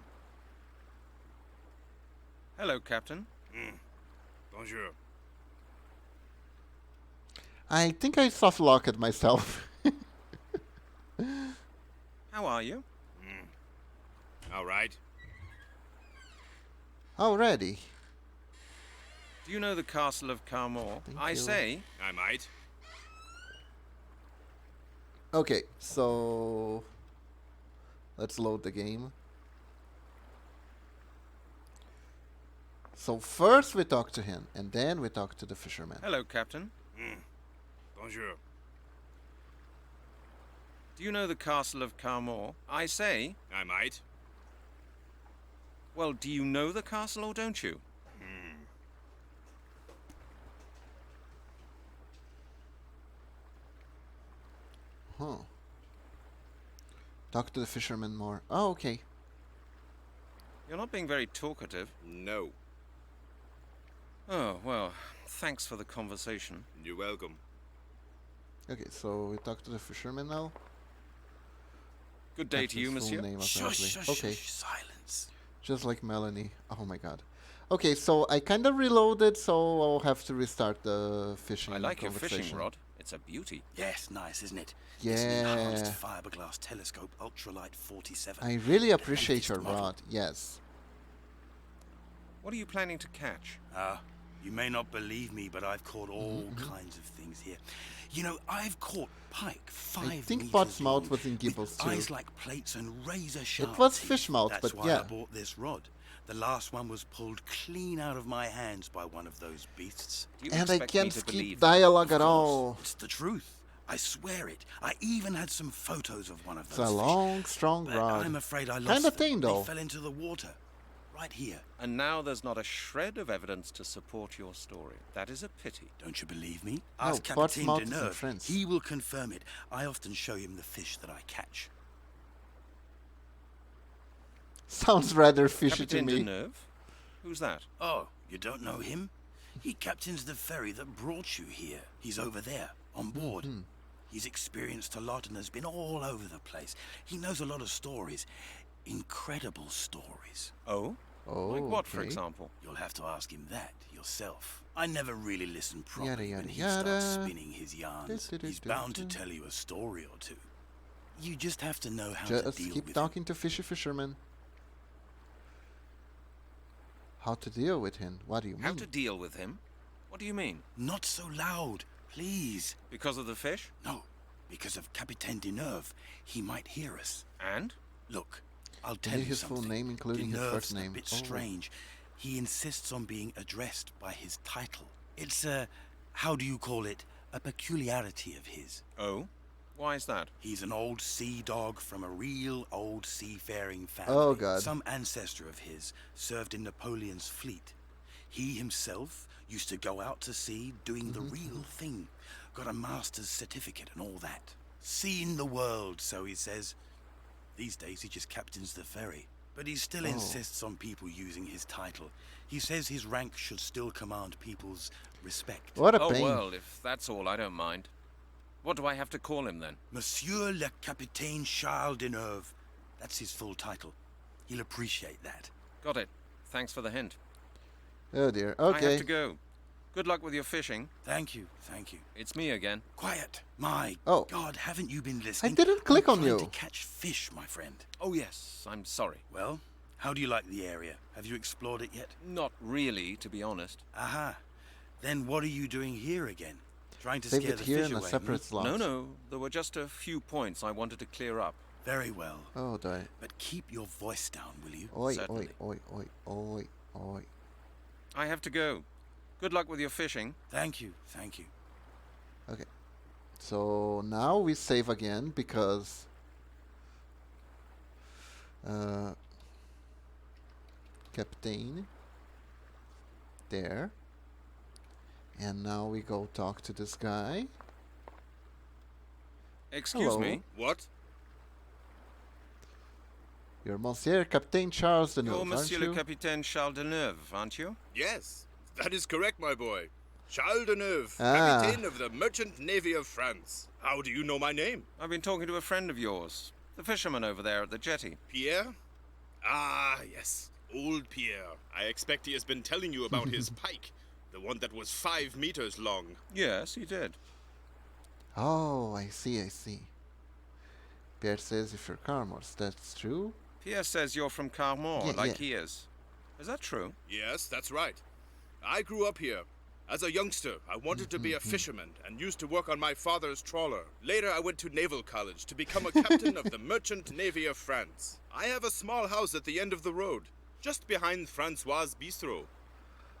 Hello, Captain. Bonjour. I think I soft locked myself. How are you? All right. Already. Do you know the castle of Carmore? Thank I you. say. I might. Okay, so let's load the game. So first we talk to him, and then we talk to the fisherman. Hello, Captain. Bonjour. Do you know the castle of Carmore? I say. I might. Well, do you know the castle or don't you? Huh. Talk to the fisherman more. Oh, okay. You're not being very talkative. No. Oh, well, thanks for the conversation. You're welcome. Okay, so we talk to the fisherman now. Good day to you, Captain's full monsieur. name, apparently. Okay, Silence. just like Melanie. Oh my god. Okay, so I kind of reloaded, so I'll have to restart the fishing I like your conversation. fishing rod. It's a beauty. Yes, nice, isn't it? It's an Yeah. enhanced fiberglass telescope, ultralight 47. I really And appreciate it's your the model. rod. Yes. What are you planning to catch? You may not believe me, but I've caught all kinds of things here. You know, I've caught pike 5 think meters Portsmouth long, was in with Gibbous too. eyes like plates and razor sharp was teeth. Fishmouth, That's but why yeah. I bought this rod. The last one was pulled clean out of my hands by one of those beasts. Do you And I expect me can't to skip believe dialogue at Of course, all. It's the truth. I swear it. I even had some photos of one of It's those a fish. long, strong But rod. I'm afraid I lost Kinda them. thin, though. They fell into the water. Right here. And now there's not a shred of evidence to support your story. That is a pity. Don't you believe me? No, Ask Captain Portsmouth is in Deneuve. France. He will confirm it. I often show him the fish that I catch. Sounds rather fishy Captain to me. Deneuve? Who's that? Oh, you don't know him? He captains the ferry that brought you here. He's over there, on board. He's experienced a lot and has been all over the place. He knows a lot of stories. Incredible stories. Oh? Oh, Like what, for okay. example? You'll have to ask him that yourself. I never really listen properly Yada, when he yada, starts yada. spinning his yarns. Du- du- du- He's du- bound to du. tell you a story or two. You just have to know how to Just deal keep with talking to fishy fisherman. How to deal with him? What do you mean? How to deal with him? What do you mean? him. Not so loud, please. Because of the fish? No, because of Capitaine Deneuve. He might hear us. And? Look, I'll You tell need you his something. full name, including his Deneuve's first name. a bit Oh. strange. He insists on being addressed by his title. It's a, how do you call it, a peculiarity of his. Oh? Why is that? He's an old sea dog from a real old seafaring family. Oh, God. Some ancestor of his served in Napoleon's fleet. He himself used to go out to sea doing the real thing. Got a master's certificate and all that. Seen the world, so he says. These days he just captains the ferry. But he still insists on people using his title. He says his rank should still command people's respect. What a Oh, pain. well, if that's all, I don't mind. What do I have to call him then? Monsieur le Capitaine Charles Deneuve. That's his full title. He'll appreciate that. Got it. Thanks for the hint. Oh dear. I Okay. have to go. Good luck with your fishing. Thank you, thank you. It's me again. Quiet. My Oh. God, haven't you been listening? didn't click I'm on trying you. to catch fish, my friend. Oh, yes. I'm sorry. Well, how do you like the area? Have you explored it yet? Not really, to be honest. Aha. Then what are you doing here again? Trying to Save scare it the here fish in a away, separate slot. No, no. There were just a few points I wanted to clear up. Very well. Oh, do I? But keep your voice down, will you? Oi, oi, Certainly. oi, oi, oi, oi. I have to go. Good luck with your fishing. Thank you, thank you. Okay. So now we save again because Captain there. And now we go talk to this guy. Excuse Hello. me. What? You're Monsieur Captain Charles Deneuve, You're aren't Monsieur you? le Capitaine Charles Deneuve, aren't you? Yes, that is correct, my boy. Charles Deneuve, Ah. Captain of the Merchant Navy of France. How do you know my name? I've been talking to a friend of yours, the fisherman over there at the jetty. Pierre? Ah, yes. Old Pierre. I expect he has been telling you about his pike. The one that was 5 meters long. Yes, he did. Oh, I see, I see. Pierre says if you're Carmors, that's true? Pierre says you're from Carmore, Yeah, like yeah. he is. Is that true? Yes, that's right. I grew up here. As a youngster, I wanted to be a fisherman and used to work on my father's trawler. Later, I went to Naval College to become a captain of the Merchant Navy of France. I have a small house at the end of the road, just behind Francois' Bistro.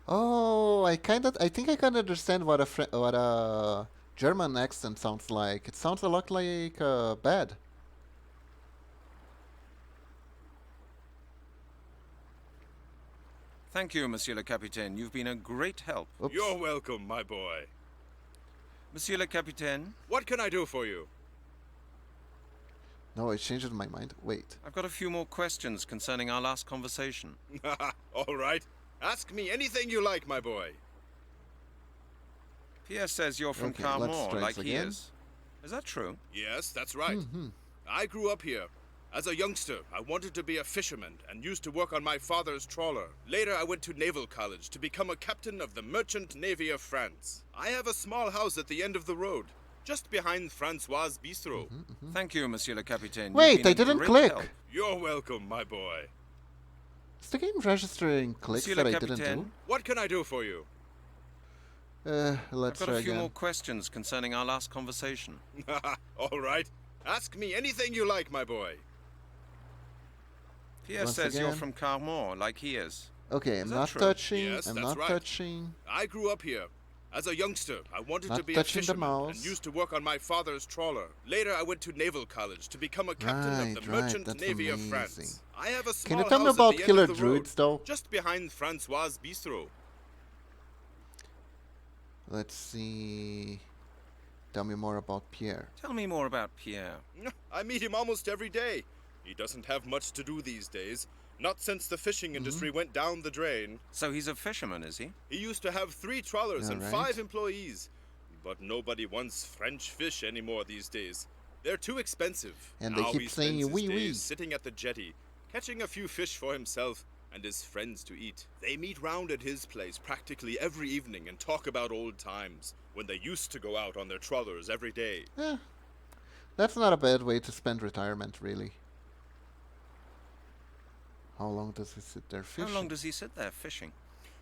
Oh, I think I can understand what a German accent sounds like. It sounds a lot like bad. Thank you, Monsieur le Capitaine. You've been a great help. Oops. You're welcome, my boy. Monsieur le Capitaine, What can I do for you? No, it changed my mind. Wait. I've got a few more questions concerning our last conversation. All right. Ask me anything you like, my boy. Pierre says you're from Okay, let's Carmore, try like this he again. is. Is that true? Yes, that's right. I grew up here. As a youngster, I wanted to be a fisherman and used to work on my father's trawler. Later, I went to Naval College to become a captain of the Merchant Navy of France. I have a small house at the end of the road, just behind Francois' Bistro. Thank you, Monsieur le Capitaine. You've Wait, been I a didn't great click. help. You're welcome, my boy. Is the game registering clicks Monsieur that le I didn't Capitaine, What can I do for you? do? I've Let's got try a few again. more questions concerning our last conversation. All right. Ask me anything you like, my boy. Pierre Once says you're again. from Carmore, like he is. Okay, Is I'm that not true? touching. Yes, I'm that's not right. touching. I grew up here. As a youngster, I wanted to Not be a touching the fisherman mouse. and used to work on my father's trawler. Later, I went to Naval College to become a captain of the Right, Merchant that's Navy of amazing. France. I have a Can small you tell me house about at the killer end of the road, droods, though? just behind Francois' Bistro. Let's see. Tell me more about Pierre. Tell me more about Pierre. I meet him almost every day. He doesn't have much to do these days. Not since the fishing industry went down the drain. So he's a fisherman, is he? He used to have 3 trawlers and Alright. 5 employees. But nobody wants French fish anymore these days. They're too expensive. And they Now keep he saying spends his oui, oui. days sitting at the jetty, catching a few fish for himself and his friends to eat. They meet round at his place practically every evening and talk about old times, when they used to go out on their trawlers every day. Eh, that's not a bad way to spend retirement, really. How long does he sit there fishing? How long does he sit there fishing?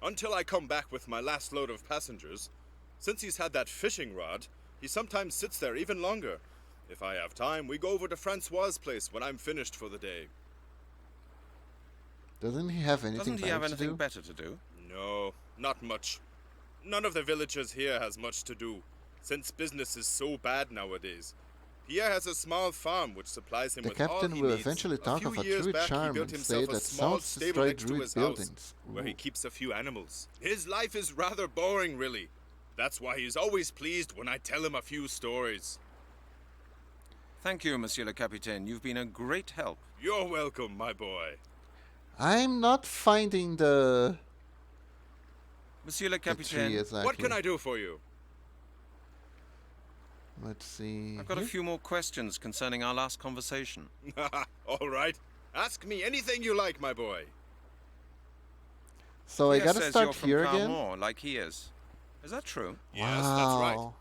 Until I come back with my last load of passengers. Since he's had that fishing rod, he sometimes sits there even longer. If I have time, we go over to Francois' place when I'm finished for the day. Doesn't he have anything Doesn't he have better to anything do? better to do? No, not much. None of the villagers here has much to do, since business is so bad nowadays. Pierre has a small farm which supplies him The with all captain he will needs. eventually talk few of a years true back, charm he built and say himself a that small sounds stable destroy next to druid his house, buildings. where he Ooh. keeps a few animals. His life is rather boring, really. That's why he's always pleased when I tell him a few stories. Thank you, Monsieur le Capitaine. You've been a great help. You're welcome, my boy. I'm not finding the Monsieur le tree Capitaine, exactly. What can I do for you? Let's see. I've got a here. few more questions concerning our last conversation. All right. Ask me anything you like, my boy. So I Pierre gotta says start you're from here again. Carmore, like he is. Is that true? Yes, that's right. Wow.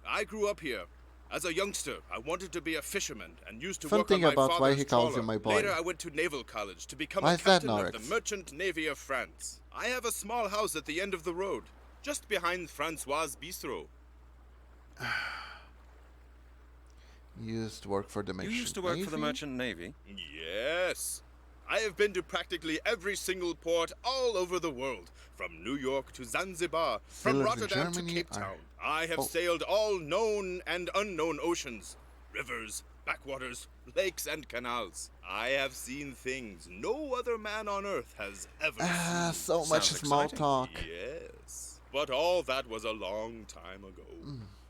I grew up here. As a youngster, I wanted to be a fisherman and used to Fun work on thing my about why father's he calls you trawler. my boy. Later, I went to Naval College to become Why a is that, captain of the Norix? Merchant Navy of France. I have a small house at the end of the road, just behind Francois' Bistro. Used to work for the Merchant You used to work for the Navy? Merchant Navy? Yes. I have been to practically every single port all over the world, from New York to Zanzibar, from Sailors in Rotterdam to Germany Cape are- Town. I have Oh. sailed all known and unknown oceans, rivers, backwaters, lakes, and canals. I have seen things no other man on earth has ever seen. So much Sounds small exciting. talk. Yes. But all that was a long time ago.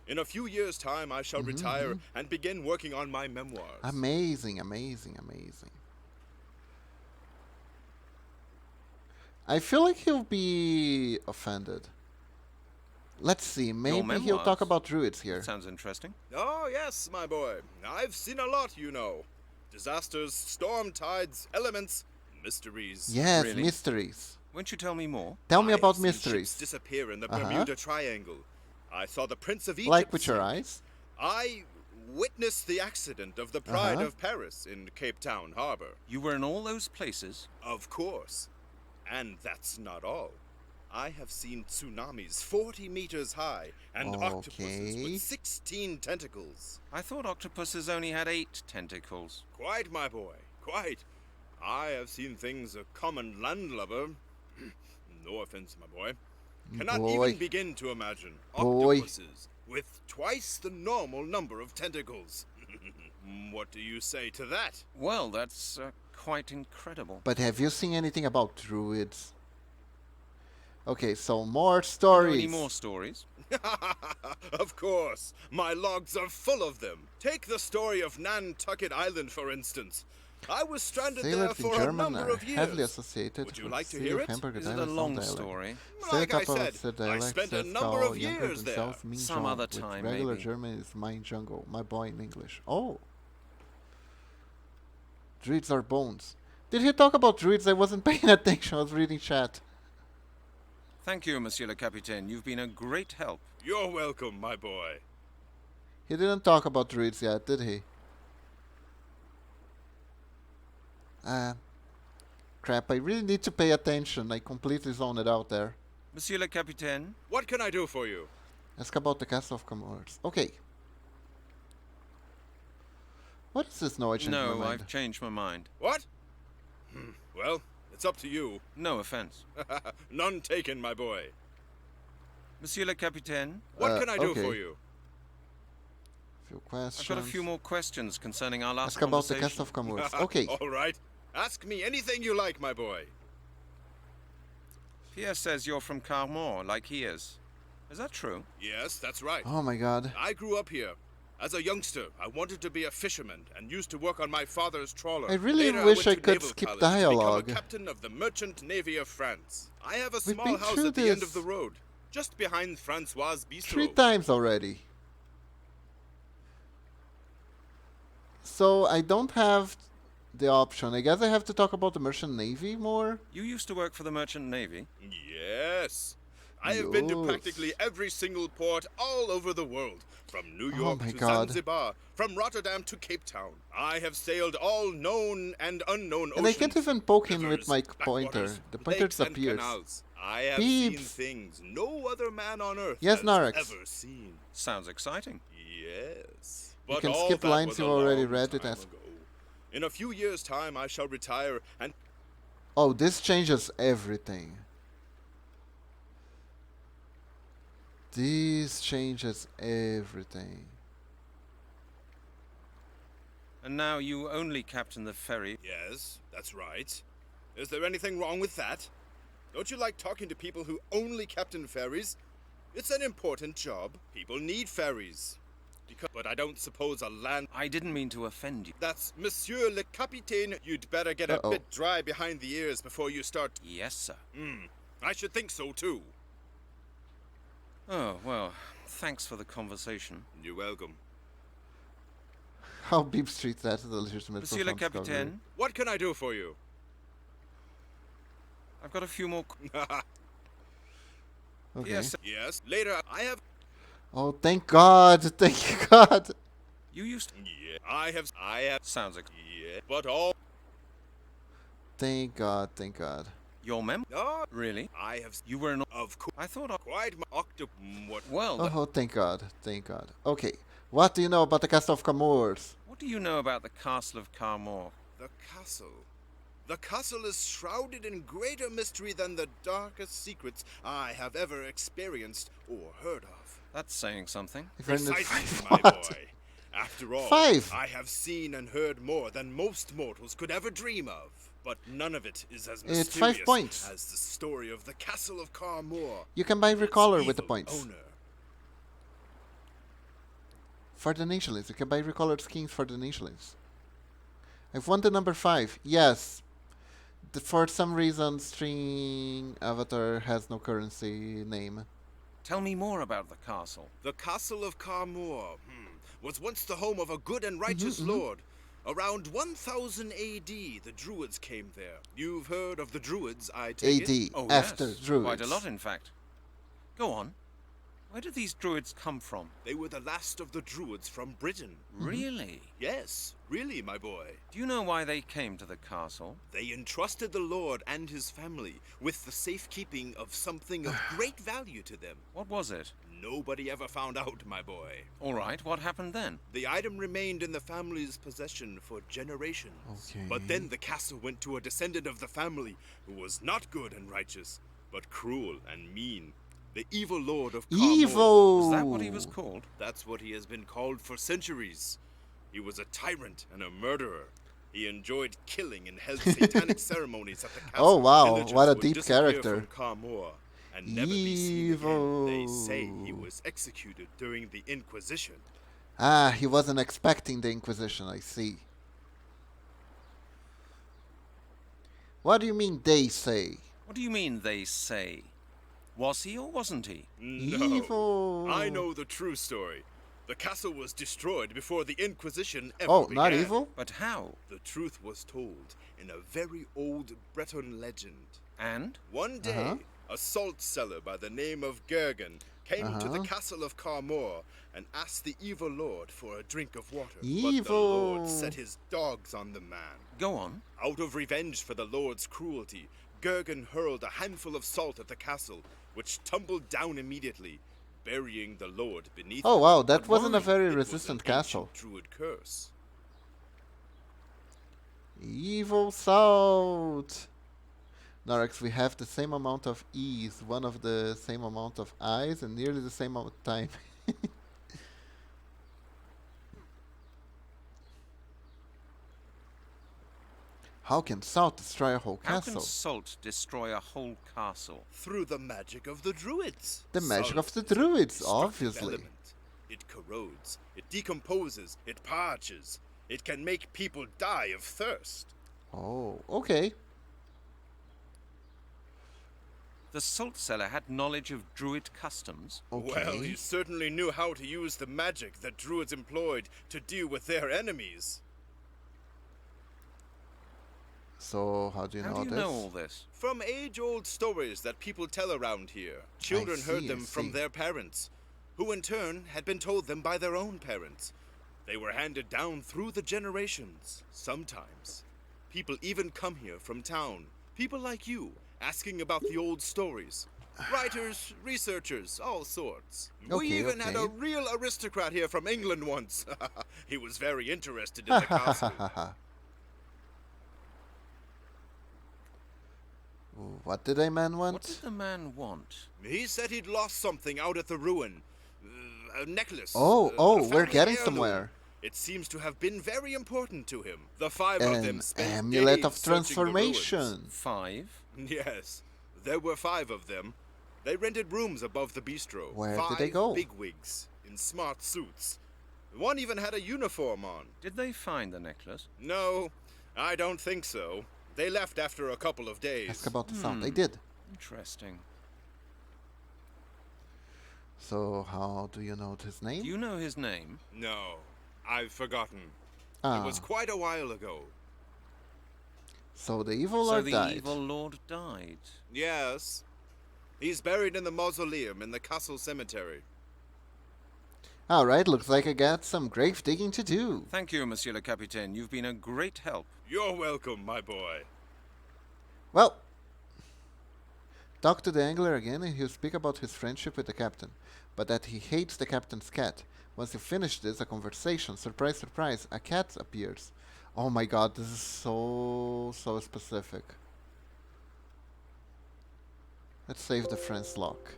In a few years' time, I shall retire and begin working on my memoirs. Amazing, amazing, amazing. I feel like he'll be offended. Let's see, maybe he'll talk memoirs? about druids here. Sounds interesting. Oh, yes, my boy. I've seen a lot, you know. Disasters, storm tides, elements, mysteries. Yes, Really? mysteries. Won't you tell me more? Tell me I about have seen mysteries. ships disappear in the Uh-huh. Bermuda Triangle. I saw the Prince of Egypt. Like with your sink. eyes? I witnessed the accident of the Pride Uh-huh. of Paris in Cape Town Harbor. You were in all those places? Of course. And that's not all. I have seen tsunamis 40 meters high and octopuses Okay. with 16 tentacles. I thought octopuses only had 8 tentacles. Quite, my boy, quite. I have seen things a common landlubber, no offense, my boy, cannot Boy. even begin to imagine. Boy. Octopuses with twice the normal number of tentacles. What do you say to that? Well, that's quite incredible. But have you seen anything about druids? Okay, so more Know stories. any more stories? Of course, my logs are full of them. Take the story of Nantucket Island, for instance. I was stranded there Sailors in for a German number are of years. heavily associated Would you with like the to city hear of it? Hamburg Is it a dialect, long dialect. story? Like I Setup said, of the I dialect spent a says number how of younger years there. themselves mean Some John, other with time, regular maybe. German is mein jungle, my boy in English. Oh. Druids are bones. Did he talk about druids? I wasn't paying attention, I was reading chat. Thank you, Monsieur le Capitaine. You've been a great help. You're welcome, my boy. He didn't talk about druids yet, did he? Crap, I really need to pay attention. I completely zoned it out there. Monsieur le Capitaine? What can I do for you? Ask about the Castle of Commerce. Okay. What is this? No, I changed my No, mind. I've changed my mind. What? Well, it's up to you. No offense. None taken, my boy. Monsieur le Capitaine? What can I do okay. for you? Few questions. I've got a few more questions concerning our last Ask about the conversation. Castle of Commerce. Okay. All right. Ask me anything you like, my boy. Pierre says you're from Carmore, like he is. Is that true? Yes, that's right. Oh my god. I grew up here. As a youngster, I wanted to be a fisherman and used to work on my father's trawler. I really Later, wish I I went to could Naval skip College dialogue. To become a captain of the Merchant Navy of France. I have a We've small been house through at the end this of the road, just behind Francois' Bistro. 3 times already. So I don't have the option. I guess I have to talk about the Merchant Navy more. You used to work for the Merchant Navy? Yes. I have been to Yes. practically every single port all over the world, from New York my to God. Zanzibar, from Rotterdam to Cape Town. I have sailed all known and unknown And I oceans. can't even poke him with rivers, my backwaters, pointer. The pointer lakes, and disappears. canals. I have seen Beeps. things no other man on earth Yes, has Narex. ever seen. Sounds exciting. Yes. You But can all skip that lines was you a already long read it time as- ago. In a few years' time, I shall retire and Oh, this changes everything. This changes everything. And now you only captain the ferry. Yes, that's right. Is there anything wrong with that? Don't you like talking to people who only captain ferries? It's an important job. People need ferries. But I don't suppose a land... I didn't mean to offend you. That's Monsieur le Capitaine. You'd better get a Uh-oh. bit dry behind the ears before you start... Yes, sir. I should think so, too. Oh, well, thanks for the conversation. You're welcome. How Beep Street that is a legitimate Monsieur le profound discovery. Capitaine, What can I do for you? I've got a few more... Okay. Yes, Yes, later I have... Oh, thank God! Thank you, God! you used... Yeah, I have... Sounds like... Yeah, but all... Thank God! Thank God! Your mem... No, Really? I have... You were an... Of course. I thought... Quite my octop... What? Well, Oh, thank God! Thank God! Okay, What do you know about the castle of Camors? What do you know about the castle of Carmore? The castle. The castle is shrouded in greater mystery than the darkest secrets I have ever experienced or heard of. That's saying something. Precisely, my What? boy. After all, 5. I have seen and heard more than most mortals could ever dream of. But none of it is as It's 5 mysterious points. as the story of the castle of Carmore. You can buy its Recaller with the evil points. Owner. For the Nationalists. You can buy Recolored skins for the Nationalists. I've won the number 5. Yes. For some reason, String Avatar has no currency name. Tell me more about the castle. The castle of Carmore was once the home of a good and righteous lord. Around 1000 AD, the Druids came there. You've heard of the Druids, I take AD. it? Oh, After yes. Druids. Quite a lot, in fact. Go on. Where do these druids come from? They were the last of the Druids from Britain. Really? Yes, really, my boy. Do you know why they came to the castle? They entrusted the Lord and his family with the safekeeping of something of great value to them. What was it? Nobody ever found out, my boy. All right, what happened then? The item remained in the family's possession for generations. Okay. But then the castle went to a descendant of the family who was not good and righteous, but cruel and mean. The evil lord of Carmore. Evil! Was that what he was called? That's what he has been called for centuries. He was a tyrant and a murderer. He enjoyed killing and held satanic ceremonies at the castle. Oh, wow, Villagers what a would deep disappear character. From Carmore and never be seen Evil. again. They say he was executed during the Inquisition. Ah, he wasn't expecting the Inquisition, I see. What do you mean they say? What do you mean, they say? Was he or wasn't he? No. Evil. I know the true story. The castle was destroyed before the Inquisition ever Oh, began. not evil? But how? The truth was told in a very old Breton legend. And? One day, a salt seller by the name of Gergen came to the castle of Carmore and asked the evil lord for a drink of water. But the lord set his dogs on the man. Go on. Out of revenge for the lord's cruelty, Gergen hurled a handful of salt at the castle, which tumbled down immediately, burying the lord beneath Oh, it. wow, that But wasn't a why? very It was resistant an castle. ancient Druid curse. Evil salt! Norex, we have the same amount of E's, one of the same amount of I's, and nearly the same amount of time. How can salt destroy a whole How castle? can salt destroy a whole castle? Through the magic of the Druids. The magic Salt of the is a Druids, destructive obviously. element. It corrodes, it decomposes, it parches. It can make people die of thirst. Oh, okay. The salt seller had knowledge of druid customs. Okay. Well, he certainly knew how to use the magic that Druids employed to deal with their enemies. So, how do you How know do you this? know all this? From age-old stories that people tell around here. Children heard them from their parents, who in turn had been told them by their own parents. They were handed down through the generations. Sometimes, people even come here from town. People like you, asking about the old stories. Writers, researchers, all sorts. We Okay, even had a okay. real aristocrat here from England once. He was very interested in the castle. What did a man want? What did the man want? He said he'd lost something out at the ruin. A necklace. Oh, a we're family getting heirloom. somewhere. It seems to have been very important to him. The five of them An spent amulet days of searching the ruins. transformation. 5. Yes, there were 5 of them. They rented rooms above the bistro. Where 5 did they go? bigwigs in smart suits. One even had a uniform on. Did they find the necklace? No, I don't think so. They left after a couple of days. Ask about the sound. They did. Interesting. So, how do you know his name? Do you know his name? No, I've forgotten. Ah, It was quite a while ago. so the evil So lord the died. evil lord died. Yes. He's buried in the mausoleum in the castle cemetery. Alright, looks like I got some grave digging to do. Thank you, Monsieur le Capitaine. You've been a great help. You're welcome, my boy. Well, talk to the angler again and he'll speak about his friendship with the captain, but that he hates the captain's cat. Once you finish this, a conversation, surprise, surprise, a cat appears. Oh my god, this is so specific. Let's save the friends lock.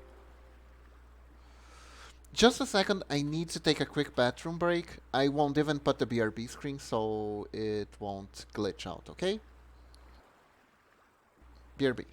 Just a second, I need to take a quick bathroom break. I won't even put the BRB screen so it won't glitch out, okay? BRB.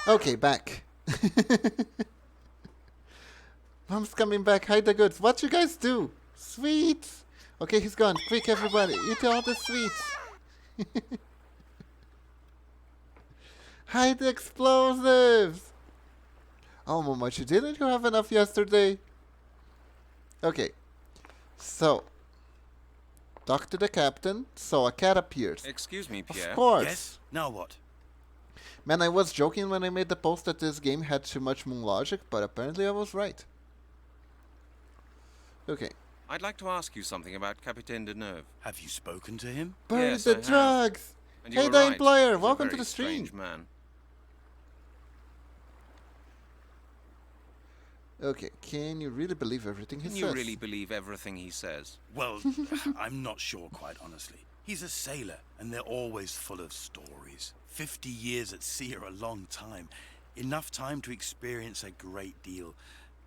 Okay, back. Mom's coming back. Hide the goods. What you guys do? Sweets. Okay, he's gone. Quick, everybody. Eat all the sweets. Hide the explosives. Oh, Momochi, didn't you have enough yesterday? Okay. So, talk to the captain. So a cat appears. Excuse me, Pierre. Of course. Yes? Now what? Man, I was joking when I made the post that this game had too much moon logic, but apparently I was right. Okay. I'd like to ask you something about Capitaine Deneuve. Have you spoken to him? Burn Yes, the I have. drugs! And you Hey, were the right. employer, He's a welcome to very the stream. strange man. Okay, can you really believe everything he Can says? you really believe everything he says? Well, I'm not sure, quite honestly. He's a sailor, and they're always full of stories. 50 years at sea are a long time. Enough time to experience a great deal,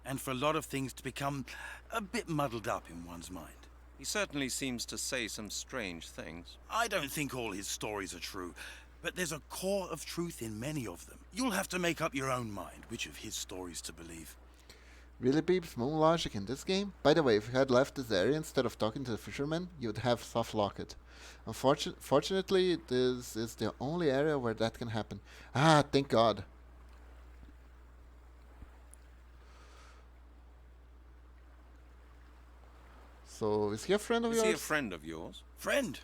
and for a lot of things to become a bit muddled up in one's mind. He certainly seems to say some strange things. I don't think all his stories are true, but there's a core of truth in many of them. You'll have to make up your own mind which of his stories to believe. Really, Beeps? Moon logic in this game? By the way, if you had left this area instead of talking to the fisherman, you'd have soft lock it. Fortunately, this is the only area where that can happen. Ah, thank God. So, is he a friend of yours? Is he a friend of yours? Friend?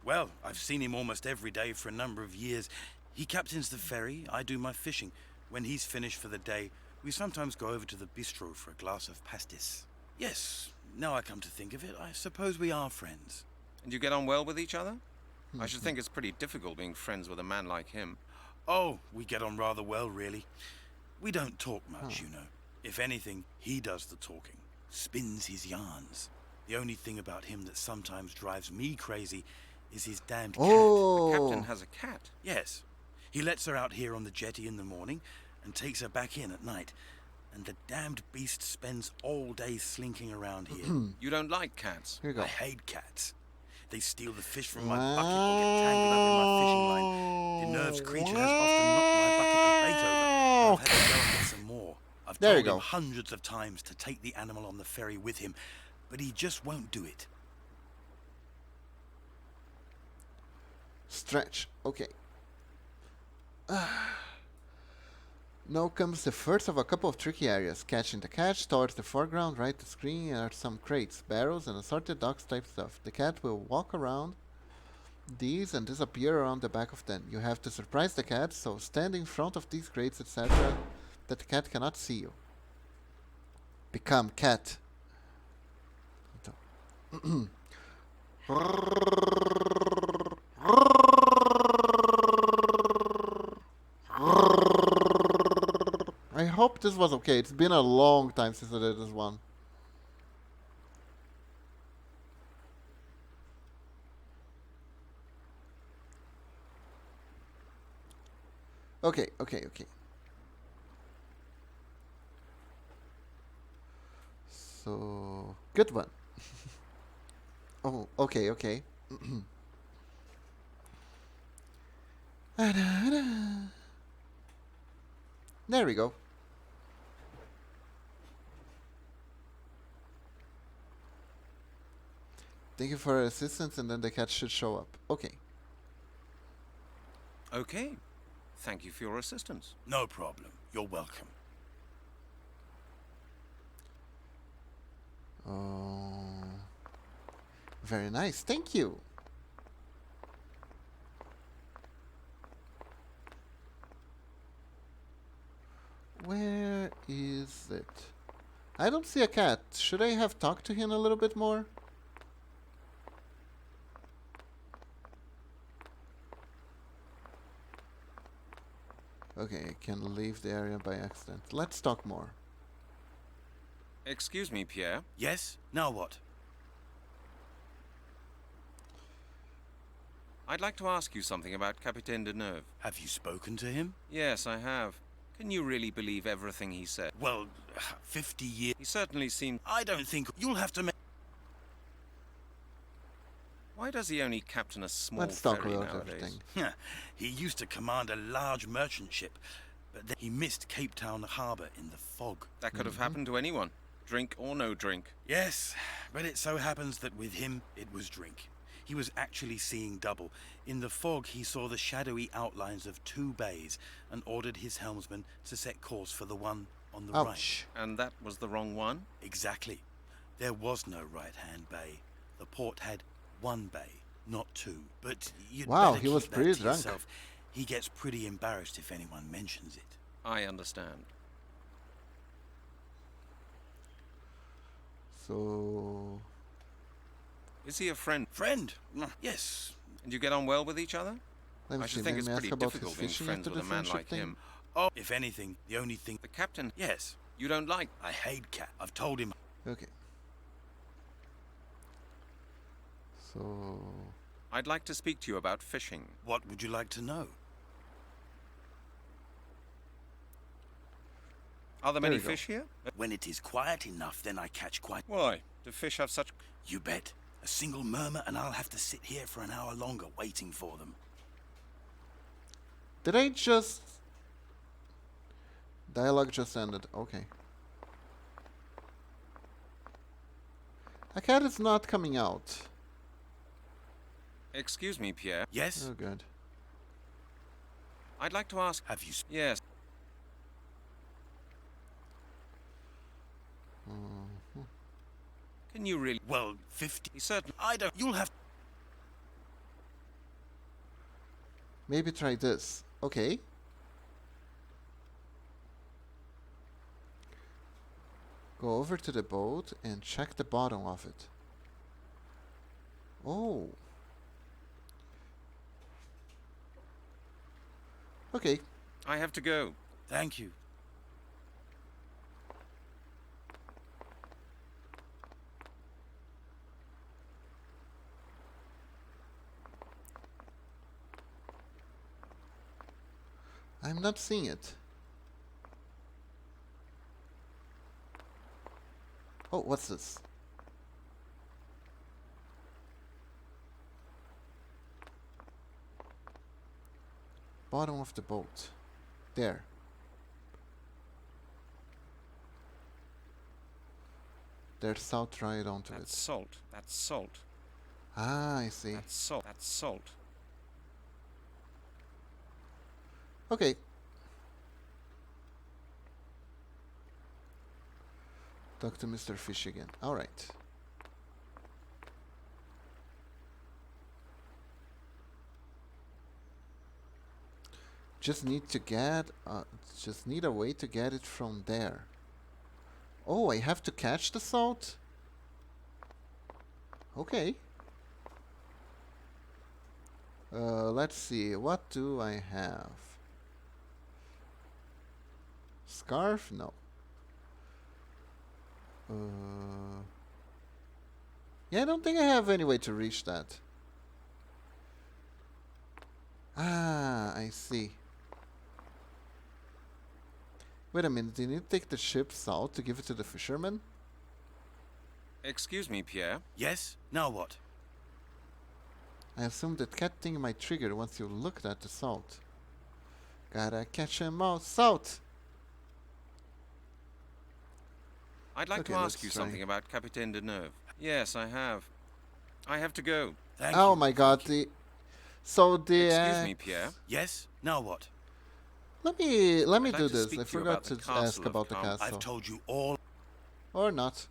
Well, I've seen him almost every day for a number of years. He captains the ferry, I do my fishing. When he's finished for the day, we sometimes go over to the bistro for a glass of pastis. Yes, now I come to think of it, I suppose we are friends. And you get on well with each other? I should think it's pretty difficult being friends with a man like him. Oh, we get on rather well, really. We don't talk much, you know. If anything, he does the talking, spins his yarns. The only thing about him that sometimes drives me crazy is his damned cat. Oh. The captain has a cat. Yes. He lets her out here on the jetty in the morning and takes her back in at night. And the damned beast spends all day slinking around here. You don't like cats? Here you go. I hate cats. They steal the fish from my bucket or get tangled up in my fishing line. The nerves creature has often knocked my bucket of bait over. I've had to go and get some more. I've There you told him go. hundreds of times to take the animal on the ferry with him, but he just won't do it. Stretch. Okay. Now comes the first of a couple of tricky areas. Catching the catch towards the foreground, right the screen are some crates, barrels, and assorted docks type stuff. The cat will walk around these and disappear around the back of them. You have to surprise the cat, so stand in front of these crates, etc., that the cat cannot see you. Become cat. I hope this was okay. It's been a long time since I did this one. Okay. So, good one. Oh, okay. There we go. Thank you for your assistance, and then the cat should show up. Okay. Okay. Thank you for your assistance. No problem. You're welcome. Oh, very nice. Thank you. Where is it? I don't see a cat. Should I have talked to him a little bit more? Okay, I can leave the area by accident. Let's talk more. Excuse me, Pierre. Yes? Now what? I'd like to ask you something about Capitaine Deneuve. Have you spoken to him? Yes, I have. Can you really believe everything he said? Well, 50 years... He certainly seemed... I don't think... You'll have to make... Why does he only captain a small Let's talk ferry about nowadays? everything. He used to command a large merchant ship, but then he missed Cape Town harbour in the fog. That could have happened to anyone. Drink or no drink. Yes, but it so happens that with him, it was drink. He was actually seeing double. In the fog, he saw the shadowy outlines of 2 bays and ordered his helmsman to set course for the one on the right. And that was the wrong one? Exactly. There was no right-hand bay. The port had 1 bay, not 2. But you'd Wow, better he was keep that pretty to drunk. yourself. He gets pretty embarrassed if anyone mentions it. I understand. So... Is he a friend? Friend? Yes. And you get on well with each other? Let me I see, should think let it's me ask pretty about his difficult being fishing friends after with a the man friendship like thing. him. Oh, if anything, the only thing... The captain? Yes. You don't like? I hate cat. I've told him... Okay. So... I'd like to speak to you about fishing. What would you like to know? Are there There many we go. fish here? When it is quiet enough, then I catch quite... Why? Do fish have such... You bet. A single murmur and I'll have to sit here for an hour longer waiting for them. Did I just... Dialogue just ended. Okay. A cat is not coming out. Excuse me, Pierre. Yes? Oh, good. I'd like to ask... Have you... Yes. Can you really... Well, 50... Certain... I don't... You'll have... Maybe try this. Okay. Go over to the boat and check the bottom of it. Oh. Okay. I have to go. Thank you. I'm not seeing it. Oh, what's this? Bottom of the boat. There. There's salt right onto That's it. salt. That's salt. Ah, I see. That's salt. That's salt. Okay. Talk to Mr. Fish again. Alright. Just need to get just need a way to get it from there. Oh, I have to catch the salt? Okay. Let's see. What do I have? Scarf? No. Yeah, I don't think I have any way to reach that. Ah, I see. Wait a minute, do you need to take the ship's salt to give it to the fisherman? Excuse me, Pierre. Yes? Now what? I assume that cat thing might trigger once you looked at the salt. Gotta catch 'em all. Salt! I'd like Okay, to ask let's you try. something about Capitaine Deneuve. Yes, I have. I have to go. Thank Oh you. my god, so the Excuse me, Pierre. Yes? Now what? let me I'd do like to this. speak I to you about forgot the to ask castle of about the Calm. castle. I've told you all. Or not.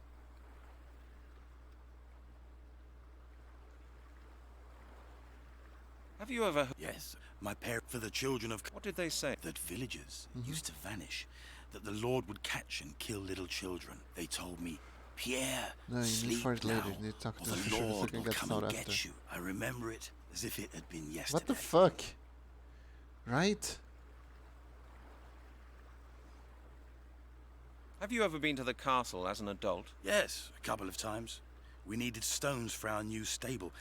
Have you ever... Yes, my parent for the children of... What did they say? That villagers used to vanish, that the Lord would catch and kill little children. They told me, Pierre, No, you need sleep for it now, later. You need to talk or to the the fisher so you Lord can will get come salt and after. get you. I remember it as if it had been yesterday. What the fuck? Right? Have you ever been to the castle as an adult? Yes, a couple of times. We needed stones for our new stable.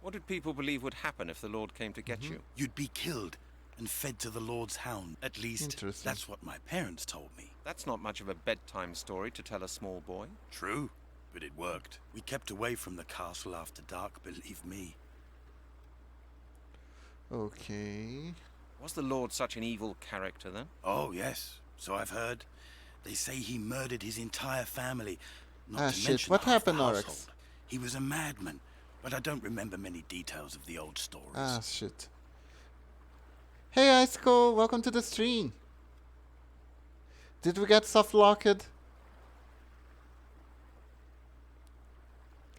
What did people believe would happen if the Lord came to get you? You'd be killed and fed to the Lord's hound. At least, Interesting. that's what my parents told me. That's not much of a bedtime story to tell a small boy. True, but it worked. We kept away from the castle after dark, believe me. Okay. Was the Lord such an evil character then? Oh, yes. So I've heard. They say he murdered his entire family. Not Ah, to shit. mention What half the happened, Oryx? household. He was a madman, but I don't remember many details of the old stories. Ah, shit. Hey, Iceco, welcome to the stream. Did we get soft locked?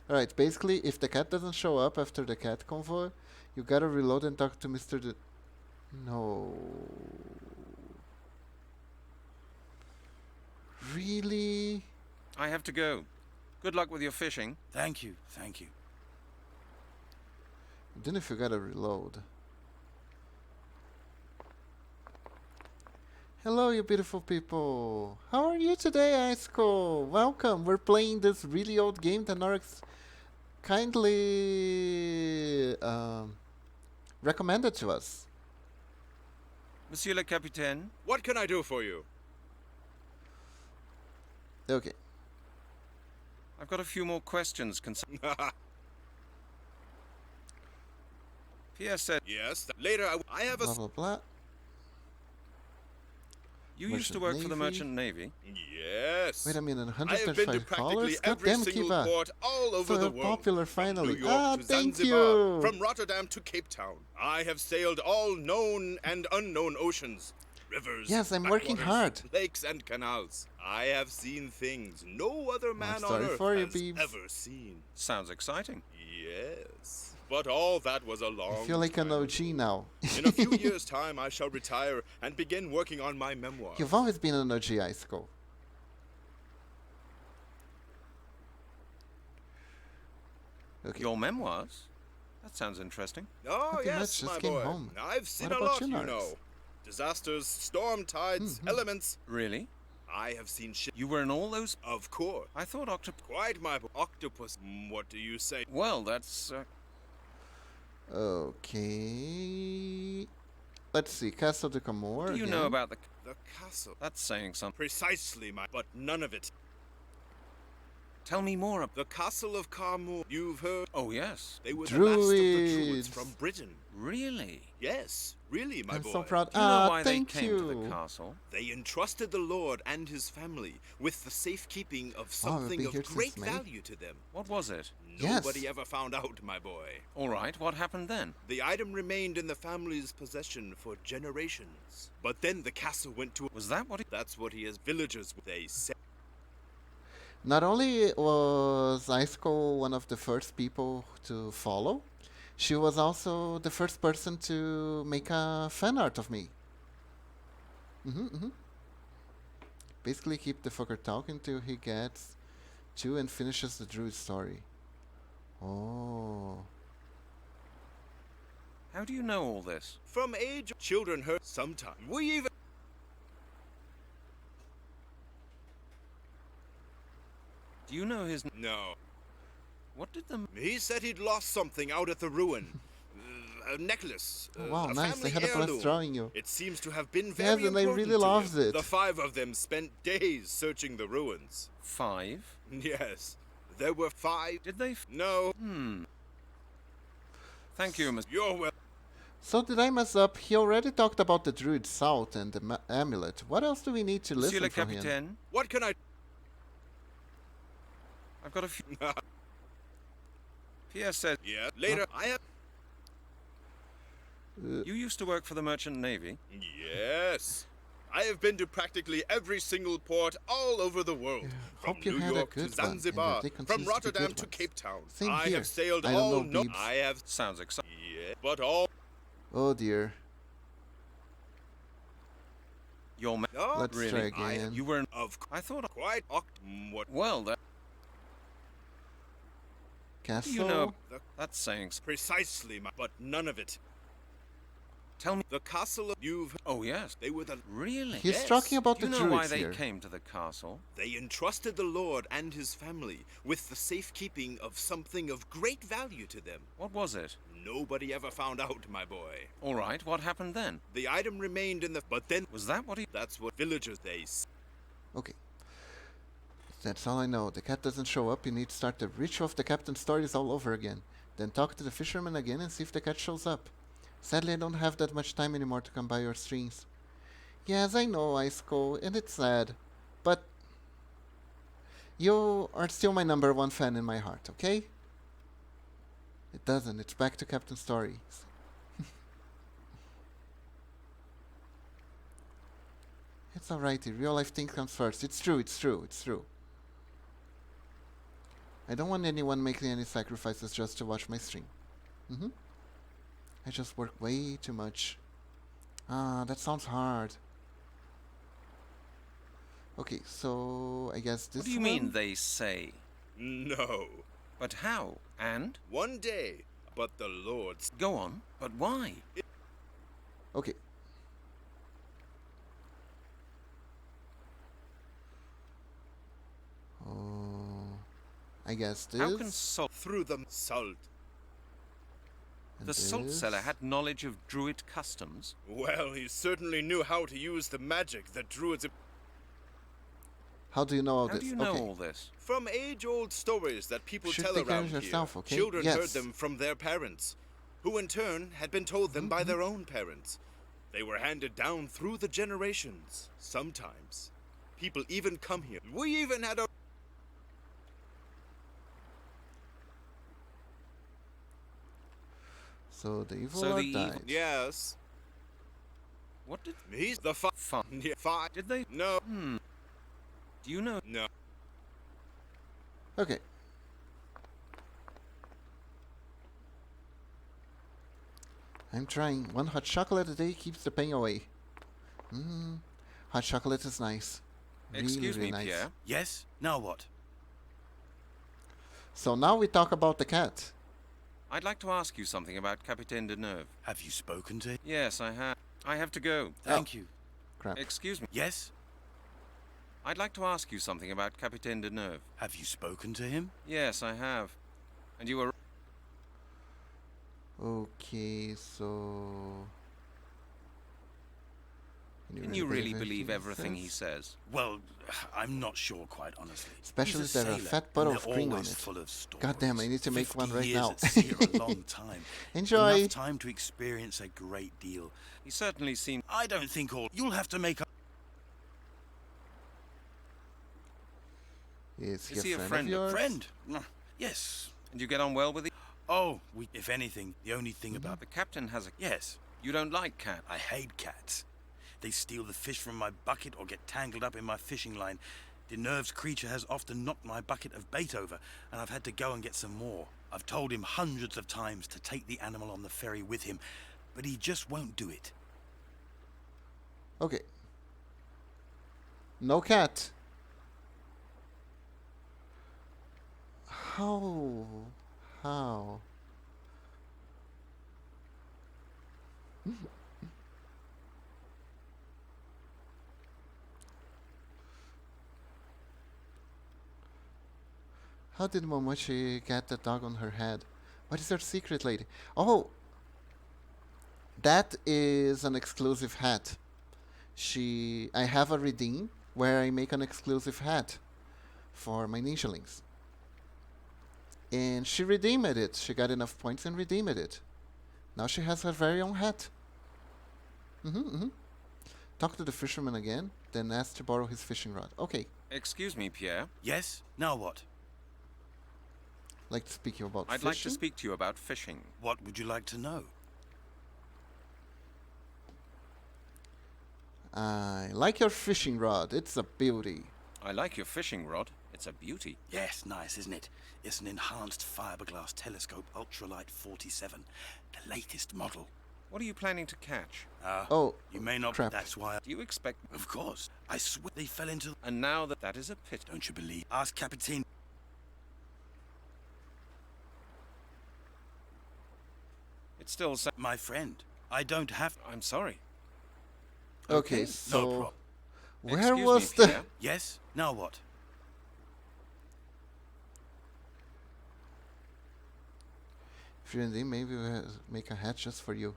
Alright, basically, if the cat doesn't show up after the cat convoy, you gotta reload and talk to Mr. No. Really? I have to go. Good luck with your fishing. Thank you, thank you. Then if you gotta reload. Hello, you beautiful people. How are you today, Iceco? Welcome. We're playing this really old game that Norix kindly recommended to us. Monsieur le Capitaine. What can I do for you? Okay. I've got a few more questions concerning... Pierre said... Yes, later I have a... Blah, blah, blah. You used to work for the Merchant Navy? Yes. Wait a minute, I have been to 135 practically callers? every Goddamn, single Kiva. port all over So the world. popular From finally. New York Ah, to thank Zanzibar, you. from Rotterdam to Cape Town. I have sailed all known and unknown oceans, rivers, Yes, I'm working backwaters, hard. lakes and canals. I have seen things no other man on sorry earth for you, has Beebs. ever seen. Sounds exciting. Yes. But all that was a long I feel like an time OG now. In a few years' time, I shall retire and begin working on my memoir. You've always been an OG, Iceco. Okay. Your memoirs? That sounds interesting. Oh, Nothing yes, much, just my came boy. home. I've seen What a about lot, you, you Norris? know. Disasters, storm tides, elements. Really? I have seen shit. You were in all those... Of course. I thought Quite my octopus. What do you say? Well, that's... Okay. Let's see. Castle de Camor. What do you again. know about the... The castle. That's saying something. Precisely, but none of it. Tell me more about... The castle of Carmoor. You've heard? Oh, yes. They were the last of the Druids. druids from Britain. Really? Yes, really, my I'm boy. so proud. Do you know Ah, why they thank came you. to the castle? They entrusted the Lord and his family with the safekeeping of I've something been of here since great May. value to them. What was it? Yes. Nobody ever found out, my boy. All right, what happened then? The item remained in the family's possession for generations. But then the castle went to... Was that what it... That's what he is. Villagers, they said. Not only was Iceco one of the first people to follow, she was also the first person to make a fan art of me. Basically keep the fucker talking till he gets to and finishes the druid story. Oh. How do you know all this? From age, children heard sometime. We even... Do you know his... No. What did the... He said he'd lost something out at the ruin. A necklace. Oh, wow, a nice. family They had a blast heirloom. drawing you. It seems to have been very Yes, and I important really to loved him. it. The 5 of them spent days searching the ruins. 5? Yes. There were 5. Did they... No. Thank you, Mr. You're well. So did I mess up? He already talked about the druid salt and the amulet. What else do we need to Monsieur listen le from him? Capitaine, What can I... I've got a few... Pierre said... Yeah, later. I have... You used to work for the Merchant Navy? Yes. I have been to practically every single port all over the world. From Hope you New had a York to good one, and Zanzibar, that they from continue to be Rotterdam good to ones. Cape Town. Same I here. have sailed I don't all... know, Beebs. I have... Sounds exciting. Yeah, but all... Oh dear. Your ma... Not Let's really. try again. You were... Of I thought... quite... What... Well, that... Castle? You know... That's saying... Precisely, but none of it. Tell me... The castle you've... Oh, yes. They were the... Really? He's Yes. talking about Do the you know why druids they here. came to the castle? They entrusted the Lord and his family with the safekeeping of something of great value to them. What was it? Nobody ever found out, my boy. All right, what happened then? The item remained in the... But then... Was that what he... That's what villagers they... Okay. That's all I know. The cat doesn't show up. You need to start the ritual of the captain's stories all over again. Then talk to the fisherman again and see if the cat shows up. Sadly, I don't have that much time anymore to come by your streams. Yes, I know, Iceco, and it's sad. But you are still my #1 fan in my heart, okay? It doesn't. It's back to Captain Stories. It's alrighty. Real life thing comes first. It's true, it's true, it's true. I don't want anyone making any sacrifices just to watch my stream. I just work way too much. Ah, that sounds hard. Okay, so I guess this What do you one? mean, they say? No. But how? And? One day, but the Lord's... Go on. But why? Okay. Oh, I guess this. How can salt... Through the salt. and The salt this. seller had knowledge of druid customs? Well, he certainly knew how to use the magic that druids... How do you know all How this? do you know Okay. all this? From age-old stories that people Should tell take care around of here, yourself, okay? children Yes. heard them from their parents, who in turn had been told them by their own parents. They were handed down through the generations. Sometimes, people even come here. We even had a... So the evil So lord the evil- died. Yes. What did... He's the Fun. five. Did they... No. Do you know... No. Okay. I'm trying. One hot chocolate a day keeps the pain away. Hot chocolate is nice. Really, Excuse really me, nice. Pierre. Yes? Now what? So now we talk about the cat. I'd like to ask you something about Capitaine Deneuve. Have you spoken to him? Yes, I have. I have to go. Thank you. Crap. Excuse me. Yes? I'd like to ask you something about Capitaine Deneuve. Have you spoken to him? Yes, I have. And you were... Okay, so... Can you really believe he everything he says? says? Well, I'm not sure, quite honestly. Especially He's a if there are sailor, fat bottle and of they're cream on always it. full of stories. God damn, I need to make 50 one right years now. at sea are a long time. Enjoy. Enough time to experience a great deal. He certainly seemed... I don't think all... You'll have to make up... Is Is he a friend of of yours? Friend? Yes. And you get on well with him? Oh, if anything, the only thing about... The captain has a... Yes, You don't like cat? I hate cats. They steal the fish from my bucket or get tangled up in my fishing line. Deneuve's creature has often knocked my bucket of bait over, and I've had to go and get some more. I've told him hundreds of times to take the animal on the ferry with him, but he just won't do it. Okay. No cat. How? How? How did Momochi get the dog on her head? What is her secret, lady? Oh, that is an exclusive hat. I have a redeem where I make an exclusive hat for my ninjalings. And she redeemed it. She got enough points and redeemed it. Now she has her very own hat. Talk to the fisherman again, then ask to borrow his fishing rod. Okay. Excuse me, Pierre. Yes? Now what? Like to speak to you about I'd fishing? like to speak to you about fishing. What would you like to know? I like your fishing rod. It's a beauty. I like your fishing rod. It's a beauty. Yes, nice, isn't it? It's an enhanced fiberglass telescope ultralight 47. The latest model. What are you planning to catch? Oh, you may not, crap. That's why... Do you expect... Of course. I swear they fell into... And now that is a pity. Don't you believe? Ask Captain... It's still... My friend, I don't have... I'm sorry. Okay, No so... problem. Where Excuse was me, the... Pierre? Yes? Now what? If you're in the maybe we'll make a hat just for you.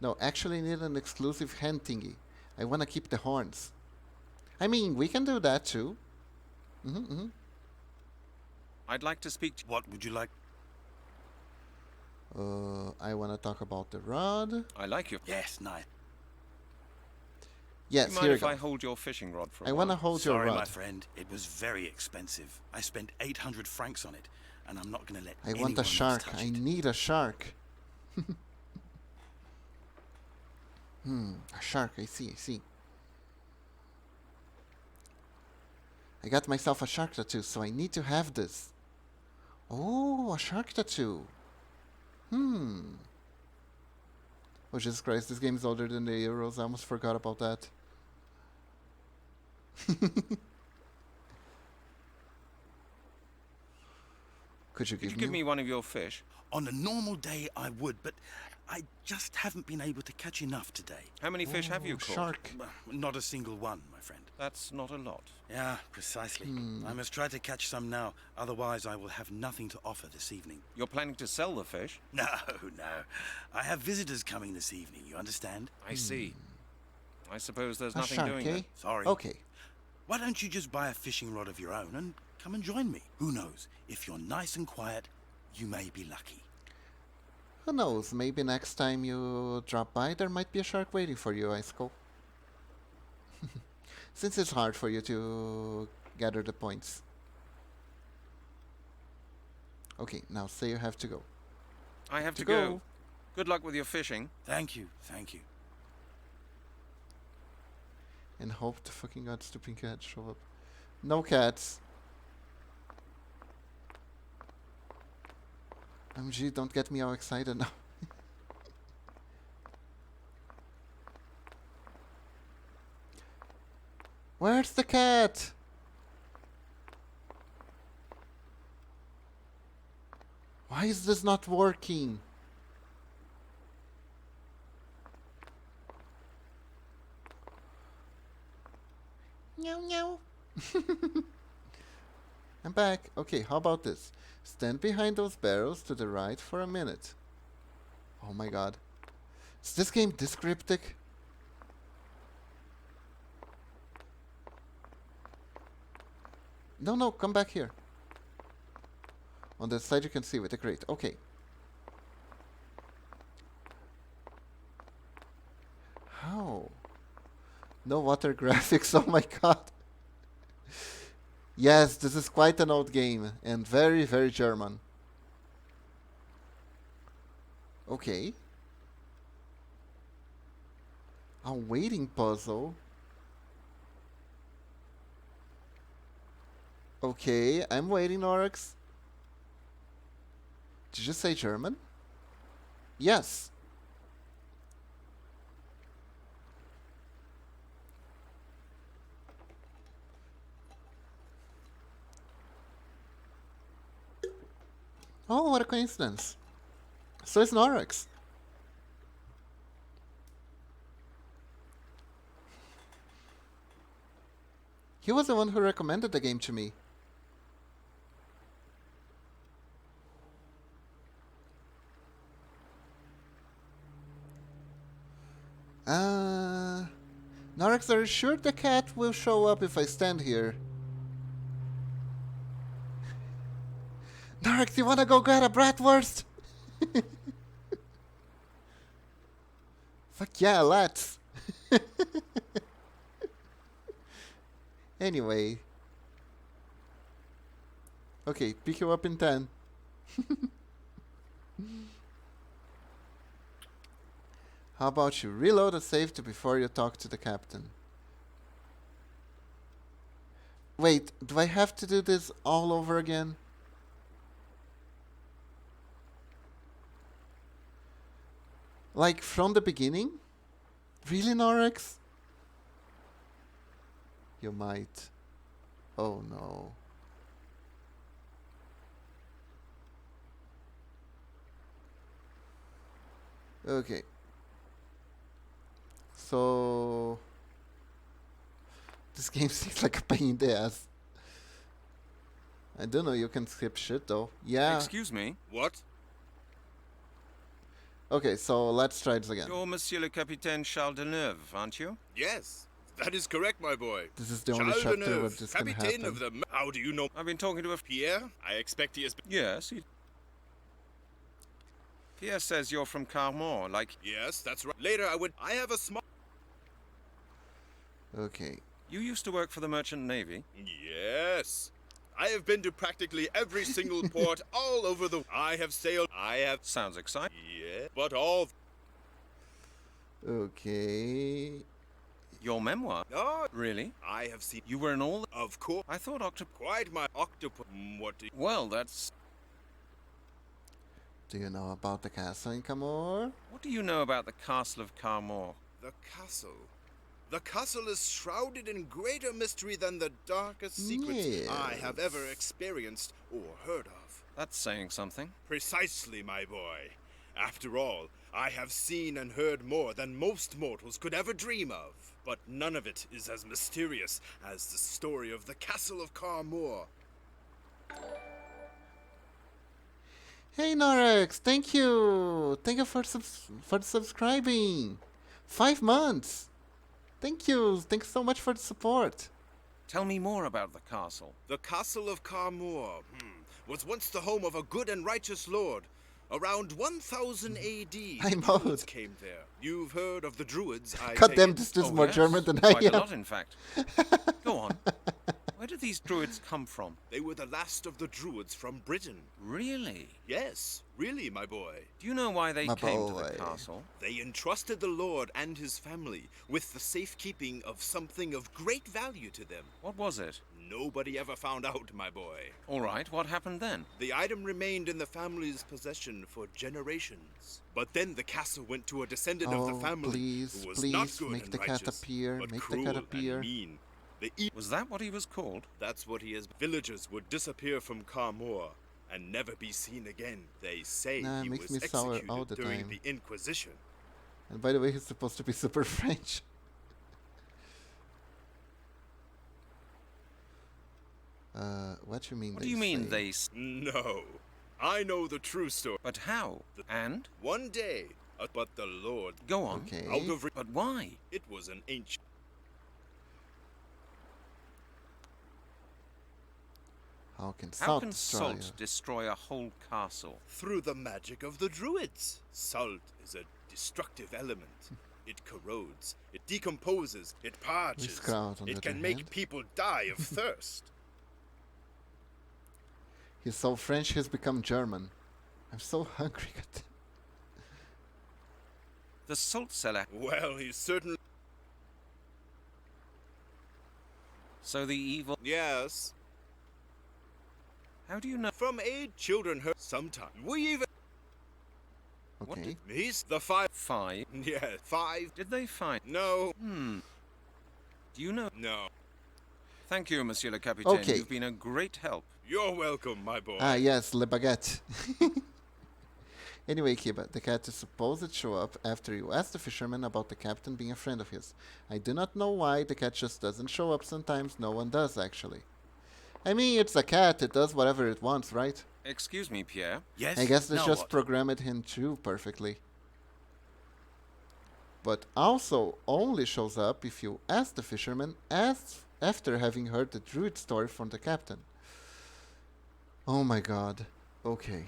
No, actually need an exclusive hand thingy. I want to keep the horns. I mean, we can do that too. I'd like to speak to... What would you like? I want to talk about the rod. I like your... Yes, nice. Yes, Do you mind here if we I go. hold your fishing rod for a I while? want to hold your Sorry, rod. my friend. It was very expensive. I spent 800 francs on it, and I'm not going to let I anyone want a else shark. touch I it. need a shark. A shark. I see. I got myself a shark tattoo, so I need to have this. Oh, a shark tattoo. Oh, Jesus Christ, this game is older than the Euros. I almost forgot about that. Could you Could you give me one of your fish? On a normal day, I would, but I just haven't been able to catch enough today. How many fish have you caught? Shark. Not a single one, my friend. That's not a lot. Yeah, precisely. I must try to catch some now, otherwise I will have nothing to offer this evening. You're planning to sell the fish? No. I have visitors coming this evening, you understand? I see. I suppose there's A nothing shark, doing eh? it. Sorry. Okay. Why don't you just buy a fishing rod of your own and come and join me? Who knows? If you're nice and quiet, you may be lucky. Who knows? Maybe next time you drop by, there might be a shark waiting for you, Iceco. Since it's hard for you to gather the points. Okay, now say you have to go. I have to go. Good luck with your fishing. Thank you. And hope the fucking god stupid cats show up. No cats. MG, don't get me all excited now. Where's the cat? Why is this not working? Meow meow. I'm back. Okay, how about this? Stand behind those barrels to the right for a minute. Oh my god. Is this game this cryptic? No, come back here. On the side you can see with the crate. Okay. How? No water graphics, oh my god. Yes, this is quite an old game and very, very German. Okay. A waiting puzzle. Okay, I'm waiting, Oryx. Did you say German? Yes. Oh, what a coincidence. So is Norex. He was the one who recommended the game to me. Norex, are you sure the cat will show up if I stand here? Norex, you wanna go get a bratwurst? Fuck yeah, let's. Anyway. Okay, pick you up in 10. How about you reload the safety before you talk to the captain? Wait, do I have to do this all over again? Like from the beginning? Really, Norex? You might. Oh no. Okay. So this game seems like a pain in the ass. I don't know, you can skip shit though. Yeah. Excuse me? What? Okay, so let's try this again. You're Monsieur le Capitaine Charles Deneuve, aren't you? Yes, that is correct, my boy. This is the only Charles chapter where Deneuve, this can Capitaine happen. of the... How do you know? I've been talking to a... Pierre? I expect he is... Yes, he... Pierre says you're from Carmont, like... Yes, that's right. Later I have a small... Okay. You used to work for the Merchant Navy? Yes. I have been to practically every single port all over the... I have sailed... Sounds exciting. Yeah, but all... Okay. Your memoir? No. Really? I have seen... You were in all... Of course. I thought Quite my octopus... What do you... Well, that's... Do you know about the castle in Camor? What do you know about the Castle of Carmont? The castle... The castle is shrouded in greater mystery than the darkest secrets I have ever experienced or heard of. That's saying something. Precisely, my boy. After all, I have seen and heard more than most mortals could ever dream of. But none of it is as mysterious as the story of the Castle of Carmor. Hey Norex, thank you! Thank you for subscribing! 5 months! Thank you! Thanks so much for the support! Tell me more about the castle. The Castle of Carmor was once the home of a good and righteous lord. Around 1000 A.D., I'm the Druids out. came there. You've heard of the Druids, I God take damn, it? this is Oh, more yes. German than I Quite a am. lot, in fact. Go on. Where did these druids come from? They were the last of the Druids from Britain. Really? Yes, really, my boy. Do you know why they My came to boy. the castle? They entrusted the Lord and his family with the safekeeping of something of great value to them. What was it? Nobody ever found out, my boy. All right, what happened then? The item remained in the family's possession for generations. But then the castle went to a descendant of the family please, who was not please, good make and the cat righteous, appear, but make the cruel cat appear. and mean. Was that what he was called? That's what he is. Villagers would disappear from Carmor and never be seen again. They say Nah, he makes was me sour executed all the during time. the Inquisition. And by the way, he's supposed to be super French. What you mean? What do you mean they... No, I know the true story. But how? And? One day, but the Lord... Go on. Okay. Out of... But why? It was an ancient... How can How salt can destroy salt you? destroy a whole castle? Through the magic of the Druids. Salt is a destructive element. It corrodes, it decomposes, it parches. Scout, on the It can other make hand. people die of thirst. He's so French, he's become German. I'm so hungry. The salt cellar. Well, he's certainly... So the evil... Yes. How do you know? From age, children hurt sometimes. We even... What Okay. did... He's the 5... 5? Yeah, 5. Did they find... No. Do you know... No. Thank you, Monsieur le Capitaine. Okay. You've been a great help. You're welcome, my boy. Ah, yes, Le Baguette. Anyway, Kiba, the cat is supposed to show up after you ask the fisherman about the captain being a friend of his. I do not know why the cat just doesn't show up sometimes. No one does, actually. I mean, it's a cat. It does whatever it wants, right? Excuse me, Pierre. Yes? I guess they Now just what? programmed him too perfectly. But also only shows up if you ask the fisherman after having heard the druid story from the captain. Oh my god. Okay.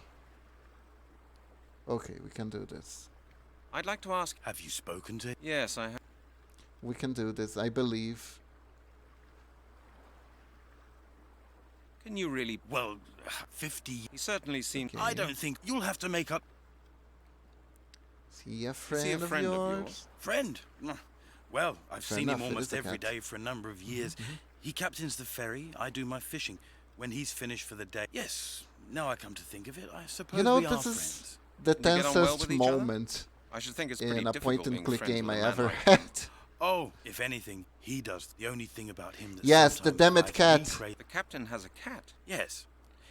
Okay, we can do this. I'd like to ask... Have you spoken to him? Yes, I have. We can do this, I believe. Can you really... Well, 50... He certainly seemed... Okay. I don't think you'll have to make up... Is he a friend, a friend of of yours? yours? Friend? Well, I've Fair seen him enough, it almost is a every cat. day for a number of years. He captains the ferry, I do my fishing. When he's finished for the day... Yes, now I come to think of it, I suppose You know, we are this is friends. the You get on well tensest with each other? moment I should think it's pretty in a difficult point and being click friends game with I a man ever like had. Oh, if anything, he does. The only thing about him that Yes, the sometimes damn it drives me cat. crazy- The captain has a cat. Yes.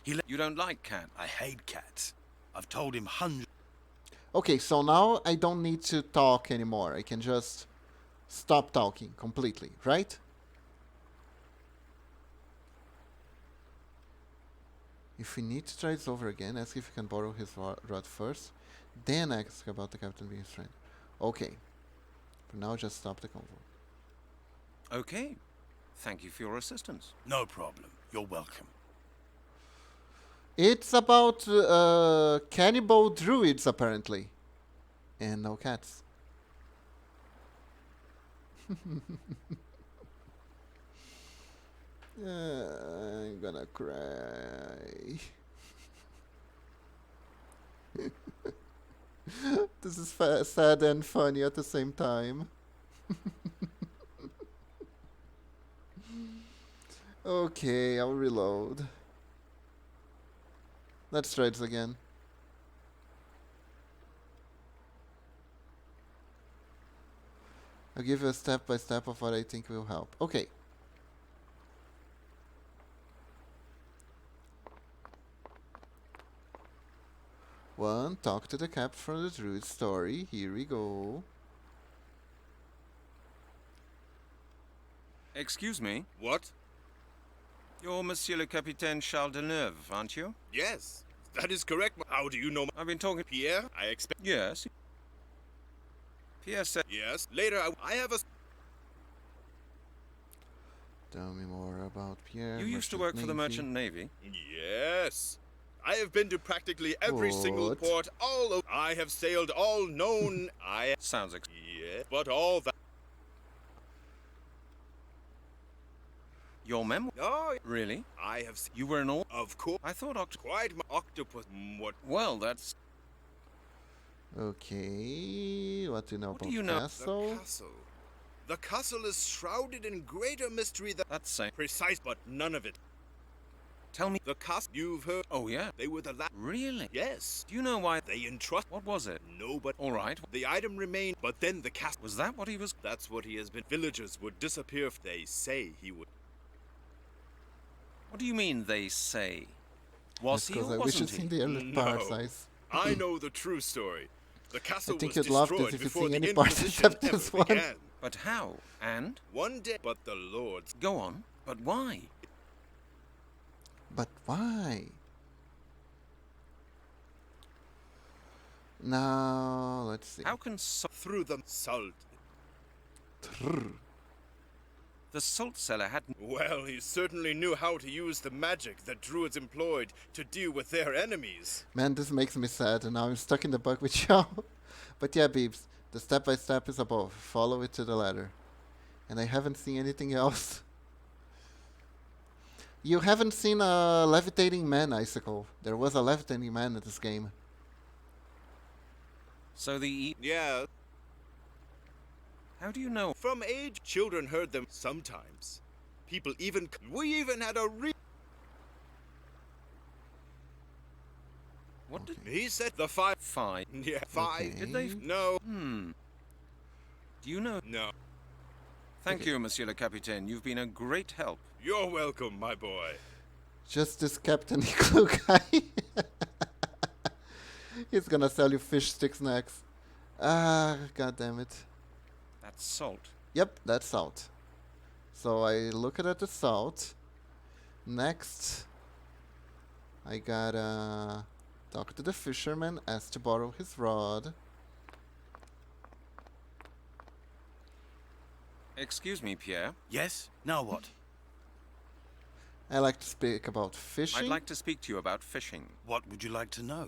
You don't like cat. I hate cats. I've told him hundreds. Okay, so now I don't need to talk anymore. I can just stop talking completely, right? If we need to try this over again, ask if we can borrow his rod first, then ask about the captain being his friend. Okay. For now, just stop the convo. Okay. Thank you for your assistance. No problem. You're welcome. It's about cannibal druids, apparently. And no cats. I'm gonna cry. This is sad and funny at the same time. Okay, I'll reload. Let's try this again. I'll give you a step by step of what I think will help. Okay. One, talk to the cap from the druid story. Here we go. Excuse me. What? You're Monsieur le Capitaine Charles Deneuve, aren't you? Yes, that is correct. How do you know? I've been talking... Pierre, I expect... Yes. Pierre said... Yes, later I have a... Tell me more about Pierre. You used to work for the Merchant Navy. Yes. I have been to practically every single What? port all over. I have sailed all known... Sounds Yeah, but all that... Your memoir? No, Really? I have... You were an all... Of course. I thought Quite my octopus... What? Well, that's... Okay, what do you know What do about you know? castle? The castle. The castle is shrouded in greater mystery than... That's same. Precise, but none of it. Tell me... The castle you've heard... Oh, yeah. They were the last... Really? Yes. Do you know why... They entrust... What was it? No, but... All right. The item remained, but then the castle... Was that what he was... That's what he has been... Villagers would disappear if they say he would... What do you mean, they say? Was he Because or I wish wasn't you'd seen he? the early parts, guys. I know the true story. The castle I think was you'd love destroyed this if you'd before seen the any part Inquisition except ever this one. began. But how? And? One day, but the lords... Go on. But why? But why? Now, let's see. How can Through the salt. the salt cellar had... Well, he certainly knew how to use the magic that druids employed to deal with their enemies. Man, this makes me sad, and now I'm stuck in the bug with y'all. But yeah, Beebs, the step-by-step is above. Follow it to the ladder. And I haven't seen anything else. You haven't seen a levitating man, Icicle. There was a levitating man in this game. So the... Yeah, How do you know? from age, children heard them sometimes. People even... We even had a What did... He said the five... Five. Yeah, five. Okay. Did they... No, Do you know? no. Thank you, Monsieur le Capitaine. You've been a great help. You're welcome, my boy. Just this Captain Igloo guy. He's gonna sell you fish sticks next. Ah, god damn it. That's salt. Yep, that's salt. So I look at the salt. Next, I gotta talk to the fisherman, ask to borrow his rod. Excuse me, Pierre. Yes? Now what? I like to speak about fishing. I'd like to speak to you about fishing. What would you like to know?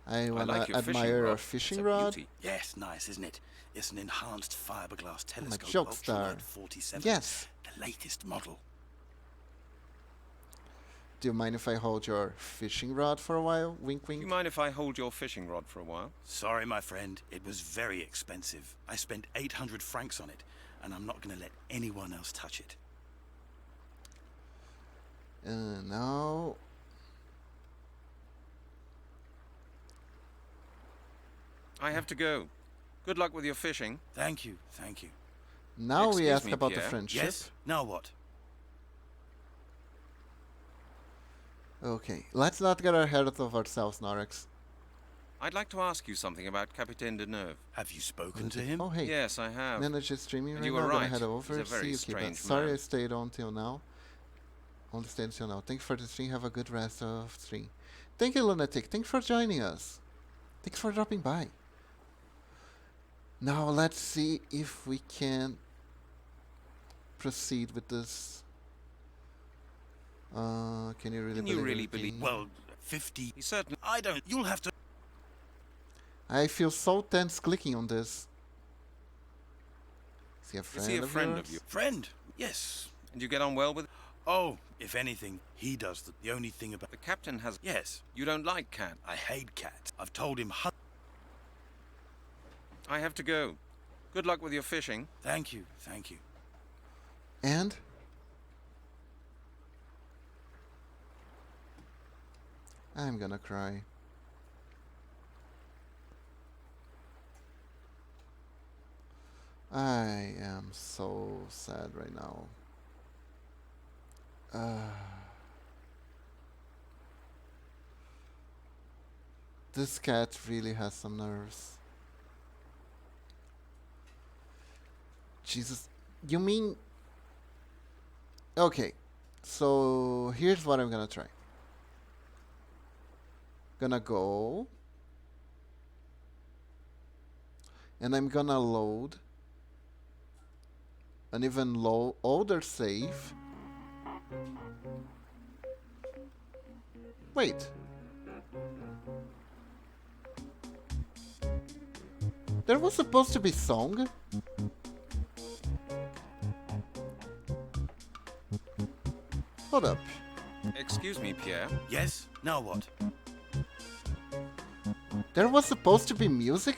I wanna like your fishing admire rod. a fishing It's a rod. beauty. Yes, nice, isn't it? It's an enhanced fiberglass telescope. joke star. Ultralight 47. Yes. The latest model. Do you mind if I hold your fishing rod for a while? Wink, Do wink. you mind if I hold your fishing rod for a while? Sorry, my friend. It was very expensive. I spent 800 francs on it, and I'm not going to let anyone else touch it. Now. I have to go. Good luck with your fishing. Thank you, thank you. Now we Excuse ask me, about the Pierre. friendship. Yes? Now what? Okay, let's not get ahead of ourselves, Norex. I'd like to ask you something about Capitaine Deneuve. Have you spoken to him? Oh, hey. Yes, I have. Manage streaming And right you now. were Gonna right. head He's over. a very See you, strange keep Sorry man. I stayed on till now. Only stayed until now. Thank you for the stream. Have a good rest of stream. Thank you, Lunatic. Thanks for joining us. Thanks for dropping by. Now let's see if we can proceed with this. Can you really Can believe you really everything? believe? Well, 50. He certainly. I don't. You'll have to. I feel so tense clicking on this. Is he a Is friend, he a friend of yours? you? Friend? Yes. And you get on well with? Oh, if anything, he does the only thing about. The captain has. Yes. You don't like cat. I hate cats. I've told him. I have to go. Good luck with your fishing. Thank you, thank you. And? I'm gonna cry. I am so sad right now. This cat really has some nerves. Jesus, you mean... Okay, so here's what I'm gonna try. Gonna go, and I'm gonna load an even older save. Wait. There was supposed to be song? Hold up. Excuse me, Pierre. Yes? Now what? There was supposed to be music?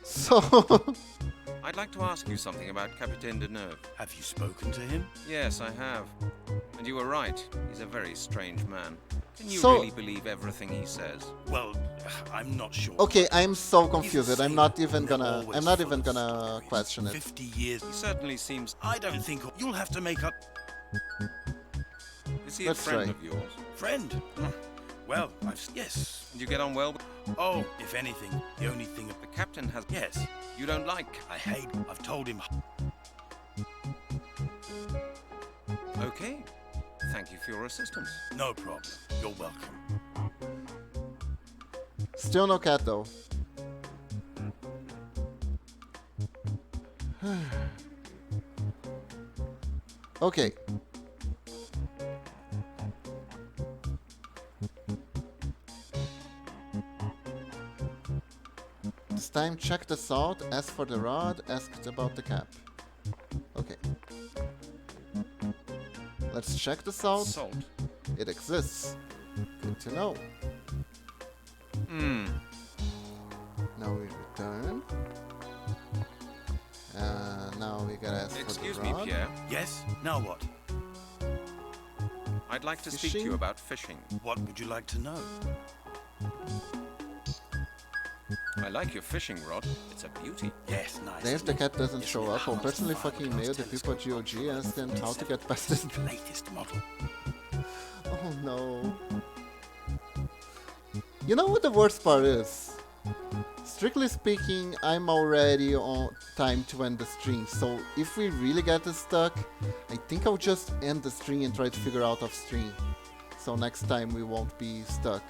So... I'd like to ask you something about Capitaine Deneuve. Have you spoken to him? Yes, I have. And you were right. He's a very strange man. Can you So- really believe everything he says? Well, I'm not sure. Okay, I'm so He's a confused. I'm sailor, not even and they're gonna... always I'm not full even of gonna stories. question it. 50 years. He certainly seems... I don't think you'll have to make up. Is he Let's a friend try. of yours? Friend? Well, yes. And you get on well with... Oh, if anything, the only thing. The captain has... Yes. You don't like... I hate. I've told him. Okay. Thank you for your assistance. No problem. You're welcome. Still no cat though. Okay. This time check the salt, ask for the rod, asked about the cap. Okay. Let's check the salt. Salt. It exists. Good to know. Hmm. Now we return. Now we gotta ask Excuse for me, the rod. Pierre. Yes. Now what? I'd like to speak to Fishing? you about fishing. What would you like to know? I like your fishing rod. It's a beauty. Yes, nice. Then if the isn't it? cat doesn't Isn't show it up, I'll harnessed personally to fucking fiberglass mail the people at telescope GOG and ask them how to get past this. The latest model. Oh no. You know what the worst part is? Strictly speaking, I'm already on time to end the stream, so if we really get this stuck, I think I'll just end the stream and try to figure out off stream. So next time we won't be stuck.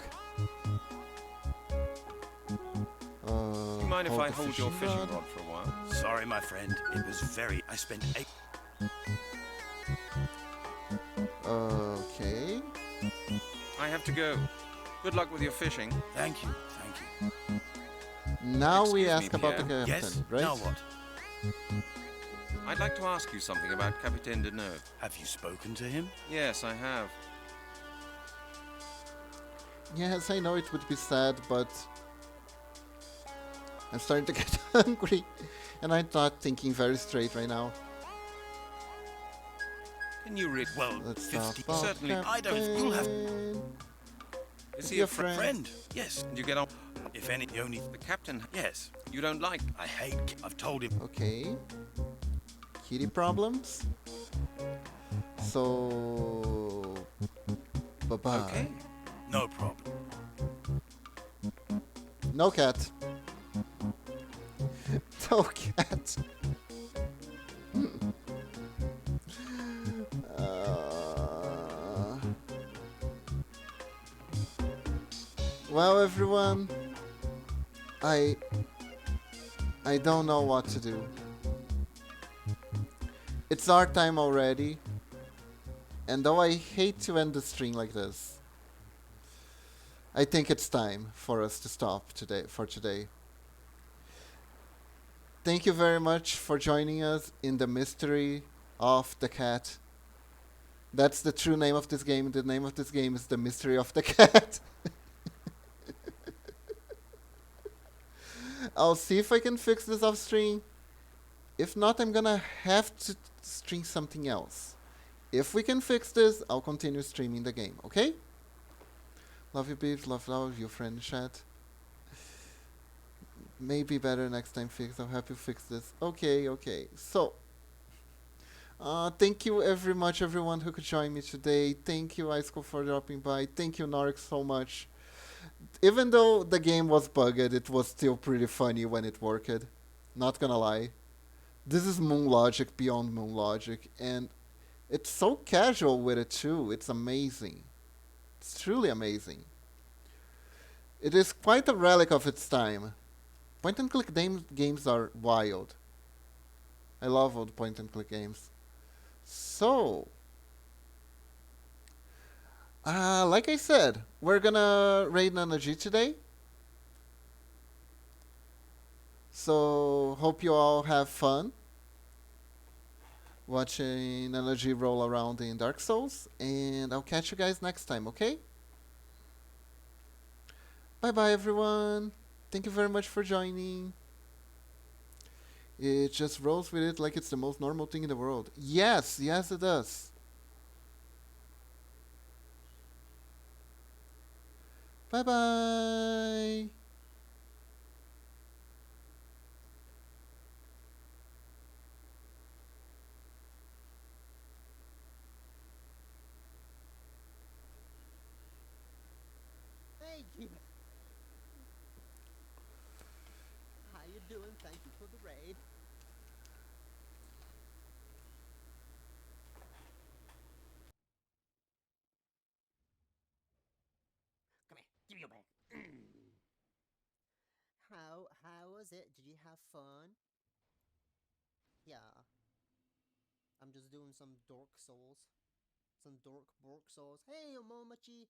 Do you mind if I hold your fishing rod for a while? Sorry, my friend. It was very... I spent 8... Okay. I have to go. Good luck with your fishing. Thank you, thank you. Now we Excuse me, ask about the Pierre. captain, Yes? right? Now what? I'd like to ask you something about Capitaine Deneuve. Have you spoken to him? Yes, I have. Yes, I know it would be sad, but I'm starting to get hungry, and I'm not thinking very straight right now. Can you read? Well, Let's 50... talk about Certainly. I don't... You'll have... Is he Your a friend? Friend? Yes. And you get on? If any, the only... The captain. Yes. You don't like? I hate... I've told him... Okay. Kitty problems. So... Bye-bye. Okay. No problem. No cat. No cat. Well, everyone, I don't know what to do. It's our time already, and though I hate to end the stream like this, I think it's time for us to stop today. Thank you very much for joining us in the mystery of the cat. That's the true name of this game. The name of this game is The Mystery of the Cat. I'll see if I can fix this off stream. If not, I'm gonna have to stream something else. If we can fix this, I'll continue streaming the game, okay? Love you, peeps. Love you, friend chat. Maybe better next time fix. I'll help you fix this. Okay. So, thank you very much, everyone who could join me today. Thank you, Iceco, for dropping by. Thank you, Narc, so much. Even though the game was bugged, it was still pretty funny when it worked. Not gonna lie. This is Moon Logic beyond Moon Logic, and it's so casual with it too. It's amazing. It's truly amazing. It is quite a relic of its time. Point and click games are wild. I love old point and click games. So, like I said, we're gonna raid Nana G today. So, hope you all have fun watching Nana G roll around in Dark Souls. And I'll catch you guys next time, okay? Bye bye, everyone. Thank you very much for joining. It just rolls with it like it's the most normal thing in the world. Yes, it does. Bye bye. Thank you. How you doing? Thank you for the raid. Come here. Give me your bag. How was it? Did you have fun? Yeah. I'm just doing some dork souls. Some dork bork souls. Hey, Omomachi.